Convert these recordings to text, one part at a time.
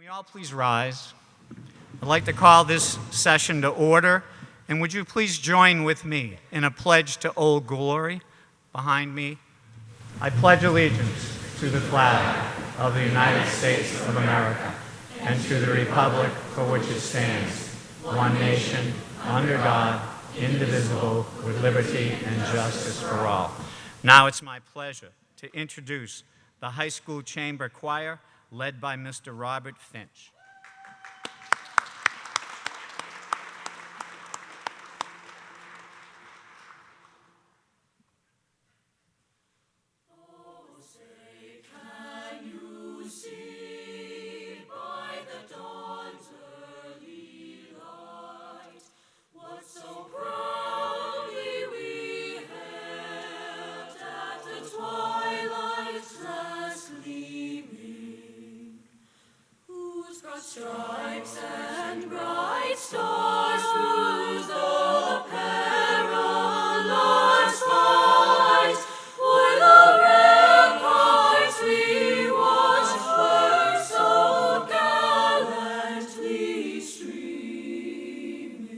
we all please rise? I'd like to call this session to order, and would you please join with me in a pledge to Old Glory? Behind me, I pledge allegiance to the flag of the United States of America and to the republic for which it stands, one nation, under God, indivisible, with liberty and justice for all. Now it's my pleasure to introduce the high school chamber choir led by Mr. Robert Finch. Stripes and bright stars through the perilous fight, for the ramparts we watched were so gallantly streaming,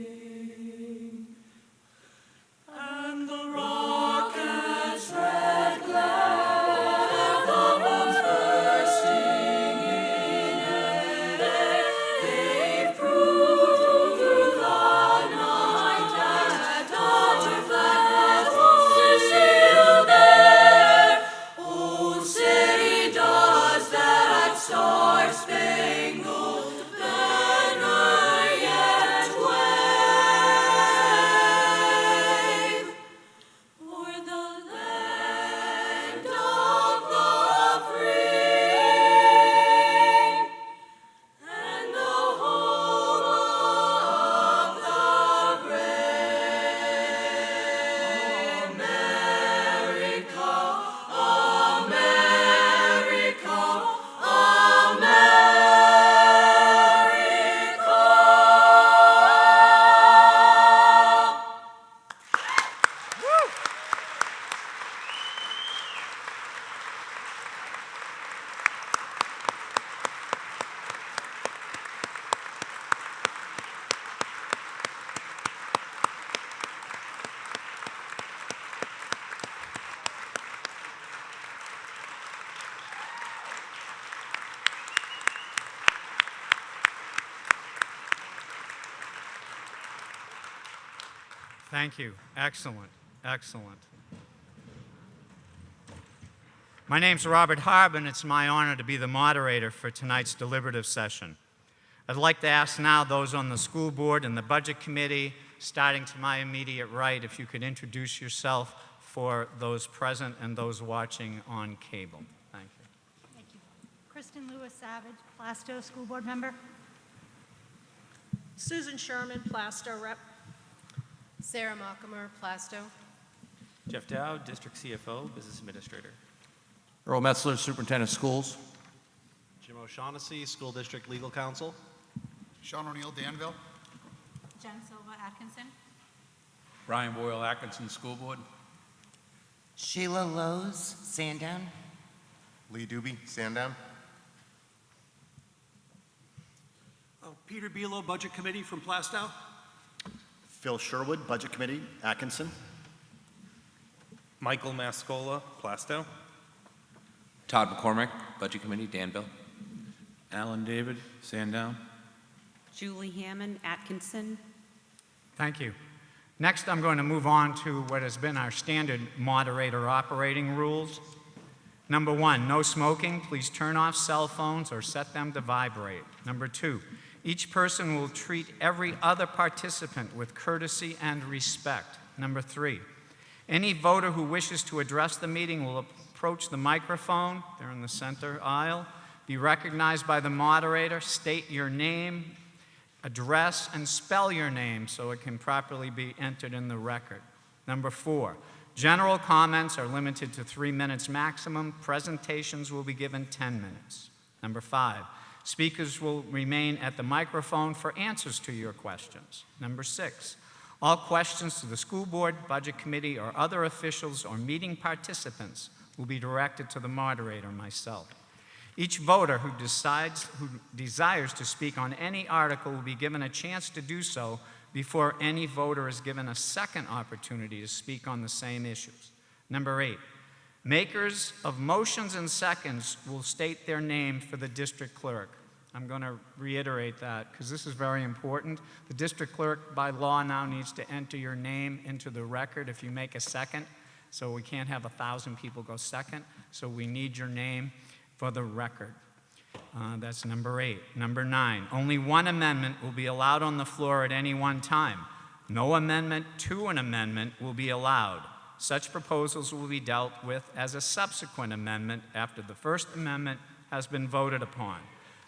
and the rockets' red glare, the bombs bursting in air, they've proved through the night that our flag was still there. Oh, say does that star-spangled banner yet wave o'er the land of the free and the home of the brave? America, America, America. Thank you. Excellent. Excellent. My name's Robert Harb, and it's my honor to be the moderator for tonight's deliberative session. I'd like to ask now those on the school board and the budget committee, starting to my immediate right, if you could introduce yourself for those present and those watching on cable. Thank you. Thank you. Kristen Lewis Savage, Plasto School Board Member. Susan Sherman, Plasto Rep. Sarah Mockamer, Plasto. Jeff Dow, District CFO, Business Administrator. Earl Metzler, Superintendent of Schools. Jim O'Shaughnessy, School District Legal Counsel. Sean O'Neill, Danville. Jen Silva Atkinson. Brian Boyle, Atkinson School Board. Sheila Lowe's, Sandown. Lee Doobie, Sandown. Peter Belo, Budget Committee from Plastow. Phil Sherwood, Budget Committee, Atkinson. Michael Mascola, Plasto. Todd McCormick, Budget Committee, Danville. Alan David, Sandown. Julie Hammond, Atkinson. Thank you. Next, I'm going to move on to what has been our standard moderator operating rules. Number 1, no smoking. Please turn off cell phones or set them to vibrate. Number 2, each person will treat every other participant with courtesy and respect. Number 3, any voter who wishes to address the meeting will approach the microphone, they're in the center aisle, be recognized by the moderator, state your name, address, and spell your name so it can properly be entered in the record. Number 4, general comments are limited to 3 minutes maximum. Presentations will be given 10 minutes. Number 5, speakers will remain at the microphone for answers to your questions. Number 6, all questions to the school board, budget committee, or other officials or meeting participants will be directed to the moderator, myself. Each voter who desires to speak on any article will be given a chance to do so before any voter is given a second opportunity to speak on the same issues. Number 8, makers of motions and seconds will state their name for the district clerk. I'm going to reiterate that because this is very important. The district clerk by law now needs to enter your name into the record if you make a second. So we can't have 1,000 people go second. So we need your name for the record. That's number 8. Number 9, only one amendment will be allowed on the floor at any one time. No amendment to an amendment will be allowed. Such proposals will be dealt with as a subsequent amendment after the first amendment has been voted upon.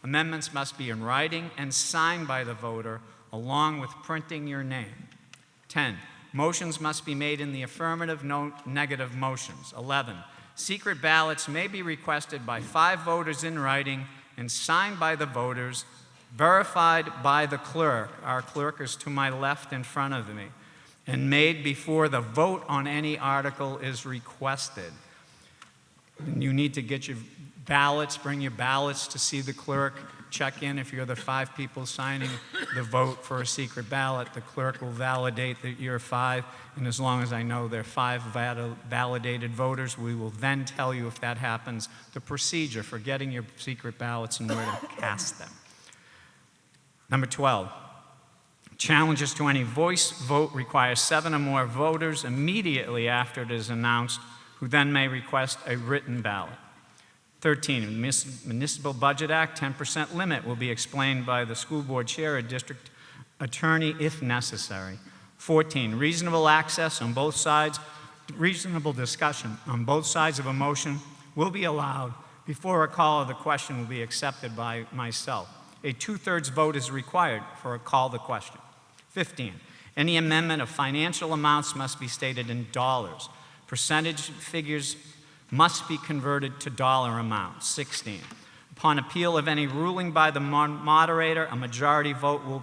Amendments must be in writing and signed by the voter, along with printing your name. 10, motions must be made in the affirmative, no negative motions. 11, secret ballots may be requested by 5 voters in writing and signed by the voters, verified by the clerk. Our clerk is to my left in front of me, and made before the vote on any article is requested. And you need to get your ballots, bring your ballots to see the clerk. Check in if you're the 5 people signing the vote for a secret ballot. The clerk will validate that you're 5, and as long as I know there are 5 validated voters, we will then tell you if that happens, the procedure for getting your secret ballots and where to cast them. Number 12, challenges to any voice vote require 7 or more voters immediately after it is announced, who then may request a written ballot. 13, in the Municipal Budget Act, 10% limit will be explained by the school board chair or district attorney if necessary. 14, reasonable access on both sides, reasonable discussion on both sides of a motion will be allowed before a call of the question will be accepted by myself. A 2/3 vote is required for a call the question. 15, any amendment of financial amounts must be stated in dollars. Percentage figures must be converted to dollar amounts. 16, upon appeal of any ruling by the moderator, a majority vote will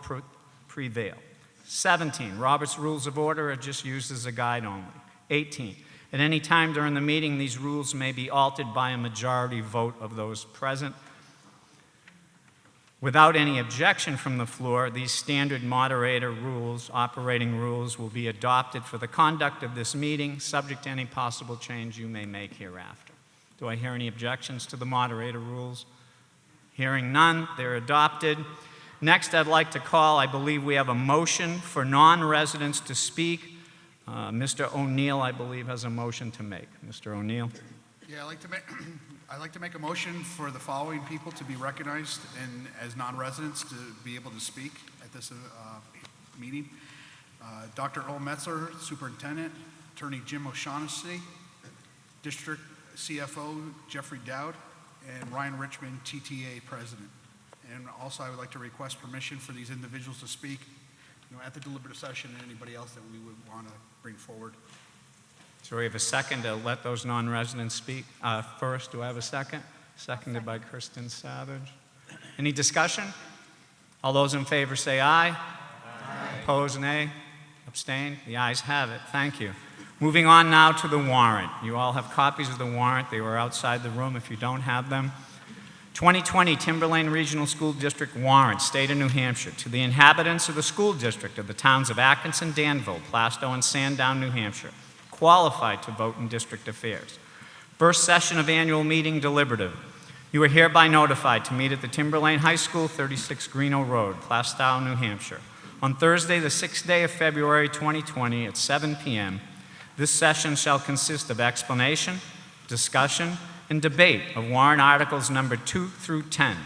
prevail. 17, Robert's Rules of Order are just used as a guide only. 18, at any time during the meeting, these rules may be altered by a majority vote of those present. Without any objection from the floor, these standard moderator rules, operating rules, will be adopted for the conduct of this meeting, subject to any possible change you may make hereafter. Do I hear any objections to the moderator rules? Hearing none, they're adopted. Next, I'd like to call, I believe we have a motion for non-residents to speak. Mr. O'Neill, I believe, has a motion to make. Mr. O'Neill. Yeah, I'd like to make a motion for the following people to be recognized and as non-residents to be able to speak at this meeting. Dr. Earl Metzler, Superintendent, Attorney Jim O'Shaughnessy, District CFO Jeffrey Dowd, and Ryan Richmond, TTA President. And also I would like to request permission for these individuals to speak at the deliberative session and anybody else that we would want to bring forward. So we have a second to let those non-residents speak. First, do I have a second? Seconded by Kristen Savage. Any discussion? All those in favor say aye. Aye. Opposed, nay. Abstain? The ayes have it. Thank you. Moving on now to the warrant. You all have copies of the warrant. They were outside the room if you don't have them. 2020 Timberlane Regional School District warrant, State of New Hampshire, to the inhabitants of the school district of the towns of Atkinson, Danville, Plastow, and Sandown, New Hampshire, qualified to vote in district affairs. First session of annual meeting deliberative. You are hereby notified to meet at the Timberlane High School, 36 Greeno Road, Plastow, New Hampshire, on Thursday, the 6th day of February 2020 at 7 p.m. This session shall consist of explanation, discussion, and debate of warrant articles number 2 through 10.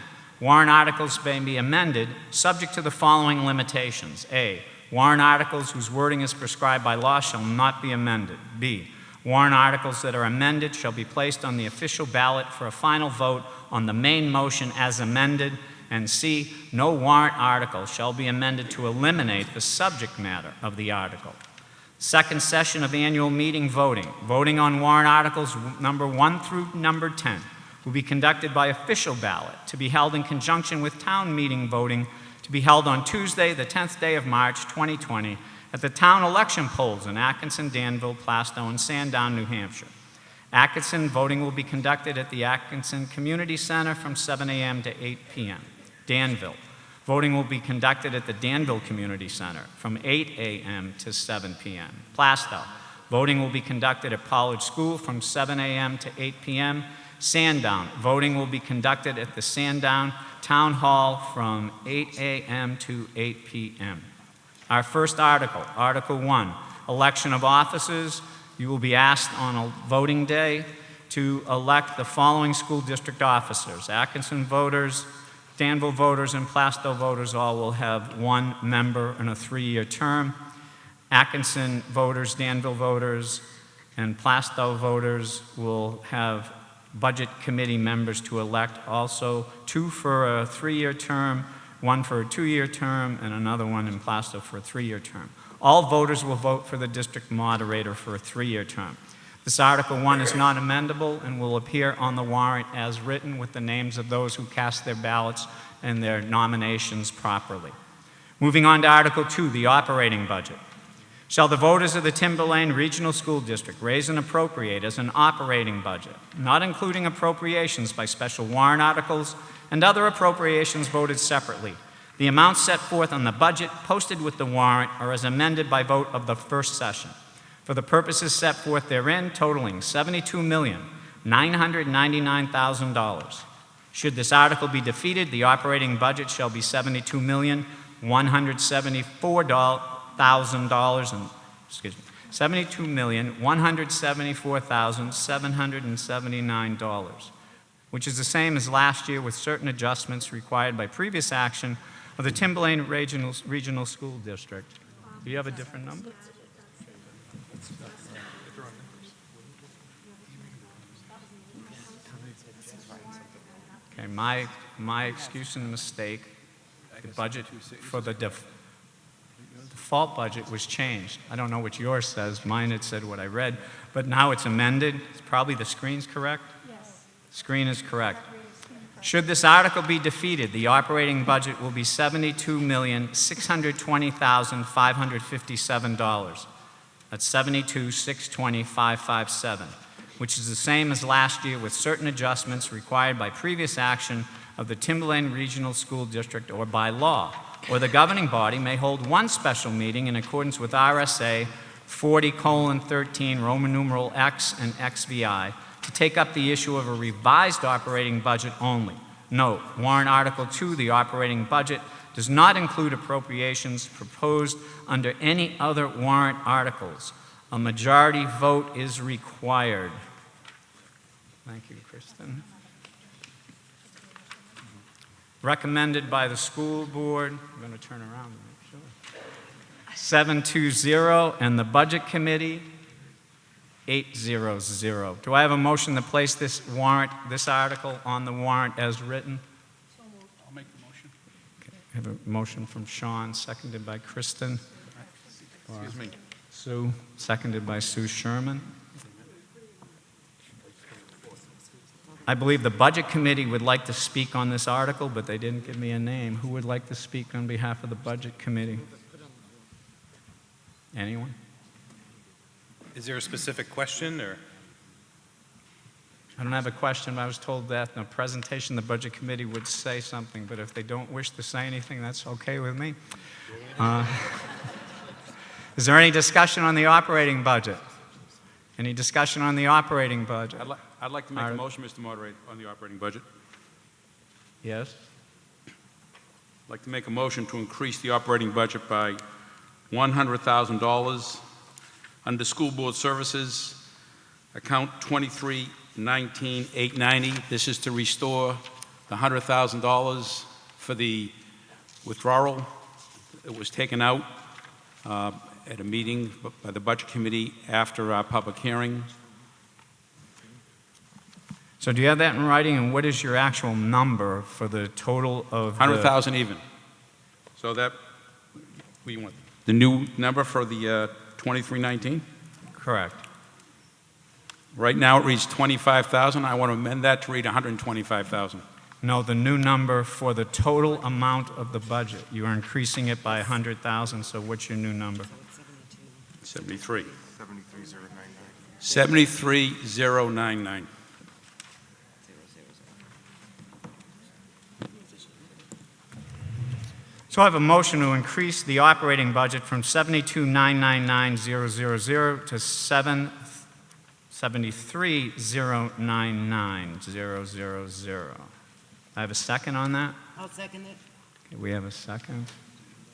Warrant articles may be amended subject to the following limitations. A, warrant articles whose wording is prescribed by law shall not be amended. B, warrant articles that are amended shall be placed on the official ballot for a final vote on the main motion as amended. And C, no warrant article shall be amended to eliminate the subject matter of the article. Second session of annual meeting voting. Voting on warrant articles number 1 through number 10 will be conducted by official ballot to be held in conjunction with town meeting voting to be held on Tuesday, the 10th day of March 2020 at the town election polls in Atkinson, Danville, Plastow, and Sandown, New Hampshire. Atkinson, voting will be conducted at the Atkinson Community Center from 7 a.m. to 8 p.m. Danville, voting will be conducted at the Danville Community Center from 8 a.m. to 7 p.m. Plastow, voting will be conducted at Pollard School from 7 a.m. to 8 p.m. Sandown, voting will be conducted at the Sandown Town Hall from 8 a.m. to 8 p.m. Our first article, Article 1, election of officers. You will be asked on a voting day to elect the following school district officers. Atkinson voters, Danville voters, and Plastow voters all will have one member in a 3-year term. Atkinson voters, Danville voters, and Plastow voters will have budget committee members to elect, also 2 for a 3-year term, 1 for a 2-year term, and another one in Plastow for a 3-year term. All voters will vote for the district moderator for a 3-year term. This Article 1 is not amendable and will appear on the warrant as written with the names of those who cast their ballots and their nominations properly. Moving on to Article 2, the operating budget. Shall the voters of the Timberlane Regional School District raise and appropriate as an operating budget, not including appropriations by special warrant articles and other appropriations voted separately, the amounts set forth on the budget posted with the warrant are as amended by vote of the first session, for the purposes set forth therein totaling $72,999,000. Should this article be defeated, the operating budget shall be $72,174,779, which is the same as last year with certain adjustments required by previous action of the Timberlane Regional School District. Do you have a different number? Okay, my excuse and mistake. The budget for the default budget was changed. I don't know what yours says. Mine had said what I read, but now it's amended. It's probably the screen's correct? Yes. Screen is correct. Should this article be defeated, the operating budget will be $72,620,557. That's $72,620,557, which is the same as last year with certain adjustments required by previous action of the Timberlane Regional School District or by law, or the governing body may hold one special meeting in accordance with RSA 40:13, Roman numeral X and XVI, to take up the issue of a revised operating budget only. Note, warrant Article 2, the operating budget, does not include appropriations proposed under any other warrant articles. A majority vote is required. Thank you, Kristen. Recommended by the school board. I'm going to turn around and make sure. 720, and the budget committee, 800. Do I have a motion to place this article on the warrant as written? I'll make the motion. Okay. I have a motion from Sean, seconded by Kristen. Excuse me. Sue, seconded by Sue Sherman. I believe the Budget Committee would like to speak on this article, but they didn't give me a name. Who would like to speak on behalf of the Budget Committee? Anyone? Is there a specific question, or? I don't have a question, but I was told that in a presentation the Budget Committee would say something, but if they don't wish to say anything, that's okay with me. Is there any discussion on the operating budget? Any discussion on the operating budget? I'd like to make a motion, Mr. Moderator, on the operating budget. Yes? I'd like to make a motion to increase the operating budget by $100,000 under School Board Services, account 2319-890. This is to restore the $100,000 for the withdrawal. It was taken out at a meeting by the Budget Committee after our public hearing. So do you have that in writing, and what is your actual number for the total of the... 100,000 even. So that, what do you want? The new number for the 2319? Correct. Right now it reads 25,000. I want to amend that to read 125,000. No, the new number for the total amount of the budget. You are increasing it by 100,000, so what's your new number? 73. 73,099. 73099. So I have a motion to increase the operating budget from 72,999,000 to 73,099,000. I have a second on that? I'll second it. Okay, we have a second.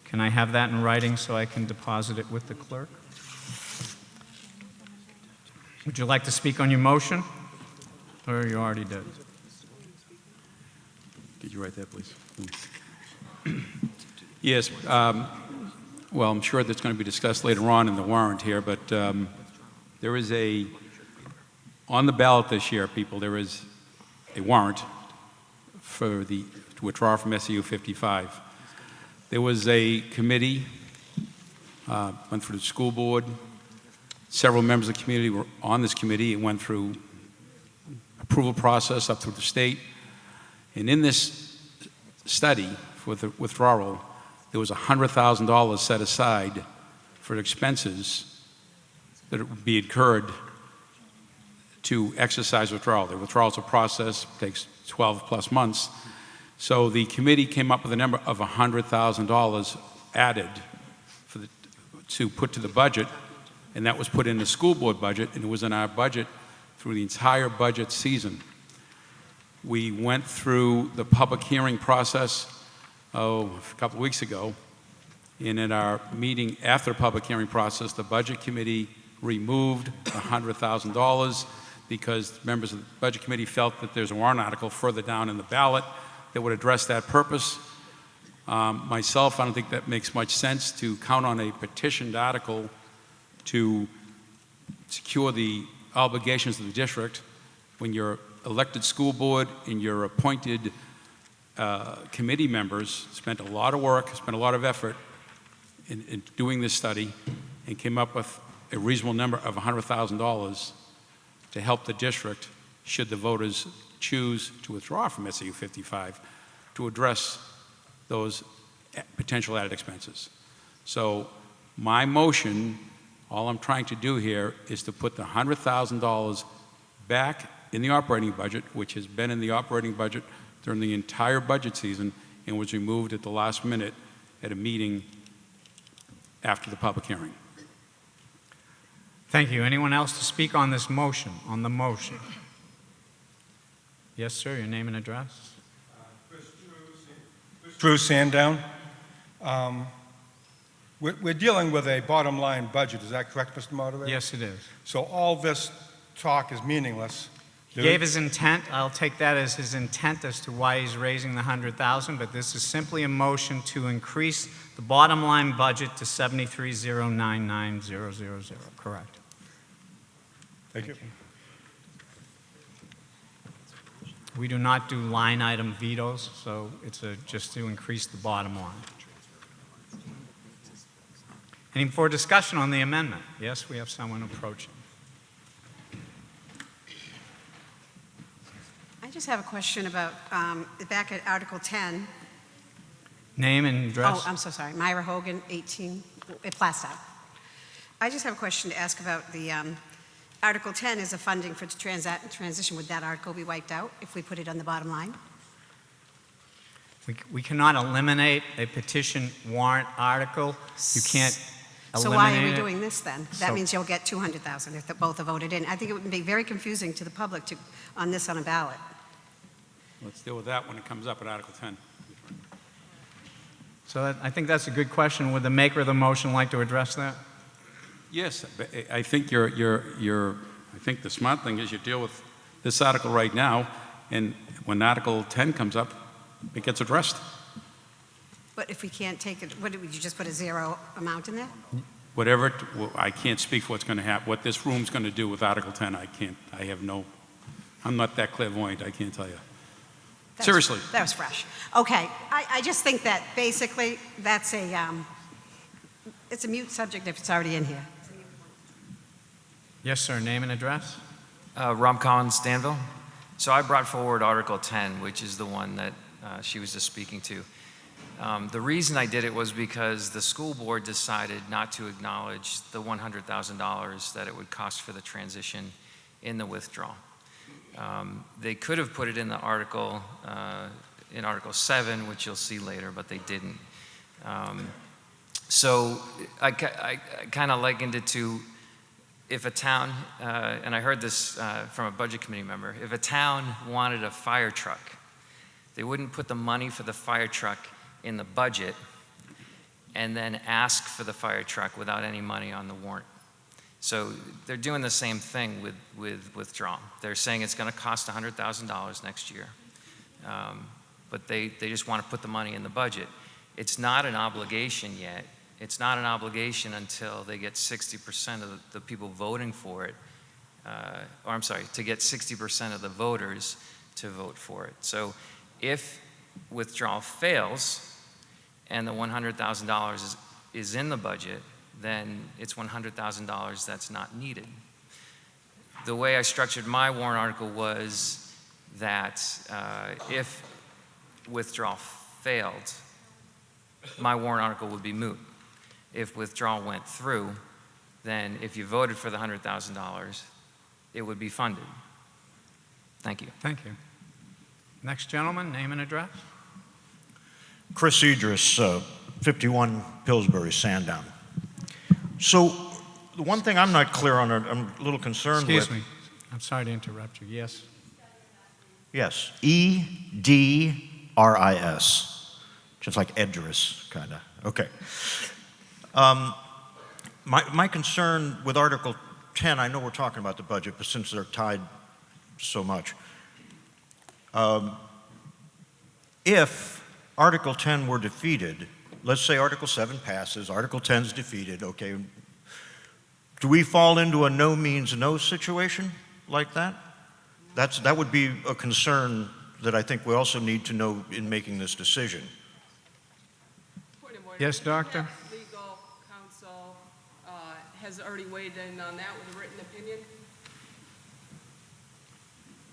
Can I have that in writing so I can deposit it with the clerk? Would you like to speak on your motion? Or you already did? Could you write that, please? Yes. Well, I'm sure that's going to be discussed later on in the warrant here, but there is on the ballot this year, people, there is a warrant to withdraw from SEU 55. There was a committee, went through the school board. Several members of the community were on this committee. It went through approval process up through the state. And in this study for the withdrawal, there was $100,000 set aside for expenses that would be incurred to exercise withdrawal. The withdrawal is a process, takes 12 plus months. So the committee came up with a number of $100,000 added to put to the budget, and that was put in the school board budget, and it was in our budget through the entire budget season. We went through the public hearing process a couple of weeks ago, and in our meeting after the public hearing process, the budget committee removed $100,000 because members of the budget committee felt that there's a warrant article further down in the ballot that would address that purpose. Myself, I don't think that makes much sense to count on a petitioned article to secure the obligations of the district when your elected school board and your appointed committee members spent a lot of work, spent a lot of effort in doing this study and came up with a reasonable number of $100,000 to help the district should the voters choose to withdraw from SAU 55 to address those potential added expenses. So my motion, all I'm trying to do here is to put the $100,000 back in the operating budget, which has been in the operating budget during the entire budget season and was removed at the last minute at a meeting after the public hearing. Thank you. Anyone else to speak on this motion, on the motion? Yes, sir, your name and address? Drew Sandown. We're dealing with a bottom line budget, is that correct, Mr. Moderator? Yes, it is. So all this talk is meaningless. He gave his intent. I'll take that as his intent as to why he's raising the $100,000, but this is simply a motion to increase the bottom line budget to $73,099,000. Correct. Thank you. We do not do line item vetoes, so it's just to increase the bottom line. Any more discussion on the amendment? Yes, we have someone approaching. I just have a question about, back at Article 10. Name and address? Oh, I'm so sorry. Myra Hogan, 18, Plastow. I just have a question to ask about the Article 10 is a funding for transition. Would that article be wiped out if we put it on the bottom line? We cannot eliminate a petition warrant article. You can't eliminate it. So why are we doing this then? That So- means you'll get $200,000 if both are voted in. I think it would be very confusing to the public on this on a ballot. Let's deal with that when it comes up at Article 10. So I think that's a good question. Would the maker of the motion like to address that? Yes, but I think I think the smart thing is you deal with this article right now, and when Article 10 comes up, it gets addressed. But if we can't take it, would you just put a zero amount in there? Whatever, I can't speak for what's going to happen, what this room's going to do with Article 10, I'm not that clairvoyant, I can't tell you. Seriously. That was fresh. Okay, I just think that basically that's it's a mute subject if it's already in here. Yes, sir. Name and address? Rob Collins, Danville. So I brought forward Article 10, which is the one that she was just speaking to. The reason I did it was because the school board decided not to acknowledge the $100,000 that it would cost for the transition in the withdrawal. They could have put it in the article, in Article 7, which you'll see later, but they didn't. So I kind of likened it to if a town, and I heard this from a budget committee member, if a town wanted a fire truck, they wouldn't put the money for the fire truck in the budget and then ask for the fire truck without any money on the warrant. So they're doing the same thing with withdrawal. They're saying it's going to cost $100,000 next year, but they just want to put the money in the budget. It's not an obligation yet. It's not an obligation until they get 60% of the people voting for it, or I'm sorry, to get 60% of the voters to vote for it. So if withdrawal fails and the $100,000 is in the budget, then it's $100,000 that's not needed. The way I structured my warrant article was that if withdrawal failed, my warrant article would be moot. If withdrawal went through, then if you voted for the $100,000, it would be funded. Thank you. Thank you. Next gentleman, name and address. Chris Idris, 51 Pillsbury, Sandown. So the one thing I'm not clear on, I'm a little concerned with. Excuse me. I'm sorry to interrupt you. Yes. Yes, E-D-R-I-S, just like Edris, kind of. Okay. My concern with Article 10, I know we're talking about the budget, but since they're tied so much, if Article 10 were defeated, let's say Article 7 passes, Article 10 is defeated, okay, do we fall into a no means no situation like that? That would be a concern that I think we also need to know in making this decision. Yes, Doctor? Legal counsel has already weighed in on that with a written opinion.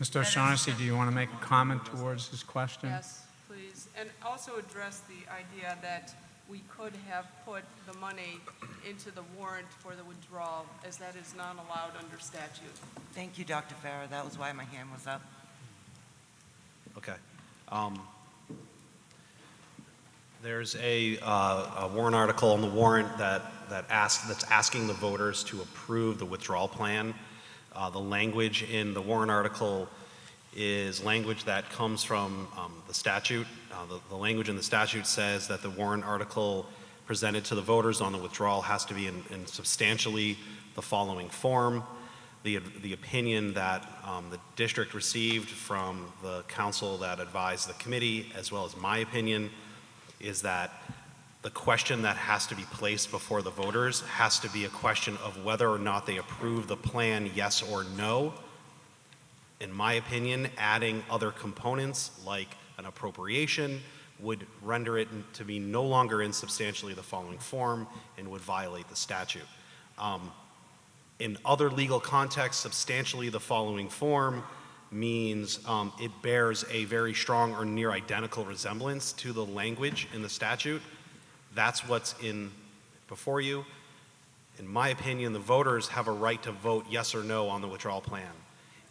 Mr. O'Shaughnessy, do you want to make a comment towards this question? Yes, please. And also address the idea that we could have put the money into the warrant for the withdrawal, as that is not allowed under statute. Thank you, Dr. Farah. That was why my hand was up. Okay. There's a warrant article on the warrant that's asking the voters to approve the withdrawal plan. The language in the warrant article is language that comes from the statute. The language in the statute says that the warrant article presented to the voters on the withdrawal has to be in substantially the following form. The opinion that the district received from the council that advised the committee, as well as my opinion, is that the question that has to be placed before the voters has to be a question of whether or not they approve the plan, yes or no. In my opinion, adding other components like an appropriation would render it to be no longer in substantially the following form and would violate the statute. In other legal contexts, substantially the following form means it bears a very strong or near identical resemblance to the language in the statute. That's what's in before you. In my opinion, the voters have a right to vote yes or no on the withdrawal plan.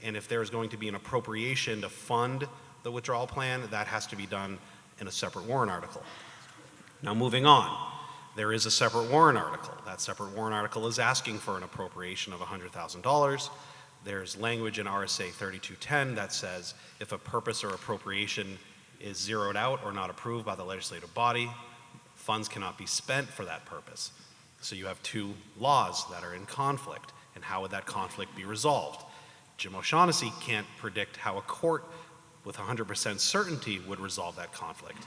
And if there's going to be an appropriation to fund the withdrawal plan, that has to be done in a separate warrant article. Now moving on, there is a separate warrant article. That separate warrant article is asking for an appropriation of $100,000. There's language in RSA 3210 that says if a purpose or appropriation is zeroed out or not approved by the legislative body, funds cannot be spent for that purpose. So you have two laws that are in conflict, and how would that conflict be resolved? Jim O'Shaughnessy can't predict how a court with 100% certainty would resolve that conflict.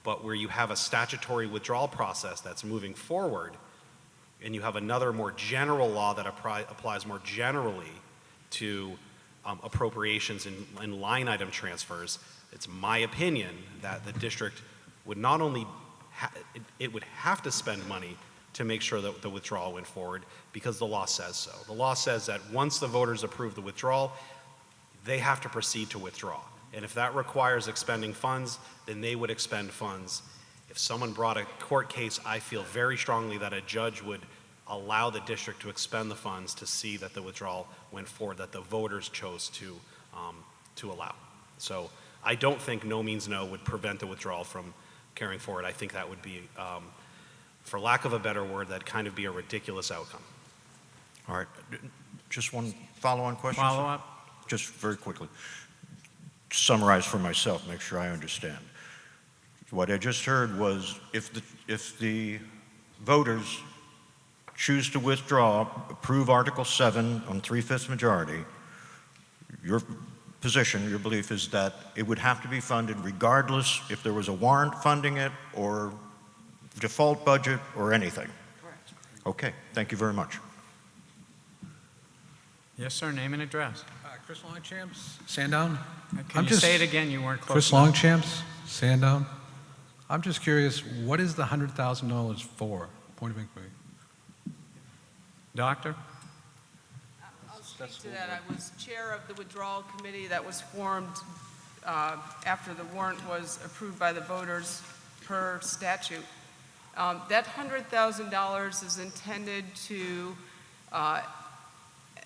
But where you have a statutory withdrawal process that's moving forward, and you have another more general law that applies more generally to appropriations and line item transfers, it's my opinion that the district would not only it would have to spend money to make sure that the withdrawal went forward because the law says so. The law says that once the voters approve the withdrawal, they have to proceed to withdraw. And if that requires expending funds, then they would expend funds. If someone brought a court case, I feel very strongly that a judge would allow the district to expend the funds to see that the withdrawal went forward, that the voters chose to allow. So I don't think no means no would prevent the withdrawal from carrying forward. I think that would be, for lack of a better word, that'd kind of be a ridiculous outcome. All right. Just one follow-on question? sir? Follow-up? Just very quickly. Summarize for myself, make sure I understand. What I just heard was if the voters choose to withdraw, approve Article 7 on 3/5 majority, your position, your belief is that it would have to be funded regardless if there was a warrant funding it or default budget or anything? Correct. Okay, thank you very much. Yes, sir. Name and address. Chris Longchamps, Sandown. Can you say it again? You weren't close Chris enough. Longchamps, Sandown. I'm just curious, what is the $100,000 for? Point of inquiry. Doctor? I'll speak to that. I was chair of the withdrawal committee that was formed after the warrant was approved by the voters per statute. That $100,000 is intended to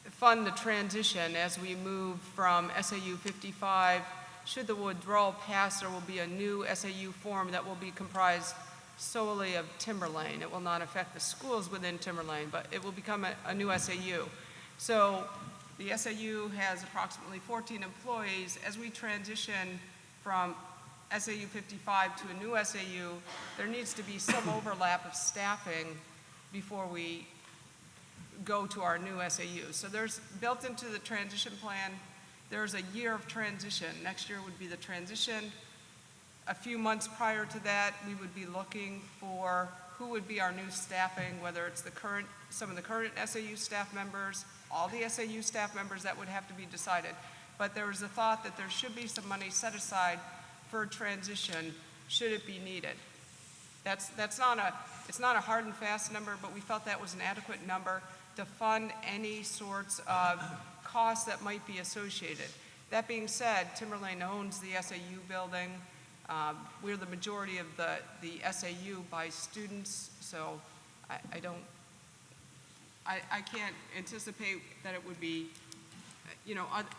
fund the transition as we move from SAU 55. Should the withdrawal pass, there will be a new SAU form that will be comprised solely of Timberlane. It will not affect the schools within Timberlane, but it will become a new SAU. So the SAU has approximately 14 employees. As we transition from SAU 55 to a new SAU, there needs to be some overlap of staffing before we go to our new SAU. So there's built into the transition plan, there's a year of transition. Next year would be the transition. A few months prior to that, we would be looking for who would be our new staffing, whether it's some of the current SAU staff members, all the SAU staff members. That would have to be decided. But there was a thought that there should be some money set aside for transition should it be needed. It's not a hard and fast number, but we felt that was an adequate number to fund any sorts of costs that might be associated. That being said, Timberlane owns the SAU building. We're the majority of the SAU by students, so I can't anticipate that it would be,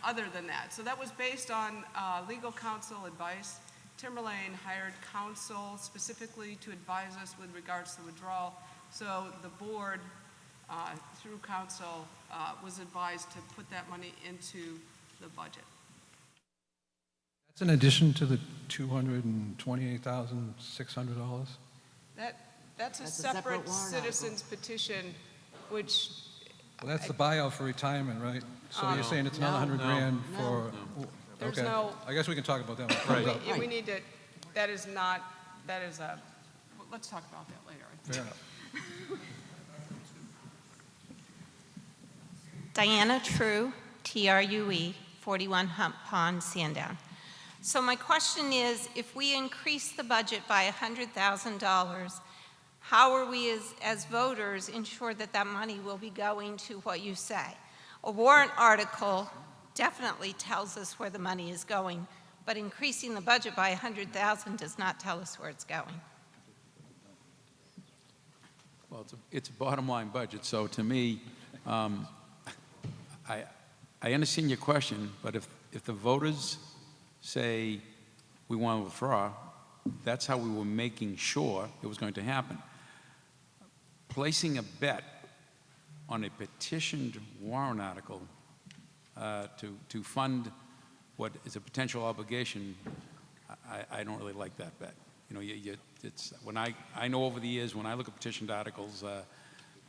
other than that. So that was based on legal counsel advice. Timberlane hired counsel specifically to advise us with regards to withdrawal. So the board, through counsel, was advised to put that money into the budget. That's in addition to the $228,600? That's a separate citizen's petition, which... Well, that's the buyout for retirement, right? So you're saying it's another $100,000 for... There's Okay. no... I guess we can talk about that when it comes up. We need to, that is a, let's talk about that later. Fair enough. Diana True, TRUE, 41 Hump Pond, Sandown. So my question is, if we increase the budget by $100,000, how are we as voters ensure that that money will be going to what you say? A warrant article definitely tells us where the money is going, but increasing the budget by $100,000 does not tell us where it's going. Well, it's a bottom line budget, so to me, I understand your question, but if the voters say we want to withdraw, that's how we were making sure it was going to happen. Placing a bet on a petitioned warrant article to fund what is a potential obligation, I don't really like that bet. It's when I know over the years when I look at petitioned articles,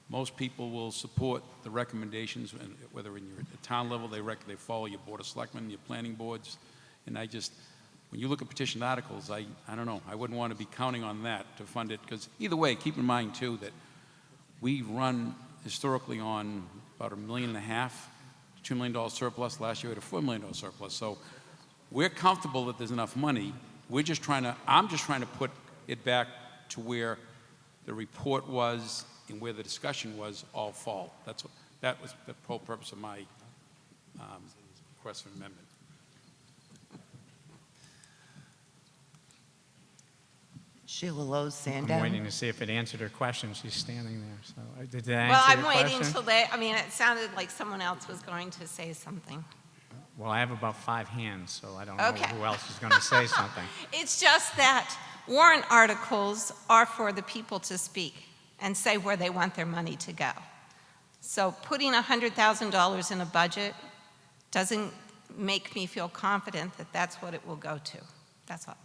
most people will support the recommendations, whether in your town level they follow your board of selectmen, your planning boards, and when you look at petitioned articles, I don't know, I wouldn't want to be counting on that to fund it, because either way, keep in mind too that we run historically on about $1.5 million, $2 million surplus. Last year we had a $4 million surplus, so we're comfortable that there's enough money. I'm just trying to put it back to where the report was and where the discussion was all fall. That was the whole purpose of my request for amendment. Sheila Lowe's I'm Sandown. waiting to see if it answered her question. She's standing there, so did that Well, answer I'm your waiting question? till they, I mean, it sounded like someone else was going to say something. Well, I have about 5 hands, so I don't know Okay. who else is going to say something. It's just that warrant articles are for the people to speak and say where they want their money to go. So putting $100,000 in a budget doesn't make me feel confident that that's what it will go to. That's all.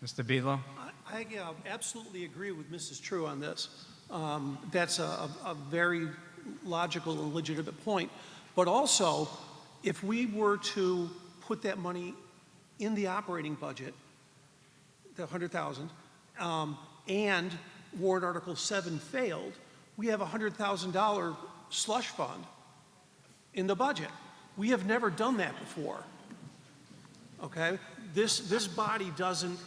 Mr. Bealow? I absolutely agree with Mrs. True on this. That's a very logical and legitimate point. But also, if we were to put that money in the operating budget, the $100,000, and warrant Article 7 failed, we have a $100,000 slush fund in the budget. We have never done that before. Okay? This body doesn't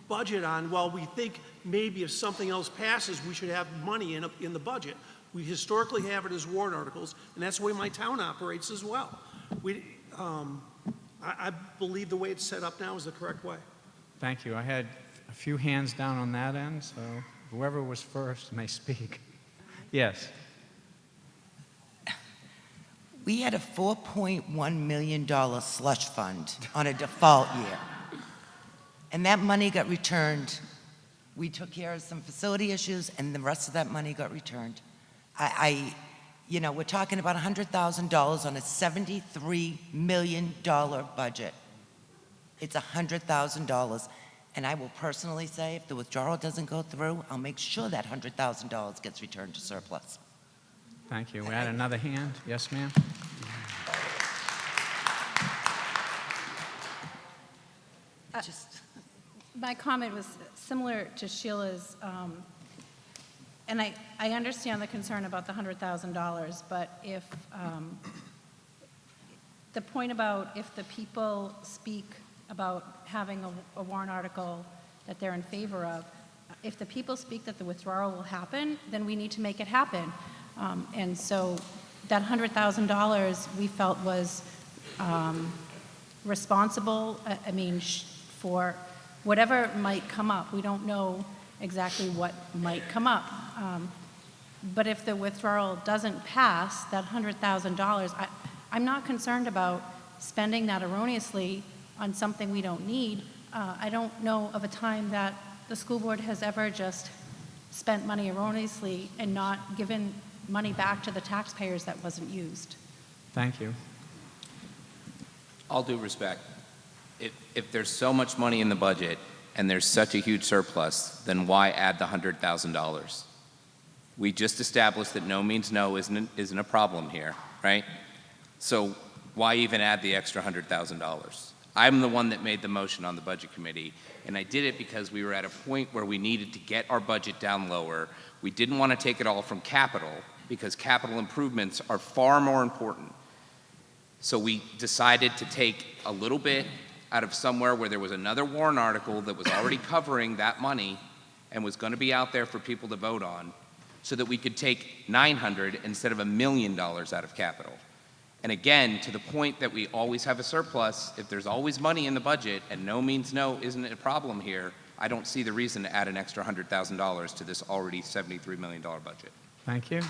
budget on, well, we think maybe if something else passes, we should have money in the budget. We historically have it as warrant articles, and that's the way my town operates as well. I believe the way it's set up now is the correct way. Thank you. I had a few hands down on that end, so whoever was first may speak. Yes. We had a $4.1 million slush fund on a default year. And that money got returned. We took care of some facility issues, and the rest of that money got returned. You know, we're talking about $100,000 on a $73 million budget. It's $100,000. And I will personally say, if the withdrawal doesn't go through, I'll make sure that $100,000 gets returned to surplus. Thank you. We had another hand. Yes, ma'am? My comment was similar to Sheila's, and I understand the concern about the $100,000, but if the point about if the people speak about having a warrant article that they're in favor of, if the people speak that the withdrawal will happen, then we need to make it happen. And so that $100,000 we felt was responsible, I mean, for whatever might come up. We don't know exactly what might come up. But if the withdrawal doesn't pass, that $100,000, I'm not concerned about spending that erroneously on something we don't need. I don't know of a time that the school board has ever just spent money erroneously and not given money back to the taxpayers that wasn't used. Thank you. All due respect, if there's so much money in the budget and there's such a huge surplus, then why add the $100,000? We just established that no means no isn't a problem here, right? So why even add the extra $100,000? I'm the one that made the motion on the budget committee, and I did it because we were at a point where we needed to get our budget down lower. We didn't want to take it all from capital because capital improvements are far more important. So we decided to take a little bit out of somewhere where there was another warrant article that was already covering that money and was going to be out there for people to vote on, so that we could take $900 instead of $1 million out of capital. And again, to the point that we always have a surplus, if there's always money in the budget and no means no isn't a problem here, I don't see the reason to add an extra $100,000 to this already $73 million budget. Thank you.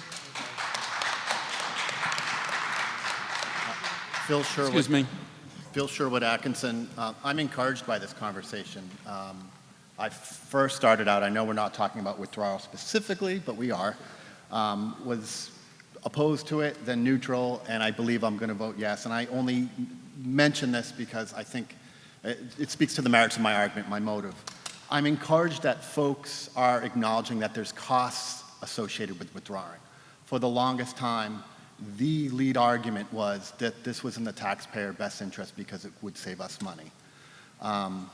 Phil Sherwood. Excuse me. Phil Sherwood Atkinson. I'm encouraged by this conversation. I first started out, I know we're not talking about withdrawal specifically, but we are, was opposed to it, then neutral, and I believe I'm going to vote yes. And I only mention this because I think it speaks to the merits of my argument, my motive. I'm encouraged that folks are acknowledging that there's costs associated with withdrawing. For the longest time, the lead argument was that this was in the taxpayer best interest because it would save us money.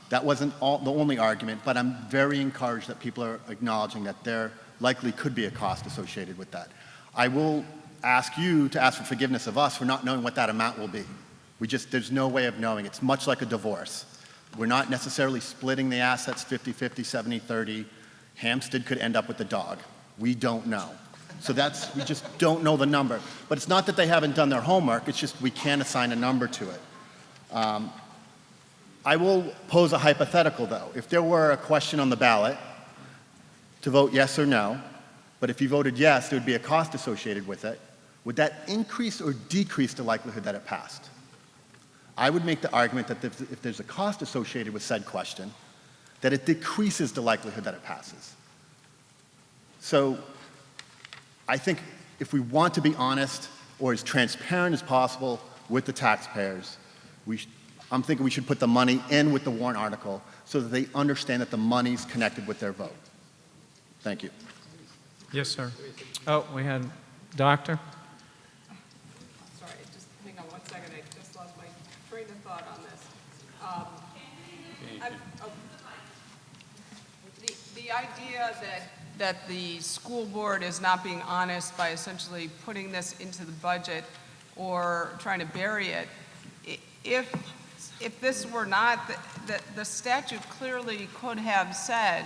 That wasn't the only argument, but I'm very encouraged that people are acknowledging that there likely could be a cost associated with that. I will ask you to ask for forgiveness of us for not knowing what that amount will be. There's no way of knowing. It's much like a divorce. We're not necessarily splitting the assets 50-50, 70-30. Hampstead could end up with the dog. We don't know. So we just don't know the number. But it's not that they haven't done their homework, it's just we can't assign a number to it. I will pose a hypothetical, though. If there were a question on the ballot to vote yes or no, but if you voted yes, there would be a cost associated with it, would that increase or decrease the likelihood that it passed? I would make the argument that if there's a cost associated with said question, that it decreases the likelihood that it passes. So I think if we want to be honest or as transparent as possible with the taxpayers, I'm thinking we should put the money in with the warrant article so that they understand that the money's connected with their vote. Thank you. Yes, sir. Oh, we had Doctor? Sorry, just hang on 1 second. I just lost my train of thought on this. The idea that the school board is not being honest by essentially putting this into the budget or trying to bury it, if this were not, the statute clearly could have said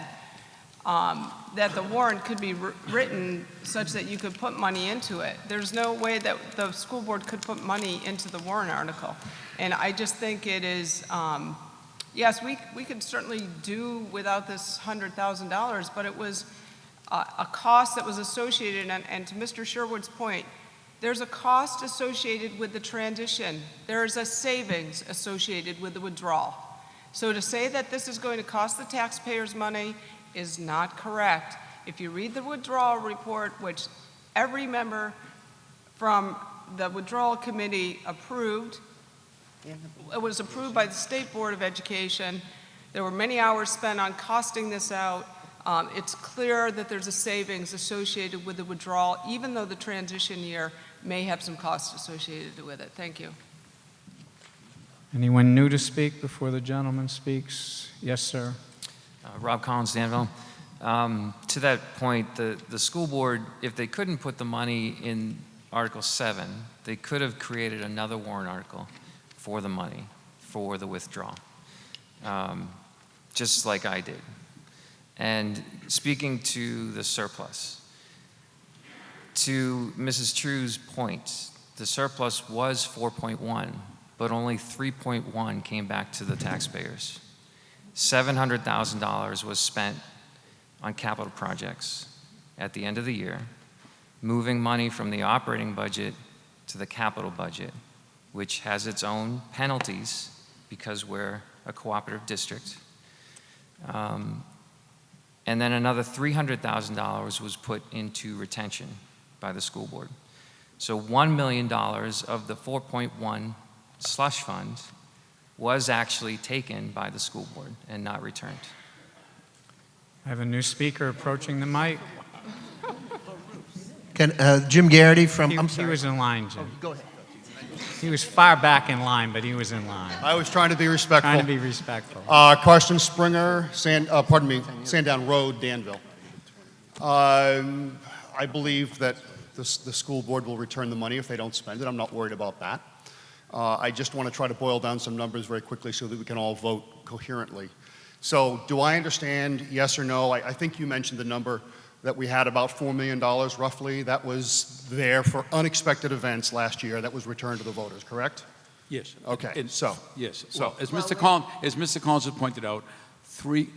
that the warrant could be written such that you could put money into it. There's no way that the school board could put money into the warrant article. And I just think it is, yes, we could certainly do without this $100,000, but it was a cost that was associated, and to Mr. Sherwood's point, there's a cost associated with the transition. There's a savings associated with the withdrawal. So to say that this is going to cost the taxpayers money is not correct. If you read the withdrawal report, which every member from the withdrawal committee approved, it was approved by the State Board of Education. There were many hours spent on costing this out. It's clear that there's a savings associated with the withdrawal, even though the transition year may have some costs associated with it. Thank you. Anyone new to speak before the gentleman speaks? Yes, sir. Rob Collins, Danville. To that point, the school board, if they couldn't put the money in Article 7, they could have created another warrant article for the money, for the withdrawal, just like I did. And speaking to the surplus, to Mrs. True's point, the surplus was 4.1, but only 3.1 came back to the taxpayers. $700,000 was spent on capital projects at the end of the year, moving money from the operating budget to the capital budget, which has its own penalties because we're a cooperative district. And then another $300,000 was put into retention by the school board. So $1 million of the 4.1 slush fund was actually taken by the school board and not returned. I have a new speaker approaching the mic. Jim Garrity from, I'm He sorry. was in line, Jim. Go ahead. He was far back in line, but he was in line. I was trying to be respectful. Trying to be respectful. Carsten Springer, Sandown Road, Danville. I believe that the school board will return the money if they don't spend it. I'm not worried about that. I just want to try to boil down some numbers very quickly so that we can all vote coherently. So do I understand, yes or no? I think you mentioned the number that we had about $4 million roughly. That was there for unexpected events last year that was returned to the voters, correct? Yes. Okay, Yes. Well, as Mr. Collins has pointed out, $3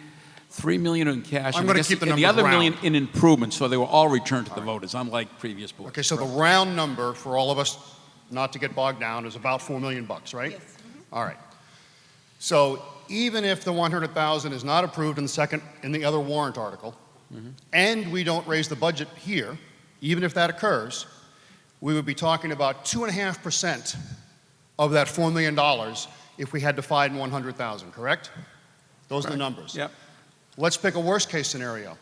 million in cash. I'm and going I to keep the guess- and numbers the other round. million in improvements, so they were all returned to the voters, unlike previous boards. Okay, so the round number for all of us, not to get bogged down, is about $4 million, right? Yes. All right. So even if the 100,000 is not approved in the other warrant article, and we don't raise the budget here, even if that occurs, we would be talking about 2.5% of that $4 million if we had to find 100,000, correct? Those are the numbers. Yep. Let's pick a worst case scenario.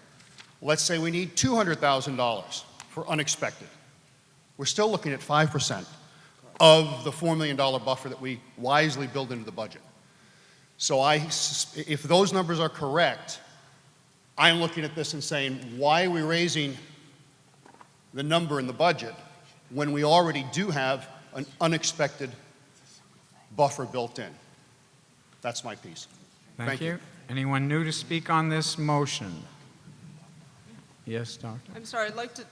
Let's say we need $200,000 for unexpected. We're still looking at 5% of the $4 million buffer that we wisely build into the budget. So if those numbers are correct, I'm looking at this and saying, why are we raising the number in the budget when we already do have an unexpected buffer built in? That's my piece. Thank you. Anyone new to speak on this motion? Yes, Doctor. I'm sorry, I'd like to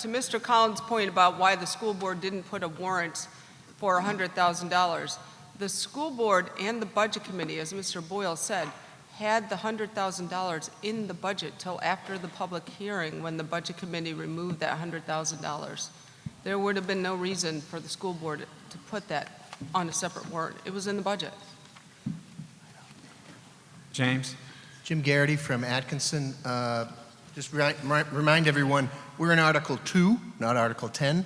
Mr. Collins' point about why the school board didn't put a warrant for $100,000. The school board and the budget committee, as Mr. Boyle said, had the $100,000 in the budget till after the public hearing when the budget committee removed that $100,000. There would have been no reason for the school board to put that on a separate warrant. It was in the budget. James? Jim Garrity from Atkinson. Just remind everyone, we're in Article 2, not Article 10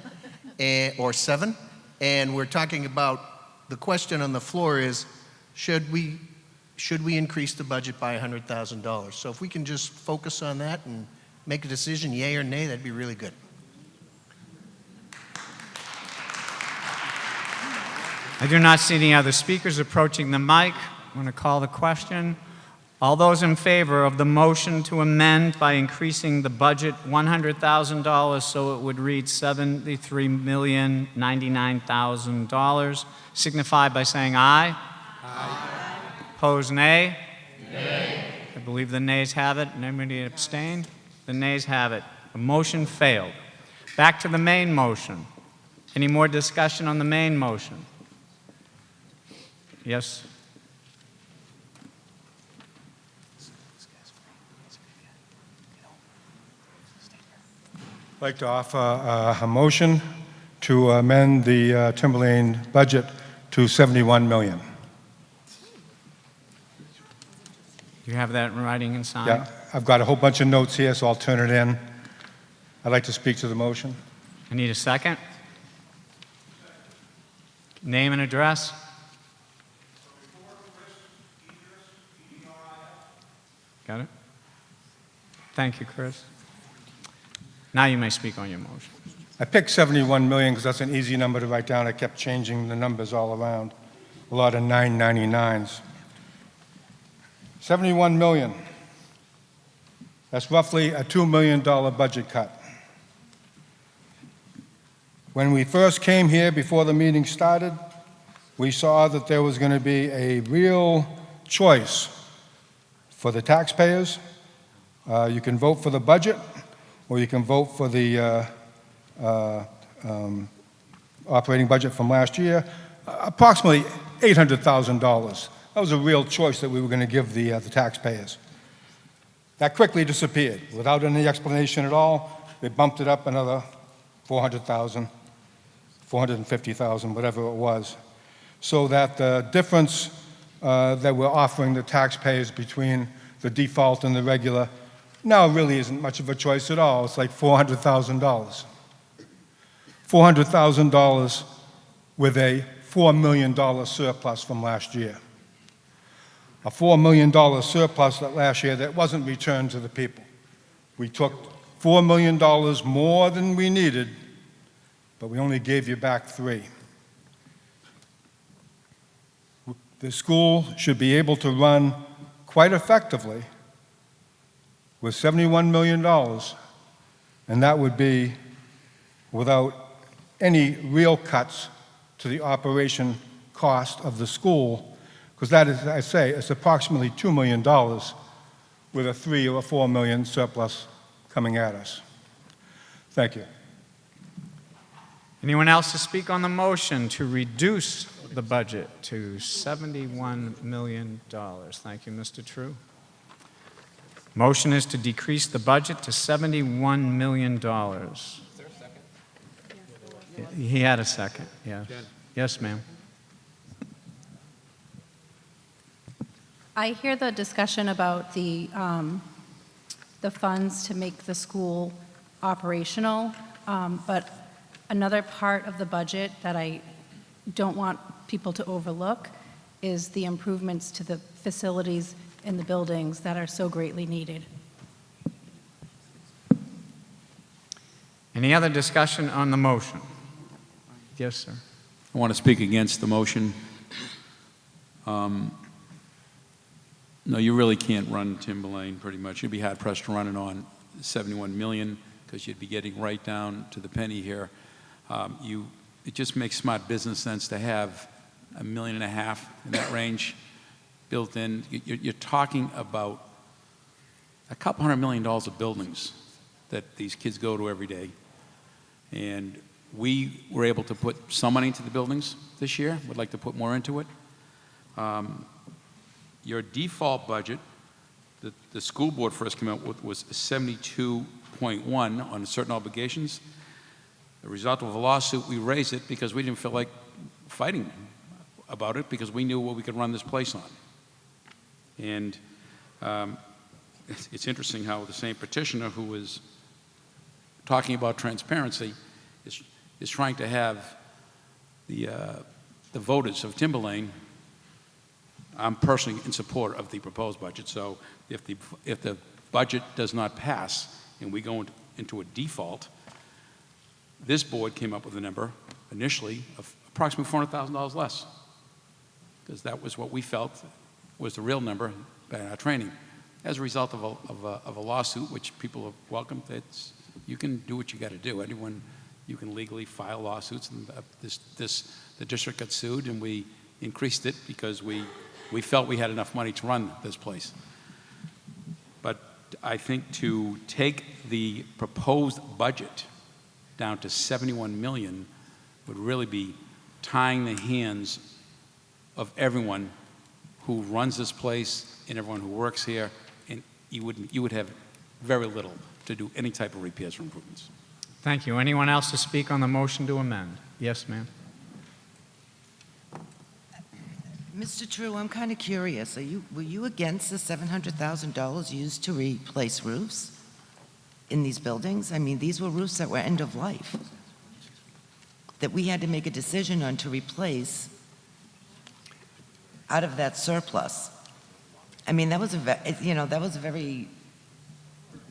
or 7, and we're talking about, the question on the floor is, should we increase the budget by $100,000? So if we can just focus on that and make a decision, yay or nay, that'd be really good. I do not see any other speakers approaching the mic. I'm going to call the question. All those in favor of the motion to amend by increasing the budget $100,000 so it would read $73,099,000 signify by saying aye. Aye. Opposed, nay? Nay. I believe the nays have it. Anybody abstain? The nays have it. The motion failed. Back to the main motion. Any more discussion on the main motion? Yes? I'd like to offer a motion to amend the Timberlane budget to $71 million. You have that in writing and signed? Yeah, I've got a whole bunch of notes here, so I'll turn it in. I'd like to speak to the motion. I need a second. Name and address. Got it? Thank you, Chris. Now you may speak on your motion. I picked 71 million because that's an easy number to write down. I kept changing the numbers all around. A lot of 999s. 71 million. That's roughly a $2 million budget cut. When we first came here before the meeting started, we saw that there was going to be a real choice for the taxpayers. You can vote for the budget, or you can vote for the operating budget from last year, approximately $800,000. That was a real choice that we were going to give the taxpayers. That quickly disappeared without any explanation at all. They bumped it up another 400,000, 450,000, whatever it was, so that the difference that we're offering the taxpayers between the default and the regular now really isn't much of a choice at all. It's like $400,000. $400,000 with a $4 million surplus from last year. A $4 million surplus last year that wasn't returned to the people. We took $4 million more than we needed, but we only gave you back $3 million. The school should be able to run quite effectively with $71 million, and that would be without any real cuts to the operation cost of the school, because that is, I say, it's approximately $2 million with a $3 or $4 million surplus coming at us. Thank you. Anyone else to speak on the motion to reduce the budget to $71 million? Thank you, Mr. True. Motion is to decrease the budget to $71 million. Is there a second? He had a second, yes. Yes, ma'am. I hear the discussion about the funds to make the school operational, but another part of the budget that I don't want people to overlook is the improvements to the facilities in the buildings that are so greatly needed. Any other discussion on the motion? Yes, sir. I want to speak against the motion. No, you really can't run Timberlane pretty much. You'd be hard pressed to run it on 71 million because you'd be getting right down to the penny here. It just makes smart business sense to have $1.5 million in that range built in. You're talking about a couple $100 million of buildings that these kids go to every day. And we were able to put some money into the buildings this year. Would like to put more into it. Your default budget, the school board first came out with, was 72.1 on certain obligations. The result of a lawsuit, we raised it because we didn't feel like fighting about it because we knew what we could run this place on. And it's interesting how the same petitioner who was talking about transparency is trying to have the voters of Timberlane. I'm personally in support of the proposed budget, so if the budget does not pass and we go into a default, this board came up with a number initially of approximately $400,000 less, because that was what we felt was the real number by our training. As a result of a lawsuit, which people have welcomed, you can do what you got to do. Anyone, you can legally file lawsuits, and the district got sued, and we increased it because we felt we had enough money to run this place. But I think to take the proposed budget down to 71 million would really be tying the hands of everyone who runs this place and everyone who works here, and you would have very little to do any type of repairs or improvements. Thank you. Anyone else to speak on the motion to amend? Yes, ma'am. Mr. True, I'm kind of curious. Were you against the $700,000 used to replace roofs in these buildings? I mean, these were roofs that were end of life, that we had to make a decision on to replace out of that surplus. I mean, that was a very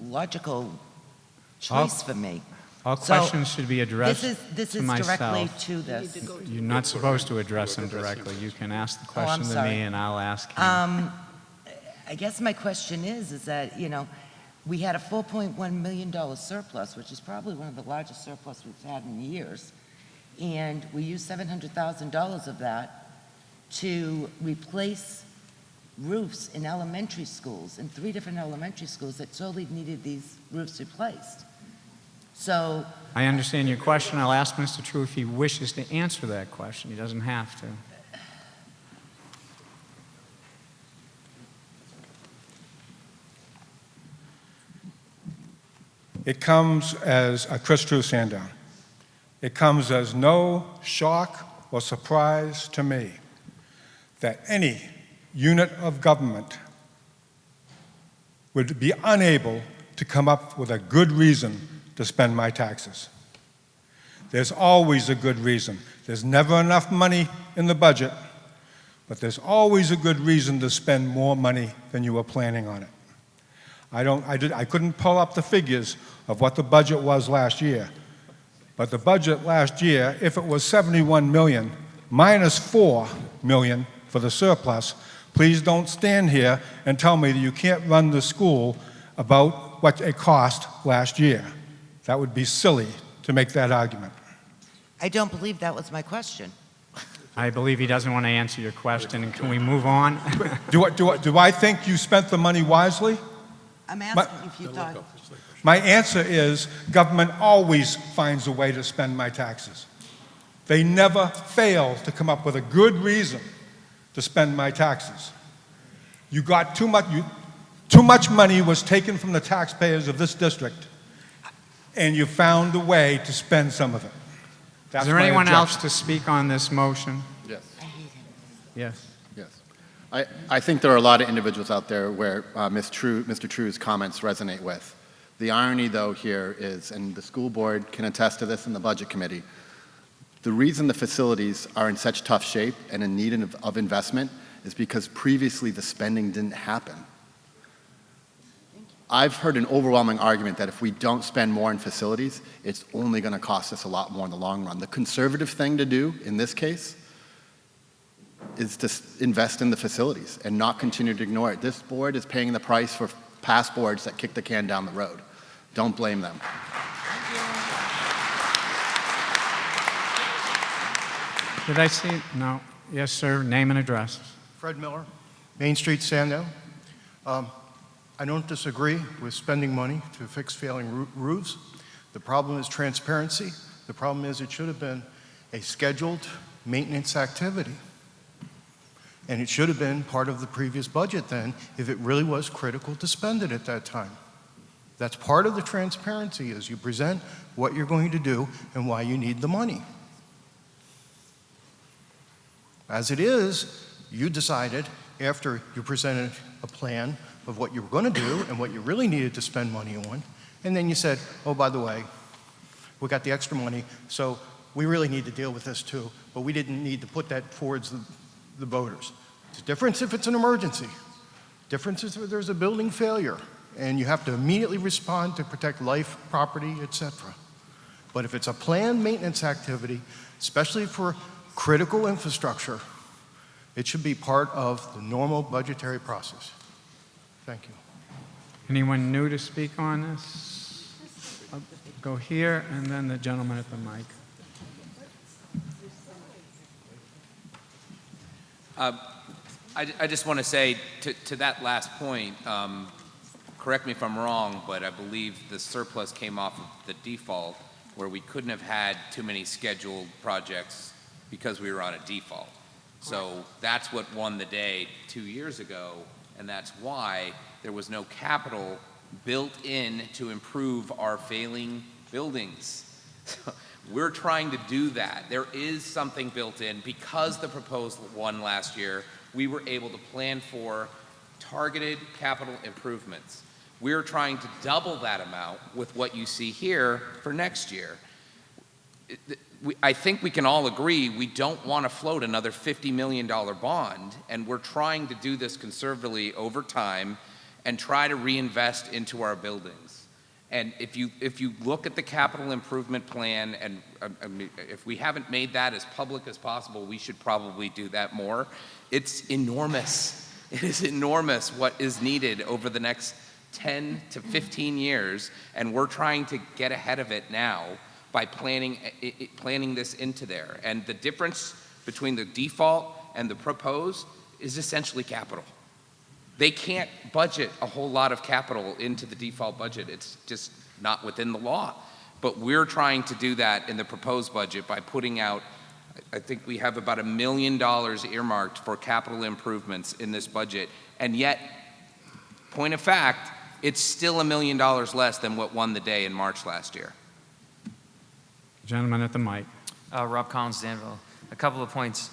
logical choice for me. All questions should be addressed this to is myself. directly to this. You're not supposed to address them directly. You can ask the question to sorry. me, and I'll ask you. I guess my question is that, we had a $4.1 million surplus, which is probably one of the largest surplus we've had in years. And we used $700,000 of that to replace roofs in elementary schools, in 3 different elementary schools that solely needed these roofs replaced. So I understand your question. I'll ask Mr. True if he wishes to answer that question. He doesn't have to. It comes as a Chris True Sandown. It comes as no shock or surprise to me that any unit of government would be unable to come up with a good reason to spend my taxes. There's always a good reason. There's never enough money in the budget, but there's always a good reason to spend more money than you were planning on it. I couldn't pull up the figures of what the budget was last year, but the budget last year, if it was 71 million minus 4 million for the surplus, please don't stand here and tell me that you can't run the school about what it cost last year. That would be silly to make that argument. I don't believe that was my question. I believe he doesn't want to answer your question. And can we move on? Do I think you spent the money wisely? I'm asking if you thought... My answer is government always finds a way to spend my taxes. They never fail to come up with a good reason to spend my taxes. You got too much money was taken from the taxpayers of this district, and you found a way to spend some of it. That's Is there my anyone objection. else to speak on this motion? Yes. Yes. Yes. I think there are a lot of individuals out there where Mr. True's comments resonate with. The irony, though, here is, and the school board can attest to this in the budget committee, the reason the facilities are in such tough shape and in need of investment is because previously the spending didn't happen. I've heard an overwhelming argument that if we don't spend more in facilities, it's only going to cost us a lot more in the long run. The conservative thing to do in this case is to invest in the facilities and not continue to ignore it. This board is paying the price for past boards that kick the can down the road. Don't blame them. Did I see? No. Yes, sir. Name and address. Fred Miller, Main Street, Sandown. I don't disagree with spending money to fix failing roofs. The problem is transparency. The problem is it should have been a scheduled maintenance activity. And it should have been part of the previous budget then, if it really was critical to spend it at that time. That's part of the transparency, is you present what you're going to do and why you need the money. As it is, you decided after you presented a plan of what you were going to do and what you really needed to spend money on, and then you said, oh, by the way, we got the extra money, so we really need to deal with this too, but we didn't need to put that towards the voters. It's a difference if it's an emergency. Difference is if there's a building failure, and you have to immediately respond to protect life, property, etc. But if it's a planned maintenance activity, especially for critical infrastructure, it should be part of the normal budgetary process. Thank you. Anyone new to speak on this? I'll go here, and then the gentleman at the mic. I just want to say to that last point, correct me if I'm wrong, but I believe the surplus came off of the default where we couldn't have had too many scheduled projects because we were on a default. So that's what won the day 2 years ago, and that's why there was no capital built in to improve our failing buildings. We're trying to do that. There is something built in. Because the proposal won last year, we were able to plan for targeted capital improvements. We're trying to double that amount with what you see here for next year. I think we can all agree we don't want to float another $50 million bond, and we're trying to do this conservatively over time and try to reinvest into our buildings. And if you look at the capital improvement plan, and if we haven't made that as public as possible, we should probably do that more. It's enormous. It is enormous what is needed over the next 10 to 15 years, and we're trying to get ahead of it now by planning this into there. And the difference between the default and the proposed is essentially capital. They can't budget a whole lot of capital into the default budget. It's just not within the law. But we're trying to do that in the proposed budget by putting out, I think we have about $1 million earmarked for capital improvements in this budget. And yet, point of fact, it's still $1 million less than what won the day in March last year. Gentleman at the mic. Rob Collins, Danville. A couple of points.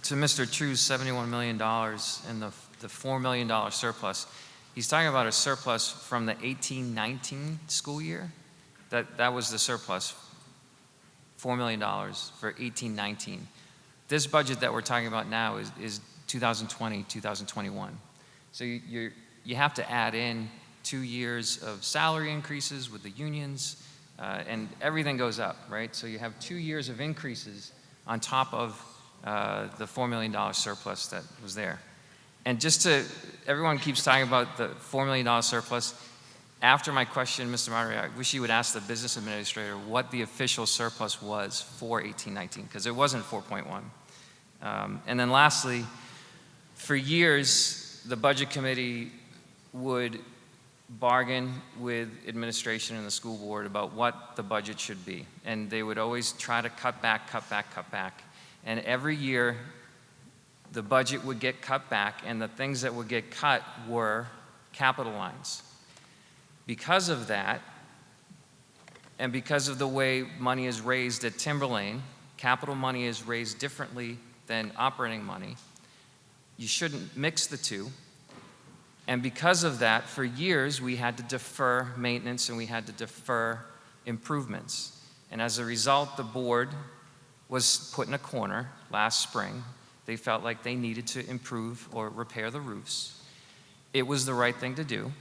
To Mr. True's $71 million and the $4 million surplus, he's talking about a surplus from the 18-19 school year. That was the surplus, $4 million for 18-19. This budget that we're talking about now is 2020, 2021. So you have to add in 2 years of salary increases with the unions, and everything goes up, right? So you have 2 years of increases on top of the $4 million surplus that was there. And everyone keeps talking about the $4 million surplus. After my question, Mr. Moderator, I wish you would ask the business administrator what the official surplus was for 18-19, because it wasn't 4.1. And then lastly, for years, the budget committee would bargain with administration and the school board about what the budget should be. And they would always try to cut back. And every year, the budget would get cut back, and the things that would get cut were capital lines. Because of that, and because of the way money is raised at Timberlane, capital money is raised differently than operating money. You shouldn't mix the two. And because of that, for years, we had to defer maintenance and we had to defer improvements. And as a result, the board was put in a corner last spring. They felt like they needed to improve or repair the roofs. It was the right thing to do.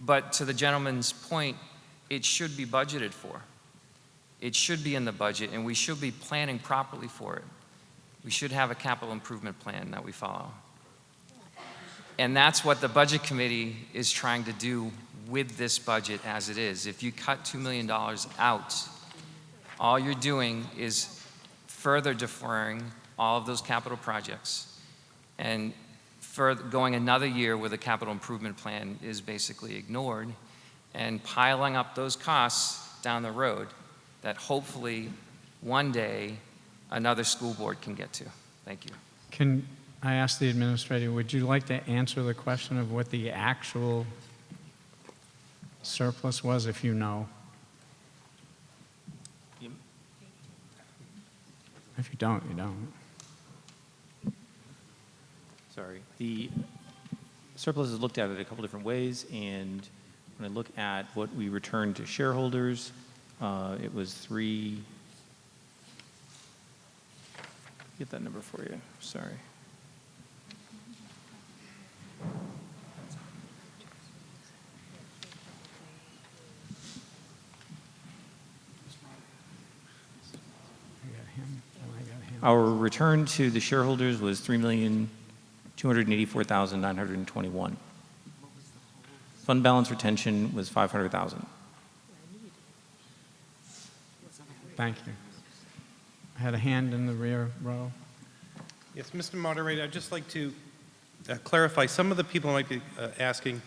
But to the gentleman's point, it should be budgeted for. It should be in the budget, and we should be planning properly for it. We should have a capital improvement plan that we follow. And that's what the budget committee is trying to do with this budget as it is. If you cut $2 million out, all you're doing is further deferring all of those capital projects. And going another year with a capital improvement plan is basically ignored, and piling up those costs down the road that hopefully one day another school board can get to. Thank you. Can I ask the administrator, would you like to answer the question of what the actual surplus was, if you know? If you don't, you don't. Sorry. The surplus is looked at it a couple different ways, and when I look at what we returned to shareholders, it was get that number for you, sorry. Our return to the shareholders was $3,284,921. Fund balance retention was $500,000. Thank you. I had a hand in the rear row. Yes, Mr. Moderator, I'd just like to clarify. Some of the people might be asking,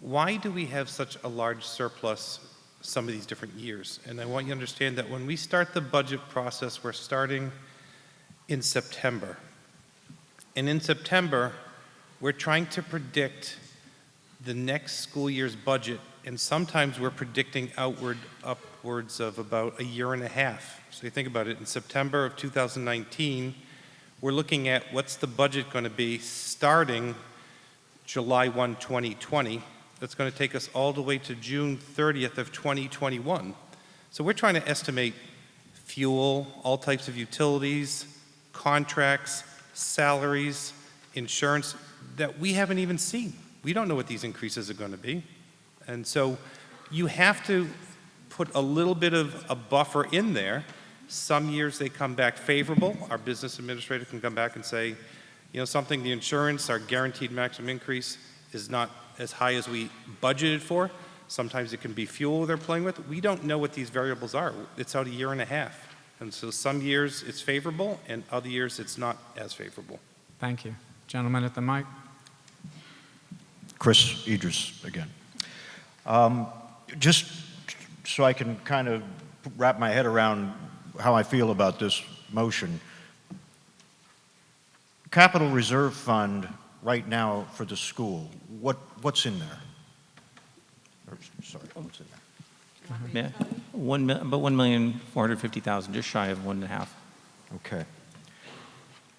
why do we have such a large surplus some of these different years? And I want you to understand that when we start the budget process, we're starting in September. And in September, we're trying to predict the next school year's budget, and sometimes we're predicting upwards of about a year and a half. So you think about it, in September of 2019, we're looking at what's the budget going to be starting July 1, 2020. That's going to take us all the way to June 30th of 2021. So we're trying to estimate fuel, all types of utilities, contracts, salaries, insurance that we haven't even seen. We don't know what these increases are going to be. And so you have to put a little bit of a buffer in there. Some years they come back favorable. Our business administrator can come back and say, you know, something, the insurance, our guaranteed maximum increase is not as high as we budgeted for. Sometimes it can be fuel they're playing with. We don't know what these variables are. It's out a year and a half. And so some years it's favorable and other years it's not as favorable. Thank you. Gentleman at the mic. Chris Idris again. Just so I can kind of wrap my head around how I feel about this motion. Capital Reserve Fund right now for the school, what's in there? Sorry, what's in there? Yeah, about $1,450,000, just shy of 1.5. Okay.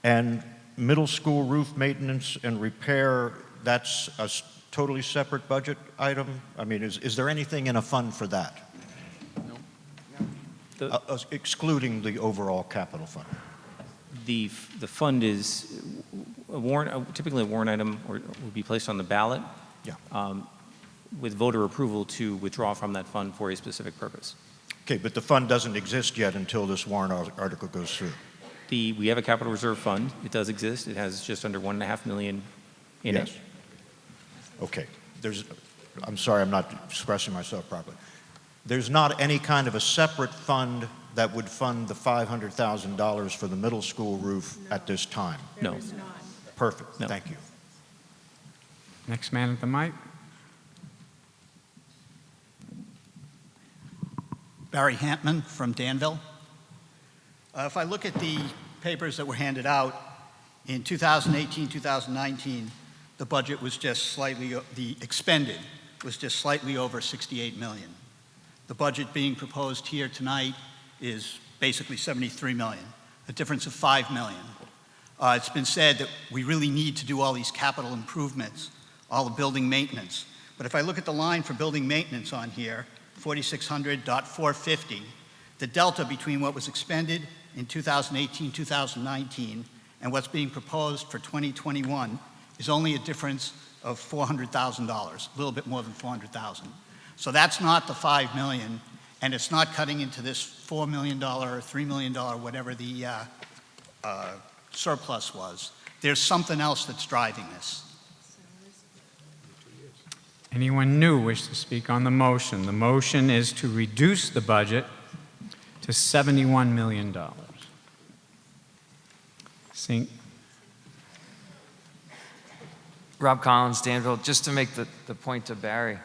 And middle school roof maintenance and repair, that's a totally separate budget item? I mean, is there anything in a fund for that? No. Excluding the overall capital fund? The fund is typically a warrant item would be placed on the ballot. Yeah. With voter approval to withdraw from that fund for a specific purpose. Okay, but the fund doesn't exist yet until this warrant article goes through. We have a capital reserve fund. It does exist. It has just under $1.5 million in it. Okay. I'm sorry, I'm not expressing myself properly. There's not any kind of a separate fund that would fund the $500,000 for the middle school roof at this time? No. Perfect. No. Thank you. Next man at the mic. Barry Hampman from Danville. If I look at the papers that were handed out, in 2018, 2019, the budget was just slightly, the expended was just slightly over 68 million. The budget being proposed here tonight is basically 73 million, a difference of 5 million. It's been said that we really need to do all these capital improvements, all the building maintenance. But if I look at the line for building maintenance on here, 4600.450, the delta between what was expended in 2018, 2019, and what's being proposed for 2021 is only a difference of $400,000, a little bit more than 400,000. So that's not the 5 million, and it's not cutting into this $4 million or $3 million, whatever the surplus was. There's something else that's driving this. Anyone new wish to speak on the motion? The motion is to reduce the budget to $71 million. Rob Collins, Danville, just to make the point to Barry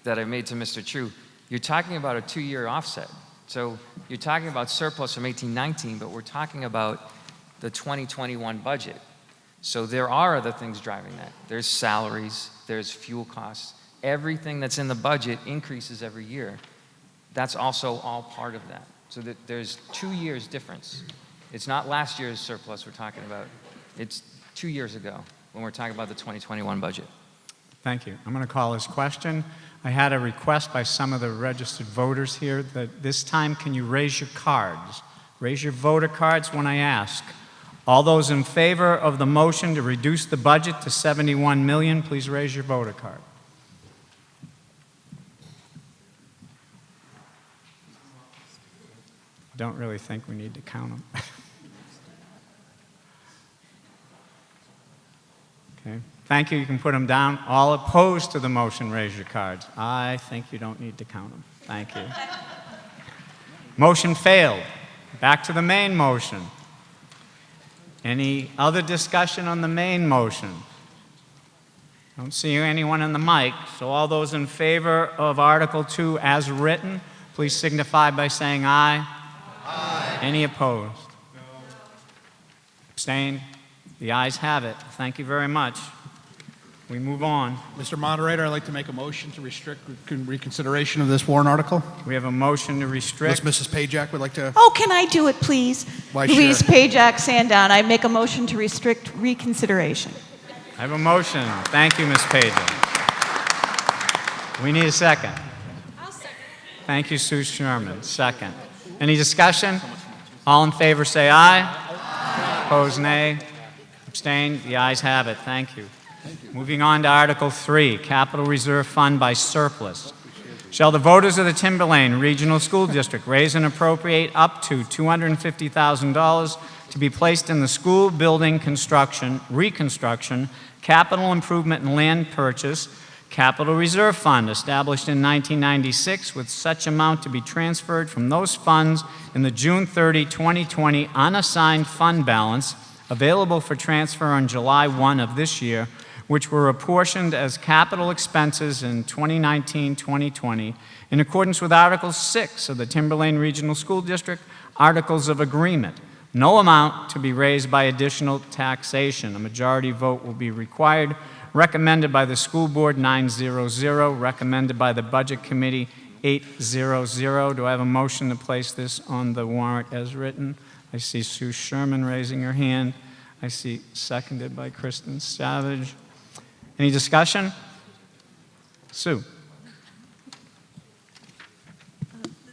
that I made to Mr. True, you're talking about a 2-year offset. So You're talking about surplus from 18-19, but we're talking about the 2021 budget. So there are other things driving that. There's salaries, there's fuel costs. Everything that's in the budget increases every year. That's also all part of that. So that there's 2 years difference. It's not last year's surplus we're talking about. It's 2 years ago when we're talking about the 2021 budget. Thank you. I'm going to call this question. I had a request by some of the registered voters here that this time, can you raise your cards? Raise your voter cards when I ask. All those in favor of the motion to reduce the budget to $71 million, please raise your voter card. Don't really think we need to count them. Okay. Thank you. You can put them down. All opposed to the motion, raise your cards. I think you don't need to count them. Thank you. Motion failed. Back to the main motion. Any other discussion on the main motion? Don't see anyone on the mic. So all those in favor of Article 2 as written, please signify by saying aye. Aye. Any opposed? No. Abstained? The ayes have it. Thank you very much. We move on. Mr. Moderator, I'd like to make a motion to restrict reconsideration of this warrant article. We have a motion to restrict. Unless Mrs. Pajak would like to. Oh, can I do it, please? Why, Louise sure. Pajak, Sandown. I make a motion to restrict reconsideration. I have a motion. Thank you, Ms. Pager. We need a second. I'll second. Thank you, Sue Sherman. Second. Any discussion? All in favor say aye. Aye. Opposed, nay. Abstained? The ayes have it. Thank you. Moving on to Article 3, Capital Reserve Fund by Surplus. Shall the voters of the Timberlane Regional School District raise and appropriate up to $250,000 to be placed in the school building construction, reconstruction, capital improvement and land purchase, Capital Reserve Fund established in 1996, with such amount to be transferred from those funds in the June 30, 2020 unassigned fund balance available for transfer on July 1 of this year, which were apportioned as capital expenses in 2019-2020 in accordance with Article 6 of the Timberlane Regional School District Articles of Agreement. No amount to be raised by additional taxation. A majority vote will be required. Recommended by the School Board 900, recommended by the Budget Committee 800. Do I have a motion to place this on the warrant as written? I see Sue Sherman raising her hand. I see seconded by Kristen Savage. Any discussion? Sue.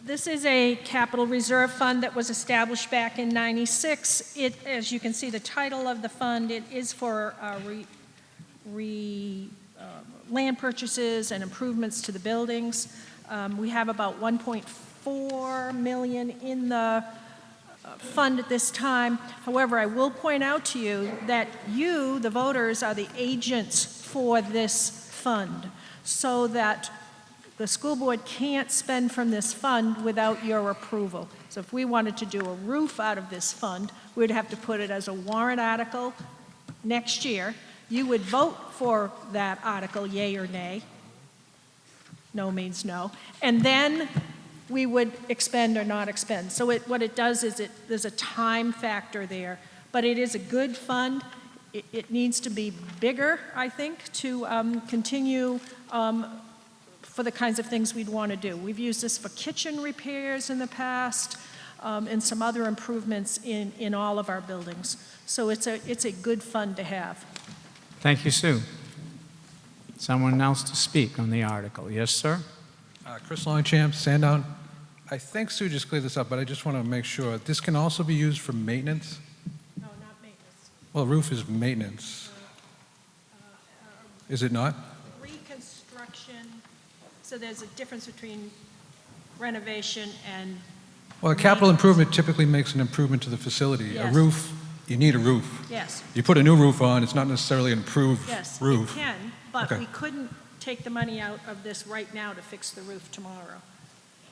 This is a capital reserve fund that was established back in '96. As you can see, the title of the fund, it is for land purchases and improvements to the buildings. We have about $1.4 million in the fund at this time. However, I will point out to you that you, the voters, are the agents for this fund, so that the school board can't spend from this fund without your approval. So if we wanted to do a roof out of this fund, we'd have to put it as a warrant article next year. You would vote for that article, yay or nay. No means no. And then we would expend or not expend. So what it does is there's a time factor there, but it is a good fund. It needs to be bigger, I think, to continue for the kinds of things we'd want to do. We've used this for kitchen repairs in the past and some other improvements in all of our buildings. So it's a good fund to have. Thank you, Sue. Someone else to speak on the article? Yes, sir? Chris Longchamp, Sandown. I think Sue just cleared this up, but I just want to make sure. This can also be used for maintenance? No, not maintenance. Well, roof is maintenance. Is it not? Reconstruction, so there's a difference between renovation and... Well, a capital improvement typically makes an improvement to the facility. Yes. A roof, you need a roof. Yes. You put a new roof on, it's not necessarily an improved roof. Yes, it can, but Okay. we couldn't take the money out of this right now to fix the roof tomorrow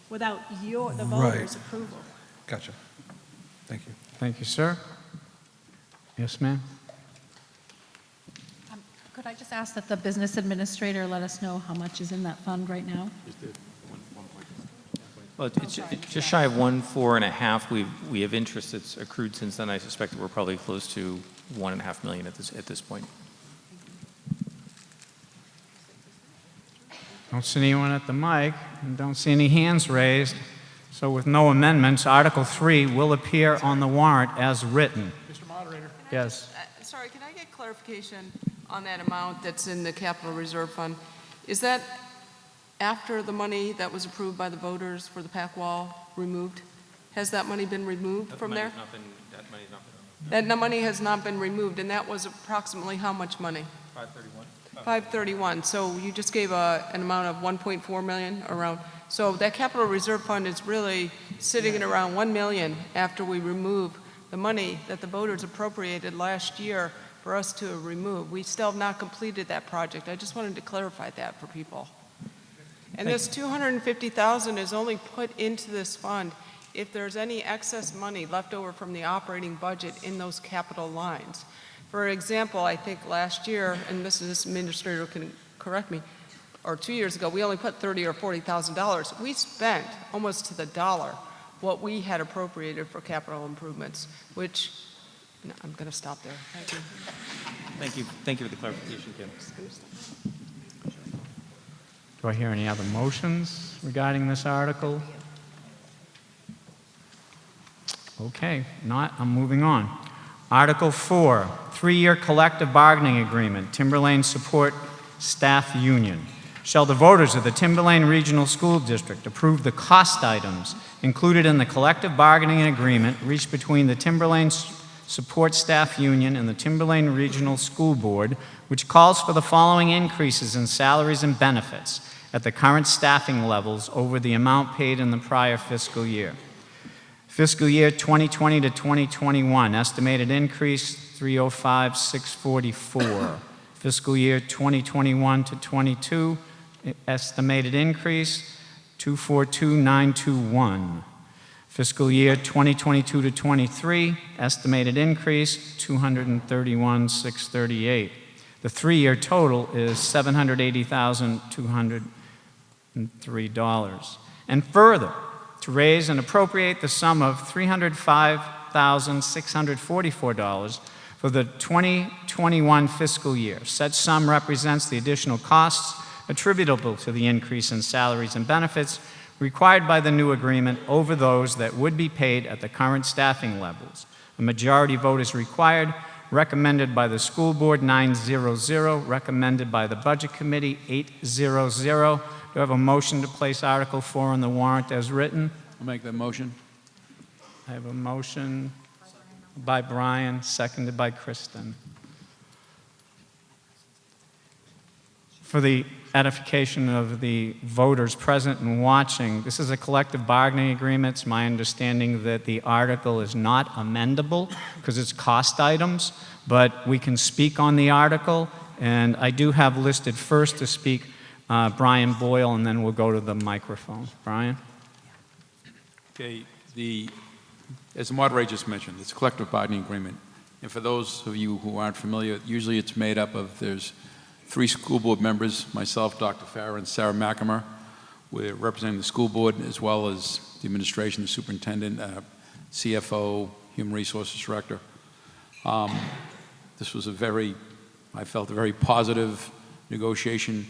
without the voters' approval. Gotcha. Thank you. Thank you, sir. Yes, ma'am? Could I just ask that the business administrator let us know how much is in that fund right now? Well, it's just shy of 1.4 we have interest that's accrued since then. I suspect that we're probably close to $1.5 million at this point. Don't see anyone at the mic, and don't see any hands raised. So with no amendments, Article 3 will appear on the warrant as written. Mr. Moderator. Yes. Sorry, can I get clarification on that amount that's in the capital reserve fund? Is that after the money that was approved by the voters for the pack wall removed? Has that money been removed from there? That money's not been removed. That money has not been removed, and that was approximately how much money? 531. 531. So you just gave an amount of 1.4 million around. So that capital reserve fund is really sitting at around 1 million after we remove the money that the voters appropriated last year for us to remove. We still have not completed that project. I just wanted to clarify that for people. And this 250,000 is only put into this fund if there's any excess money left over from the operating budget in those capital lines. For example, I think last year, and this administrator can correct me, or 2 years ago, we only put $30,000 or $40,000. We spent almost to the dollar what we had appropriated for capital improvements, which, no, I'm going to stop there. Thank you. Thank you for the clarification, Kim. Do I hear any other motions regarding this article? Okay, not, I'm moving on. Article 4, 3-year collective bargaining agreement, Timberlane Support Staff Union. Shall the voters of the Timberlane Regional School District approve the cost items included in the collective bargaining agreement reached between the Timberlane Support Staff Union and the Timberlane Regional School Board, which calls for the following increases in salaries and benefits at the current staffing levels over the amount paid in the prior fiscal year. Fiscal year 2020 to 2021, estimated increase 305,644. Fiscal year 2021 to 22, estimated increase 242,921. Fiscal year 2022 to 23, estimated increase 231,638. The 3-year total is $780,203. And further, to raise and appropriate the sum of $305,644 for the 2021 fiscal year. Such sum represents the additional costs attributable to the increase in salaries and benefits required by the new agreement over those that would be paid at the current staffing levels. A majority vote is required, recommended by the school board 900, recommended by the budget committee 800. Do I have a motion to place Article 4 on the warrant as written? I'll make that motion. I have a motion by Brian, seconded by Kristen. For the edification of the voters present and watching, this is a collective bargaining agreement. It's my understanding that the article is not amendable because it's cost items, but we can speak on the article, and I do have listed first to speak Brian Boyle, and then we'll go to the microphone. Brian? Okay, as the moderator just mentioned, it's a collective bargaining agreement. And for those of you who aren't familiar, usually it's made up of, there's 3 school board members, myself, Dr. Farah, and Sarah McAmer. We're representing the school board as well as the administration, the superintendent, CFO, human resources director. This was I felt a very positive negotiation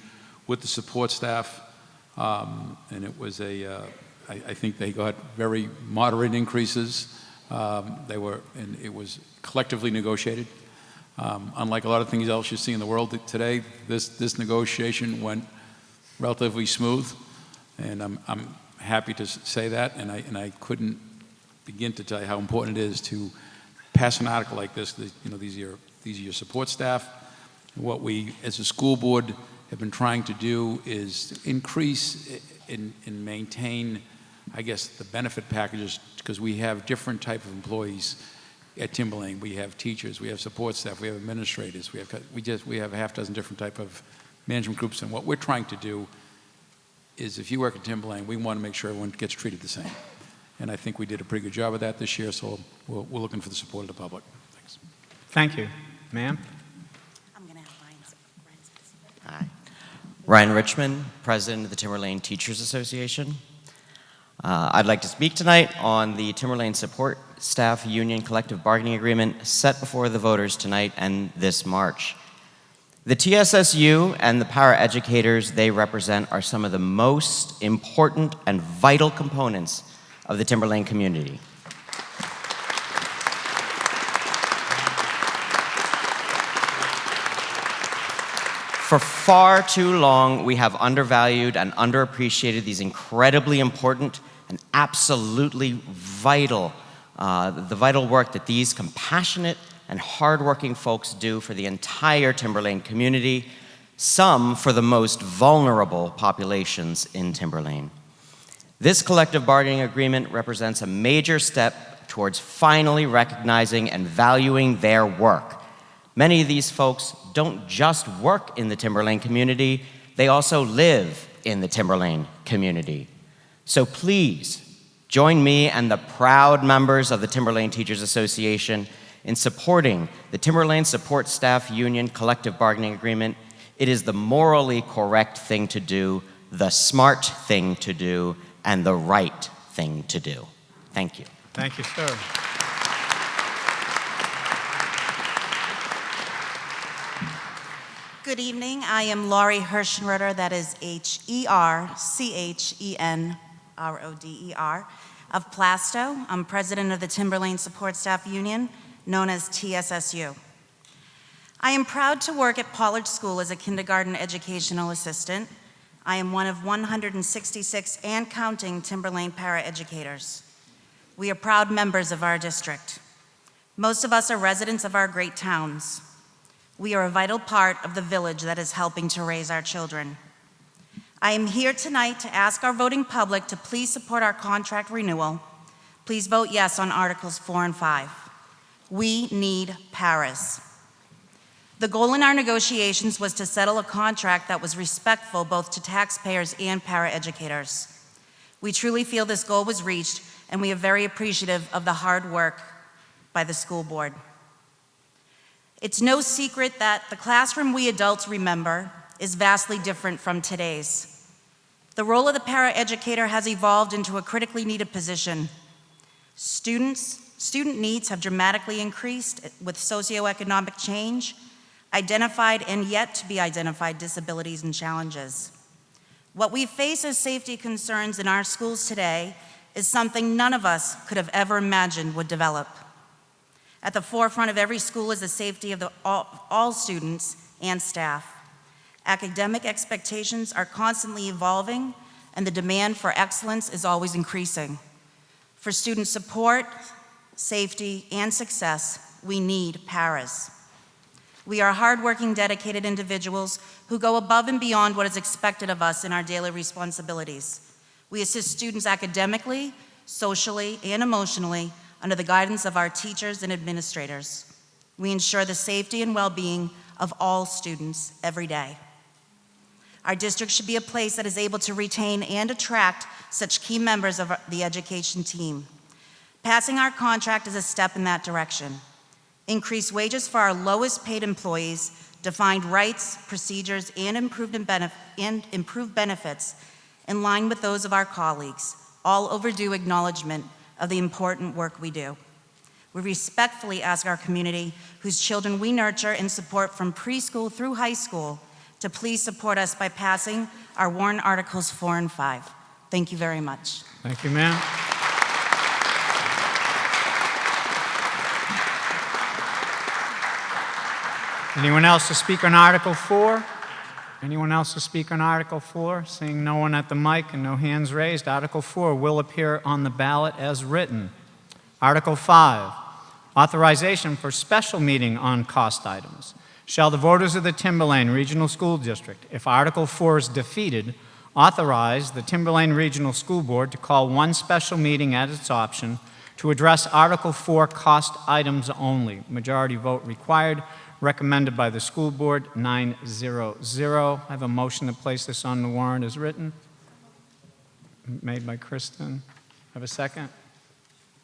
with the support staff, and it was I think they got very moderate increases. And it was collectively negotiated. Unlike a lot of things else you see in the world today, this negotiation went relatively smooth, and I'm happy to say that. And I couldn't begin to tell you how important it is to pass an article like this. These are your support staff. What we, as a school board, have been trying to do is increase and maintain, I guess, the benefit packages, because we have different type of employees at Timberlane. We have teachers, we have support staff, we have administrators, we have a half dozen different type of management groups. And what we're trying to do is, if you work at Timberlane, we want to make sure everyone gets treated the same. And I think we did a pretty good job of that this year, so we're looking for the support of the public. Thanks. Thank you. Ma'am? Hi. Ryan Richmond, President of the Timberlane Teachers Association. I'd like to speak tonight on the Timberlane Support Staff Union Collective Bargaining Agreement set before the voters tonight and this March. The TSSU and the paraeducators they represent are some of the most important and vital components of the Timberlane community. For far too long, we have undervalued and underappreciated these incredibly important and absolutely vital, the vital work that these compassionate and hardworking folks do for the entire Timberlane community, some for the most vulnerable populations in Timberlane. This collective bargaining agreement represents a major step towards finally recognizing and valuing their work. Many of these folks don't just work in the Timberlane community, they also live in the Timberlane community. So please, join me and the proud members of the Timberlane Teachers Association in supporting the Timberlane Support Staff Union Collective Bargaining Agreement. It is the morally correct thing to do, the smart thing to do, and the right thing to do. Thank you. Thank you, sir. Good evening. I am Laurie Hirschenroder, that is Herchenroder, of Plasto. I'm president of the Timberlane Support Staff Union, known as TSSU. I am proud to work at Pollard School as a kindergarten educational assistant. I am one of 166 and counting Timberlane paraeducators. We are proud members of our district. Most of us are residents of our great towns. We are a vital part of the village that is helping to raise our children. I am here tonight to ask our voting public to please support our contract renewal. Please vote yes on Articles 4 and 5. We need paras. The goal in our negotiations was to settle a contract that was respectful both to taxpayers and paraeducators. We truly feel this goal was reached, and we are very appreciative of the hard work by the school board. It's no secret that the classroom we adults remember is vastly different from today's. The role of the paraeducator has evolved into a critically needed position. Student needs have dramatically increased with socioeconomic change, identified and yet to be identified disabilities and challenges. What we face as safety concerns in our schools today is something none of us could have ever imagined would develop. At the forefront of every school is the safety of all students and staff. Academic expectations are constantly evolving, and the demand for excellence is always increasing. For student support, safety, and success, we need paras. We are hardworking, dedicated individuals who go above and beyond what is expected of us in our daily responsibilities. We assist students academically, socially, and emotionally under the guidance of our teachers and administrators. We ensure the safety and well-being of all students every day. Our district should be a place that is able to retain and attract such key members of the education team. Passing our contract is a step in that direction. Increased wages for our lowest paid employees, defined rights, procedures, and improved benefits in line with those of our colleagues, all overdue acknowledgement of the important work we do. We respectfully ask our community, whose children we nurture and support from preschool through high school, to please support us by passing our warrant Articles 4 and 5. Thank you very much. Thank you, ma'am. Anyone else to speak on Article 4? Anyone else to speak on Article 4? Seeing no one at the mic and no hands raised, Article 4 will appear on the ballot as written. Article 5, authorization for special meeting on cost items. Shall the voters of the Timberlane Regional School District, if Article 4 is defeated, authorize the Timberlane Regional School Board to call one special meeting at its option to address Article 4 cost items only. Majority vote required. Recommended by the school board, 900. I have a motion to place this on the warrant as written. Made by Kristen. Have a second?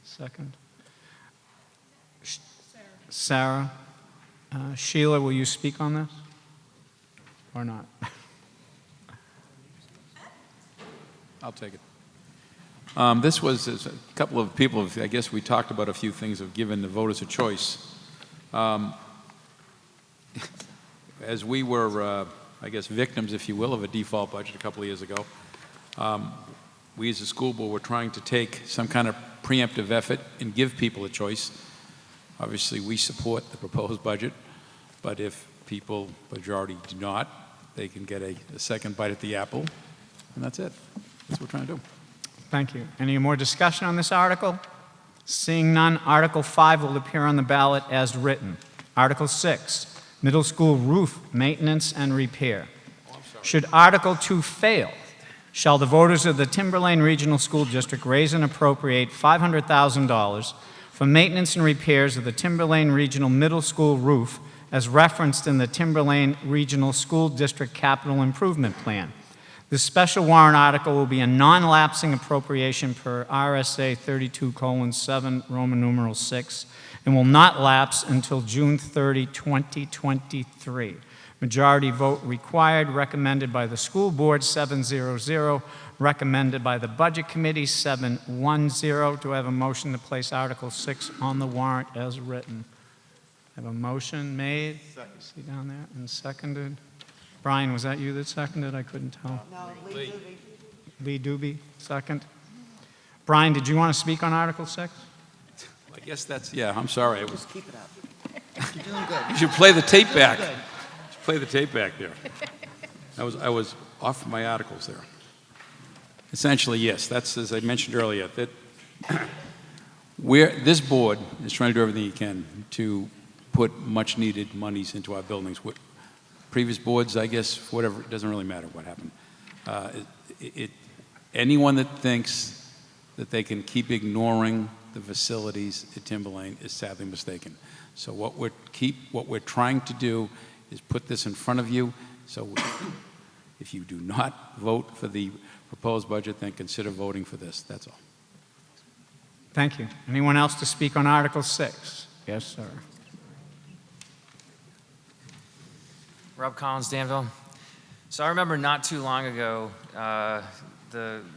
Second. Sarah. Sheila, will you speak on this? Or not? I'll take it. This was a couple of people, I guess we talked about a few things of giving the voters a choice. As we were, I guess, victims, if you will, of a default budget a couple of years ago, we as a school board were trying to take some kind of preemptive effort and give people a choice. Obviously, we support the proposed budget, but if people, majority, do not, they can get a second bite at the apple, and that's it. That's what we're trying to do. Thank you. Any more discussion on this article? Seeing none, Article 5 will appear on the ballot as written. Article 6, middle school roof maintenance and repair. Should Article 2 fail, shall the voters of the Timberlane Regional School District raise and appropriate $500,000 for maintenance and repairs of the Timberlane Regional Middle School roof as referenced in the Timberlane Regional School District Capital Improvement Plan. This special warrant article will be a non-lapsing appropriation per RSA 32:7, Roman numeral 6, and will not lapse until June 30, 2023. Majority vote required, recommended by the school board 700, recommended by the budget committee 710. Do I have a motion to place Article 6 on the warrant as written? I have a motion made. Second. See down there, and seconded. Brian, was that you that seconded? I couldn't tell. No, Lee Doobie. Lee Doobie, second. Brian, did you want to speak on Article 6? I guess that's, yeah, I'm sorry. It was, Keep it up. You're doing good. you should play the tape back. Good. Play the tape back there. I was off my articles there. Essentially, yes, that's, as I mentioned earlier, that this board is trying to do everything it can to put much-needed monies into our buildings. Previous boards, I guess, whatever, it doesn't really matter what happened. Anyone that thinks that they can keep ignoring the facilities at Timberlane is sadly mistaken. So what we're trying to do is put this in front of you. So if you do not vote for the proposed budget, then consider voting for this. That's all. Thank you. Anyone else to speak on Article 6? Yes, sir. Rob Collins, Danville. So I remember not too long ago,